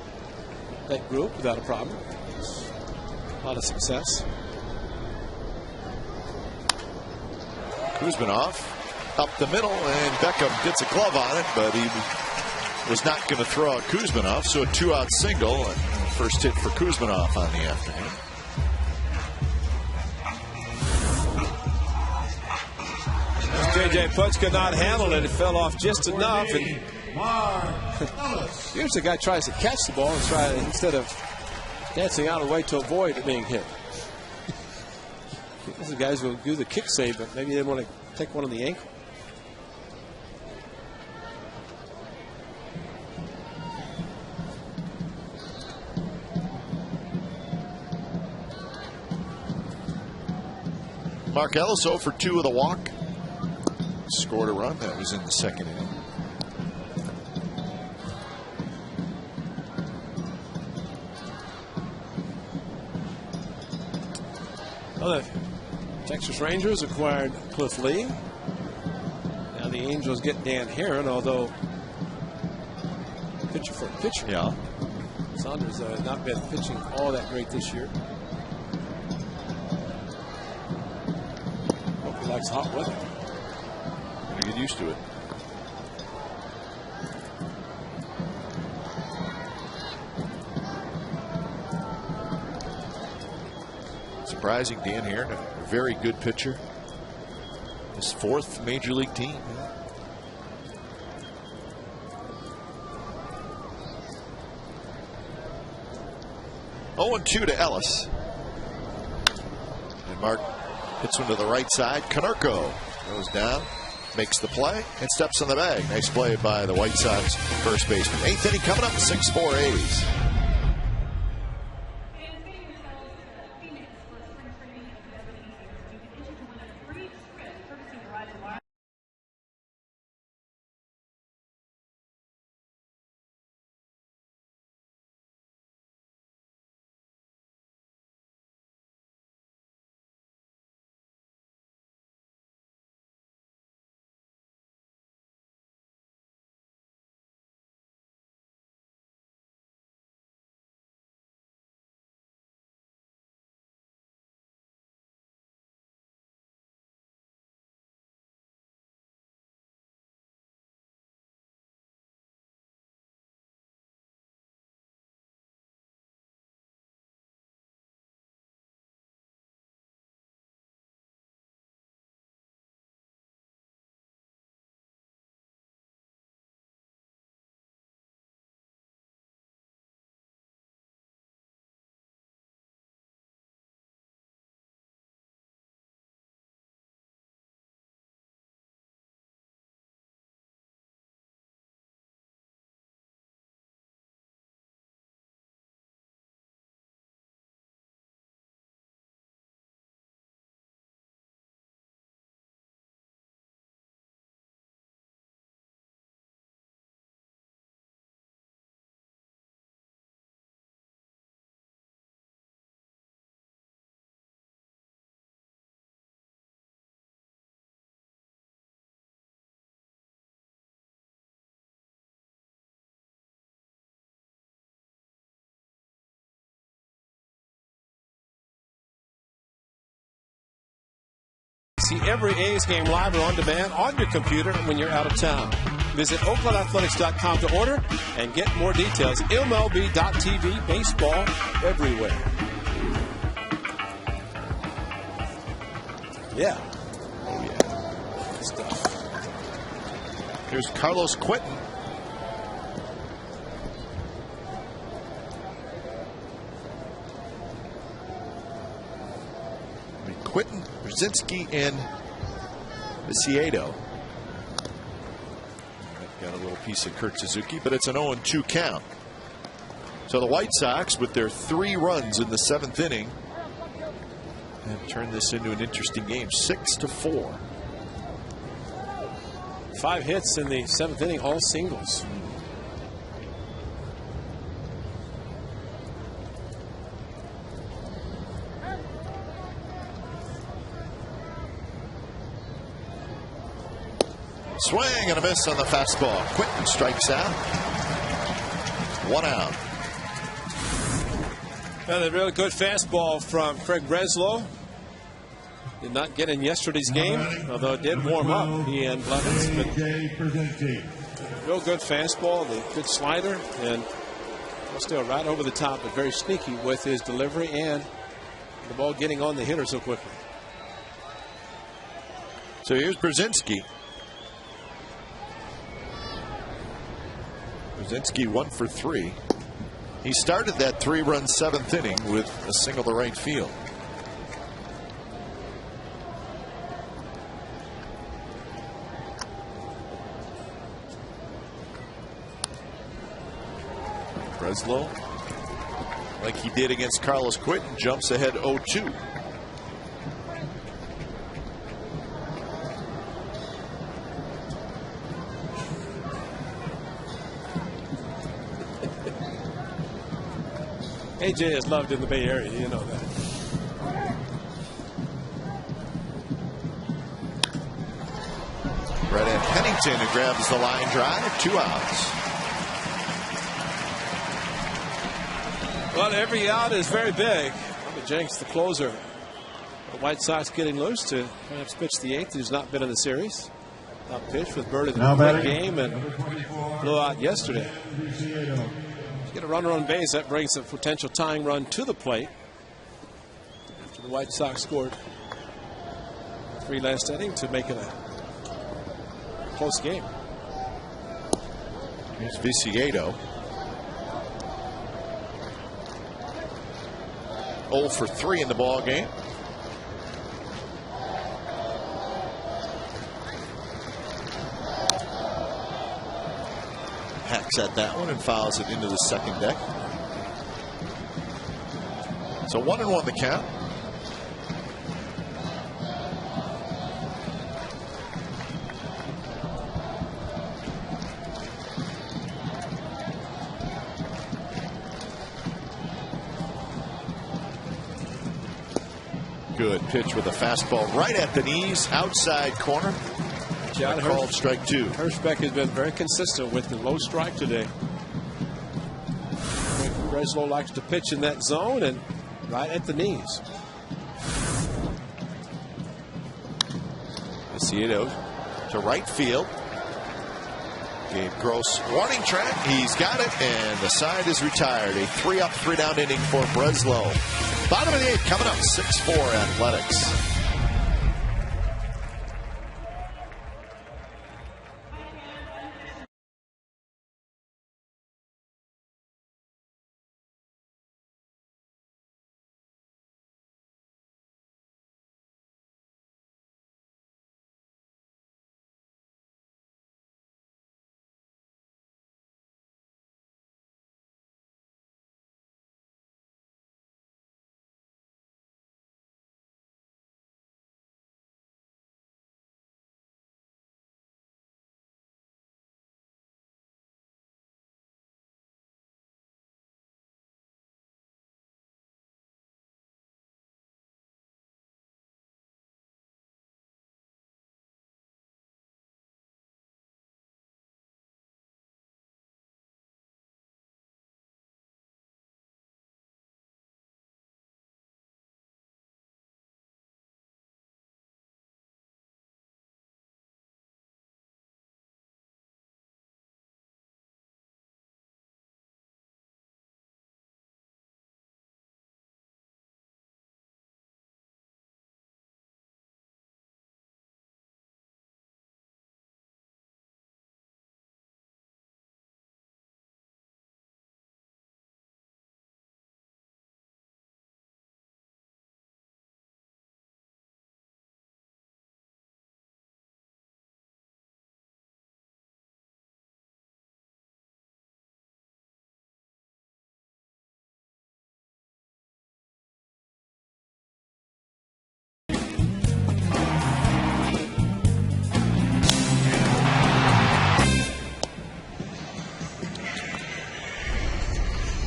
group without a problem. A lot of success. Kuzminov up the middle, and Beckham gets a glove on it, but he was not going to throw out Kuzminov, so a 2-out single. And first hit for Kuzminov on the afternoon. J.J. Putz could not handle it. It fell off just enough. And usually the guy tries to catch the ball and instead of dancing out of the way to avoid it being hit. These guys will do the kick save, but maybe they didn't want to take one on the ankle. Mark Ellis 0 for 2 with a walk. Scored a run. That was in the second inning. Well, the Texas Rangers acquired Cliff Lee. Now the Angels get Dan Herron, although pitcher for a pitcher. Yeah. Saunders has not been pitching all that great this year. Hope he likes hot weather. Gotta get used to it. Surprising, Dan Herron, a very good pitcher. His 4th major league team. 0-2 to Ellis. And Mark hits one to the right side. Konerko goes down, makes the play, and steps on the bag. Nice play by the White Sox first baseman. 8th inning coming up, 6-4 A's. see every A's game live and on demand on your computer when you're out of town. Visit OaklandAthletics.com to order and get more details. MLB.tv, baseball everywhere. Yeah. Oh, yeah. Good stuff. Here's Carlos Quentin. Quentin, Brzezinski, and Viciedo. Got a little piece of Kurt Suzuki, but it's an 0-2 count. So the White Sox, with their 3 runs in the 7th inning, have turned this into an interesting game, 6-4. 5 hits in the 7th inning, all singles. Swing and a miss on the fastball. Quentin strikes out. 1 out. And a really good fastball from Craig Breslow. Did not get in yesterday's game, although it did warm up, he and Blevins. But real good fastball, the good slider, and still right over the top, but very sneaky with his delivery and the ball getting on the hitter so quickly. So here's Brzezinski. Brzezinski 1 for 3. He started that 3-run 7th inning with a single to right field. Breslow, like he did against Carlos Quentin, jumps ahead 0-2. AJ is loved in the Bay Area, you know that. Right at Pennington, who grabs the line drive, 2 outs. Well, every out is very big. Bobby Jenks, the closer. The White Sox getting loose to perhaps pitch the 8th, who's not been in the series. Top pitch with Birdie the quick game and blew out yesterday. Get a runner on base, that brings a potential tying run to the plate. After the White Sox scored 3 last inning to make it a close game. Here's Viciedo. 0 for 3 in the ball game. Hacks at that one and fouls it into the second deck. So 1-1 the count. Good pitch with a fastball right at the knees, outside corner. John called strike 2. Hirschbeck has been very consistent with the low strike today. Breslow likes to pitch in that zone and right at the knees. Viciedo to right field. Gabe Gross warning track. He's got it, and the side is retired. A 3-up, 3-down inning for Breslow. Bottom of the 8th coming up, 6-4 Athletics.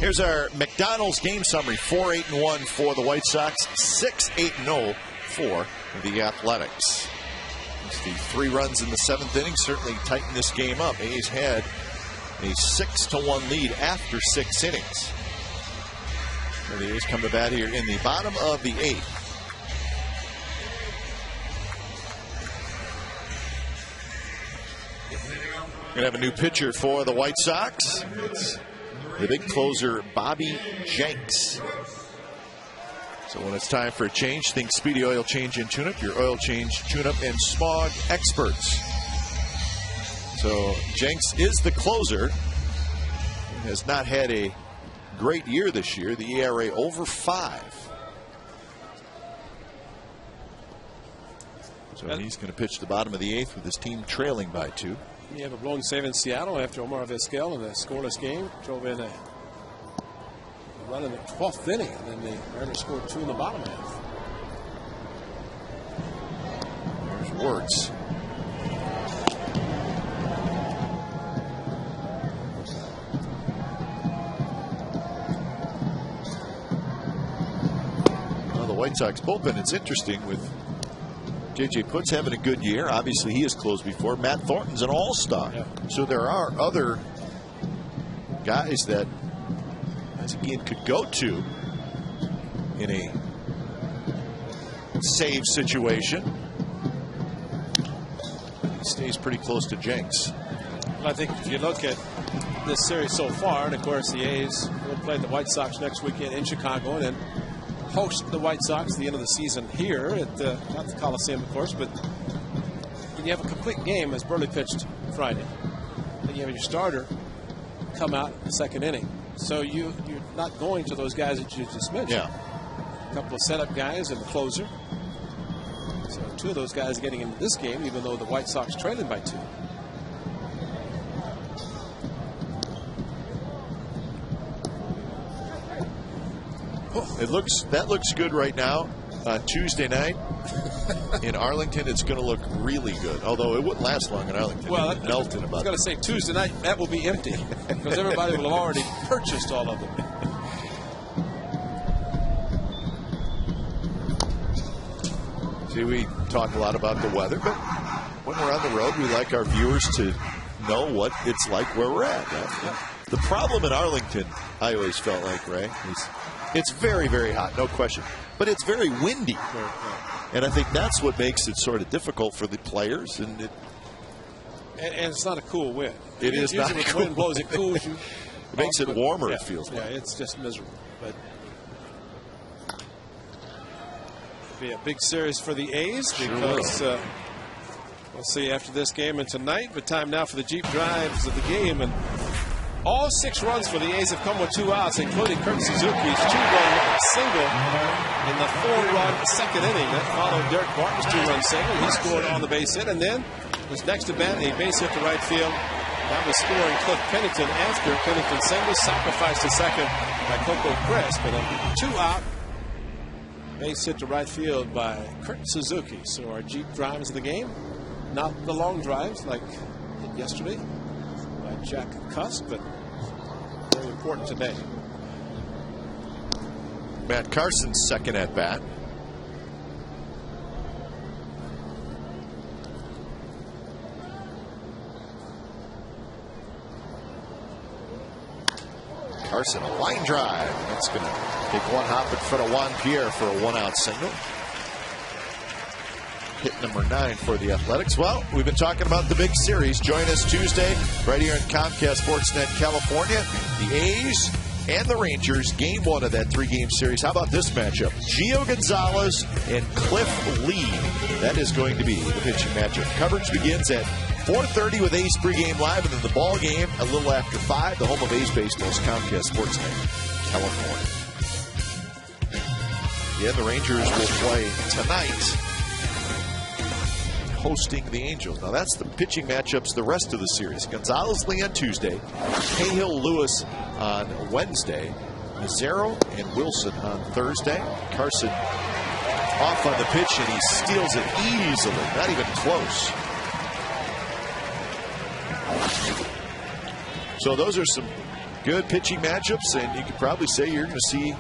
Here's our McDonald's game summary. 4-8-1 for the White Sox. 6-8-0 for the Athletics. It's the 3 runs in the 7th inning certainly tightened this game up. A's had a 6-1 lead after 6 innings. So the A's come to bat here in the bottom of the 8th. We're going to have a new pitcher for the White Sox. It's the big closer, Bobby Jenks. So when it's time for a change, think Speedy Oil Change and Tune-Up, your oil change, tune-up, and smog experts. So Jenks is the closer. Has not had a great year this year. The ERA over 5. So he's going to pitch the bottom of the 8th with his team trailing by 2. You have a blown save in Seattle after Omar Vizquel in a scoreless game. Drove in a run in the 12th inning, and then the Mariners scored 2 in the bottom half. There's Wirtz. Well, the White Sox bullpen, it's interesting with J.J. Putz having a good year. Obviously, he has closed before. Matt Thornton's an all-star. Yeah. So there are other guys that Ezequiel could go to in a save situation. He stays pretty close to Jenks. I think if you look at this series so far, and of course the A's will play the White Sox next weekend in Chicago, and then host the White Sox at the end of the season here at not the Coliseum, of course, but you have a complete game as Burley pitched Friday. Then you have your starter come out in the 2nd inning. So you're not going to those guys that you just mentioned. Yeah. A couple of setup guys and the closer. So 2 of those guys getting into this game, even though the White Sox trailing by 2. That looks good right now. Tuesday night in Arlington, it's going to look really good. Although it wouldn't last long in Arlington. Well, it would melt in about. I was going to say Tuesday night that will be empty because everybody will have already purchased all of them. See, we talk a lot about the weather, but when we're on the road, we like our viewers to know what it's like where we're at. The problem in Arlington, I always felt like, Ray, is it's very, very hot, no question. But it's very windy. And I think that's what makes it sort of difficult for the players. And it's not a cool wind. It is not a cool. Wind blows, it cools you. It makes it warmer, yeah, it feels like. Yeah, it's just miserable. But it'll be a big series for the A's because we'll see after this game and tonight. But time now for the Jeep drives of the game. And all 6 runs for the A's have come with 2 outs, including Kurt Suzuki's 2-run single in the 4-run 2nd inning. That followed Derek Barton's 2-run single. He scored on the base hit, and then his next at bat, a base hit to right field. That was scoring Cliff Pennington after Pennington single, sacrificed to second by Coco Crisp, and a 2-out base hit to right field by Kurt Suzuki. So our Jeep drives of the game, not the long drives like yesterday by Jack Cusk, but very important today. Matt Carson's 2nd at bat. Carson, a line drive. That's going to take one hop in front of Juan Pierre for a 1-out single. Hit number 9 for the Athletics. Well, we've been talking about the big series. Join us Tuesday right here in Comcast Sportsnet California. The A's and the Rangers, game 1 of that 3-game series. How about this matchup? Gio Gonzalez and Cliff Lee. That is going to be the pitching matchup. Coverage begins at 4:30 with A's pregame live, and then the ball game a little after 5. The home of A's baseball is Comcast Sportsnet California. Yeah, the Rangers will play tonight, hosting the Angels. Now that's the pitching matchups the rest of the series. Gonzalez-Lee on Tuesday, Cahill-Lewis on Wednesday, Mazzaro and Wilson on Thursday. Carson off on the pitch, and he steals it easily, not even close. So those are some good pitching matchups, and you could probably say you're going to see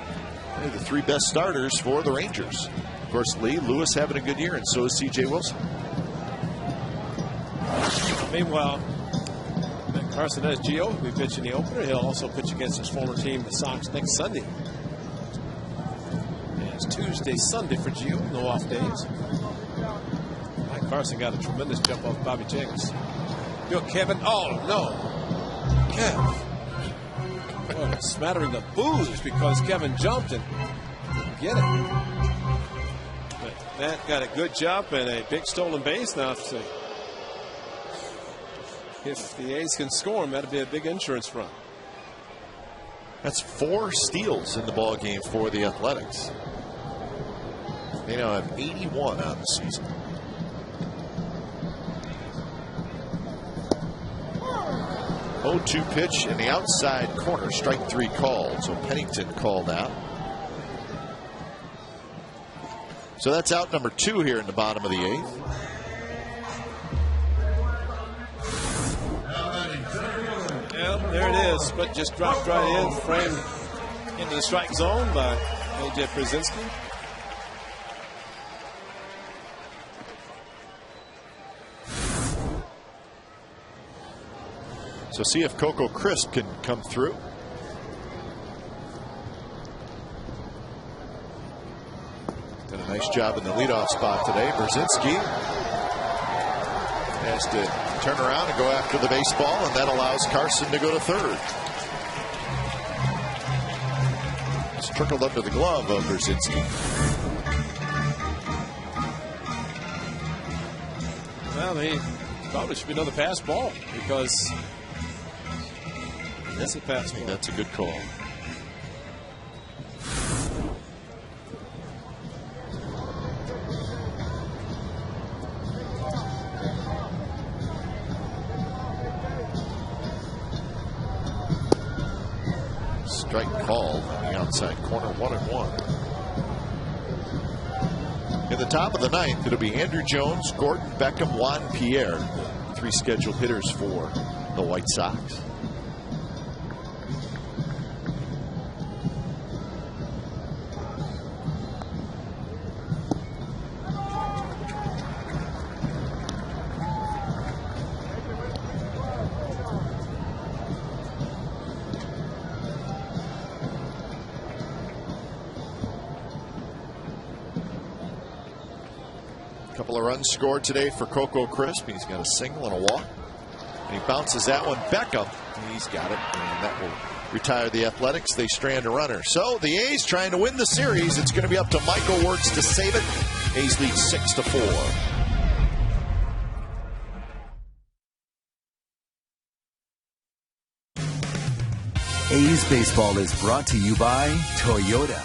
the three best starters for the Rangers. Of course, Lee Lewis having a good year, and so is C.J. Wilson. Meanwhile, Carson Gio will be pitching the opener. He'll also pitch against his former team, the Sox, next Sunday. And it's Tuesday, Sunday for Gio. No off days. Mike Carson got a tremendous jump off Bobby Jacobs. Bill Kevin. Oh, no. Kev. Boy, a smattering of boos because Kevin jumped and didn't get it. But Matt got a good jump and a big stolen base now. If the A's can score him, that'd be a big insurance run. That's 4 steals in the ball game for the Athletics. They now have 81 on the season. 0-2 pitch in the outside corner, strike 3 called. So Pennington called out. So that's out number 2 here in the bottom of the 8th. Yeah, there it is. But just dropped right in, framed into the strike zone by A.J. Pierzynski. So see if Coco Crisp can come through. Did a nice job in the leadoff spot today. Pierzynski has to turn around and go after the baseball, and that allows Carson to go to third. It's trickled under the glove of Pierzynski. Well, he probably should be another pass ball because that's a pass ball. That's a good call. Strike called on the outside corner, 1-1. In the top of the 9th, it'll be Andrew Jones, Gordon Beckham, Juan Pierre. 3 scheduled hitters for the White Sox. Couple of runs scored today for Coco Crisp. He's got a single and a walk. And he bounces that one. Beckham, he's got it. And that will retire the Athletics. They strand a runner. So the A's trying to win the series. It's going to be up to Michael Wirtz to save it. A's lead 6-4. A's Baseball is brought to you by Toyota.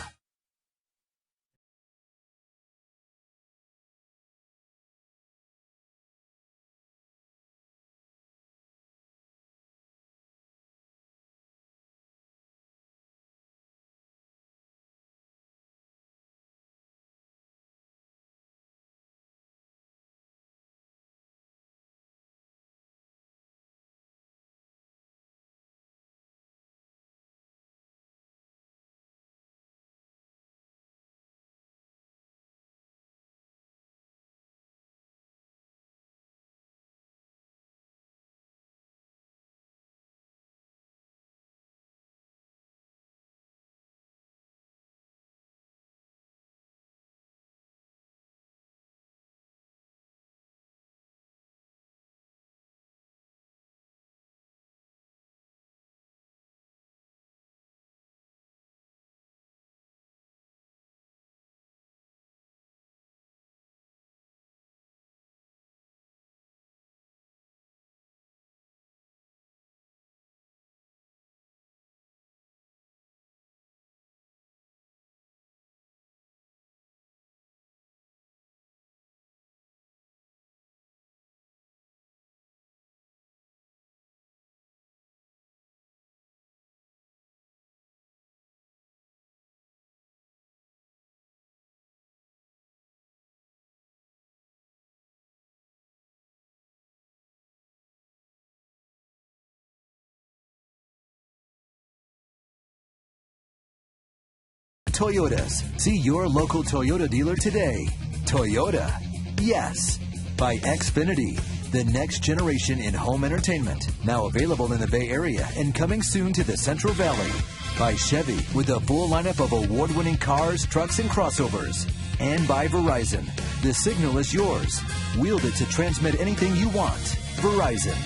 Toyotas. See your local Toyota dealer today. Toyota. Yes. By Xfinity, the next generation in home entertainment. Now available in the Bay Area and coming soon to the Central Valley. By Chevy, with a full lineup of award-winning cars, trucks, and crossovers. And by Verizon. The signal is yours. Wield it to transmit anything you want. Verizon.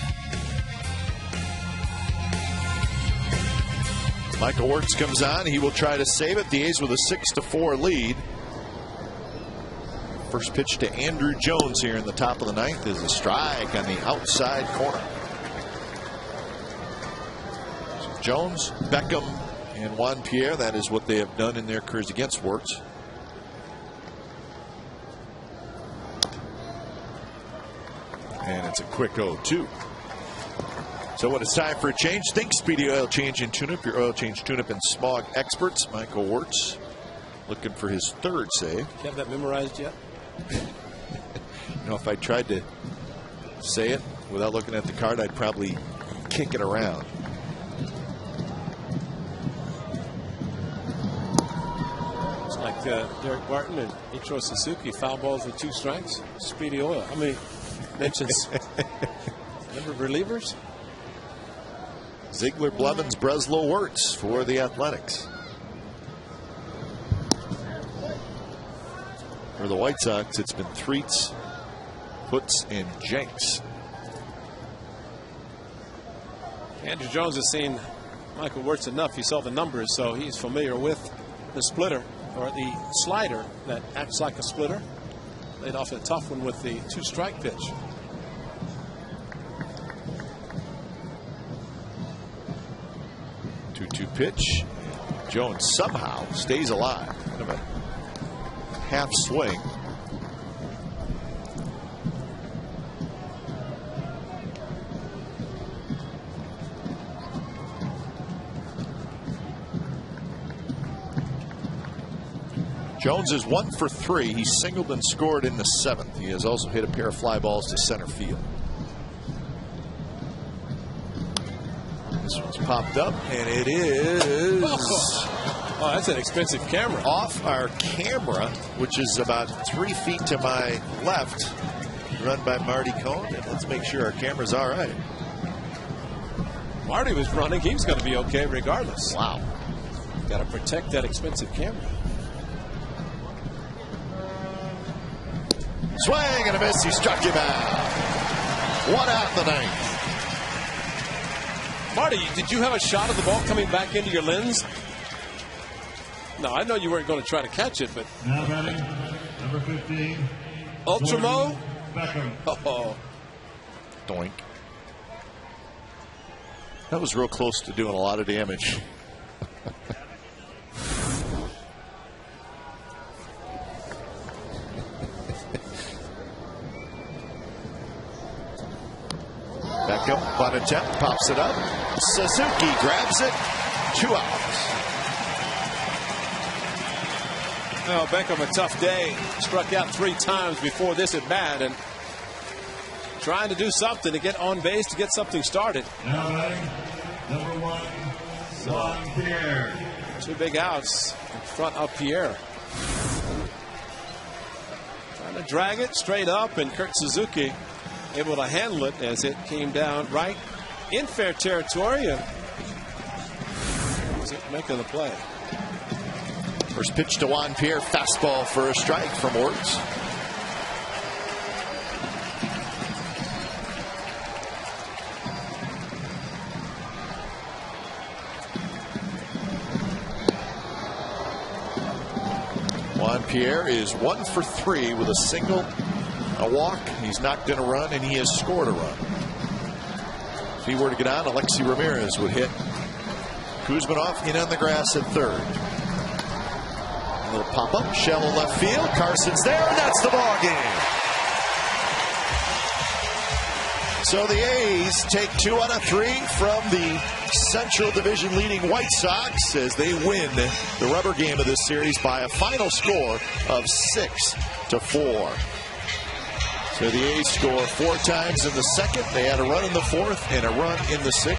Michael Wirtz comes on. He will try to save it. The A's with a 6-4 lead. First pitch to Andrew Jones here in the top of the ninth is a strike on the outside corner. So Jones, Beckham, and Juan Pierre, that is what they have done in their careers against Wirtz. And it's a quick 0-2. So when it's time for a change, think Speedy Oil Change and Tune-Up, your oil change, tune-up, and smog experts. Michael Wirtz looking for his third save. You have that memorized yet? You know, if I tried to say it without looking at the card, I'd probably kick it around. It's like Derek Barton and Ichiro Suzuki, foul balls with 2 strikes. Speedy Oil. How many mentions? Number of relievers? Ziegler, Blevins, Breslow, Wirtz for the Athletics. For the White Sox, it's been Threets, Hoots, and Jenks. Andrew Jones has seen Michael Wirtz enough. He saw the numbers, so he's familiar with the splitter, or the slider that acts like a splitter. Laid off a tough one with the 2-strike pitch. Pitch. Jones somehow stays alive. Kind of a half swing. Jones is 1 for 3. He singled and scored in the 7th. He has also hit a pair of fly balls to center field. This one's popped up, and it is... Oh, that's an expensive camera. Off our camera, which is about 3 feet to my left, run by Marty Cohn. And let's make sure our camera's all right. Marty was running. He was going to be okay regardless. Wow. Got to protect that expensive camera. Swing and a miss. He struck him out. 1 out in the 9th. Marty, did you have a shot of the ball coming back into your lens? No, I know you weren't going to try to catch it, but... Now batting, number 15. Ultramo? Beckham. Oh. Doink. That was real close to doing a lot of damage. Beckham, bunt attempt, pops it up. Suzuki grabs it. 2 outs. Oh, Beckham, a tough day. Struck out 3 times before this at bat, and trying to do something to get on base, to get something started. Now batting, number 1, Juan Pierre. 2 big outs in front of Pierre. Trying to drag it straight up, and Kurt Suzuki able to handle it as it came down right in fair territory. And making the play. First pitch to Juan Pierre, fastball for a strike from Wirtz. Juan Pierre is 1 for 3 with a single, a walk. He's knocked in a run, and he has scored a run. If he were to get on, Alexi Ramirez would hit Kuzmanov in on the grass at third. A little pop-up, shallow left field. Carson's there, and that's the ball game. So the A's take 2 out of 3 from the Central Division leading White Sox as they win the rubber game of this series by a final score of 6-4. So the A's score 4 times in the second. They had a run in the 4th and a run in the 6th.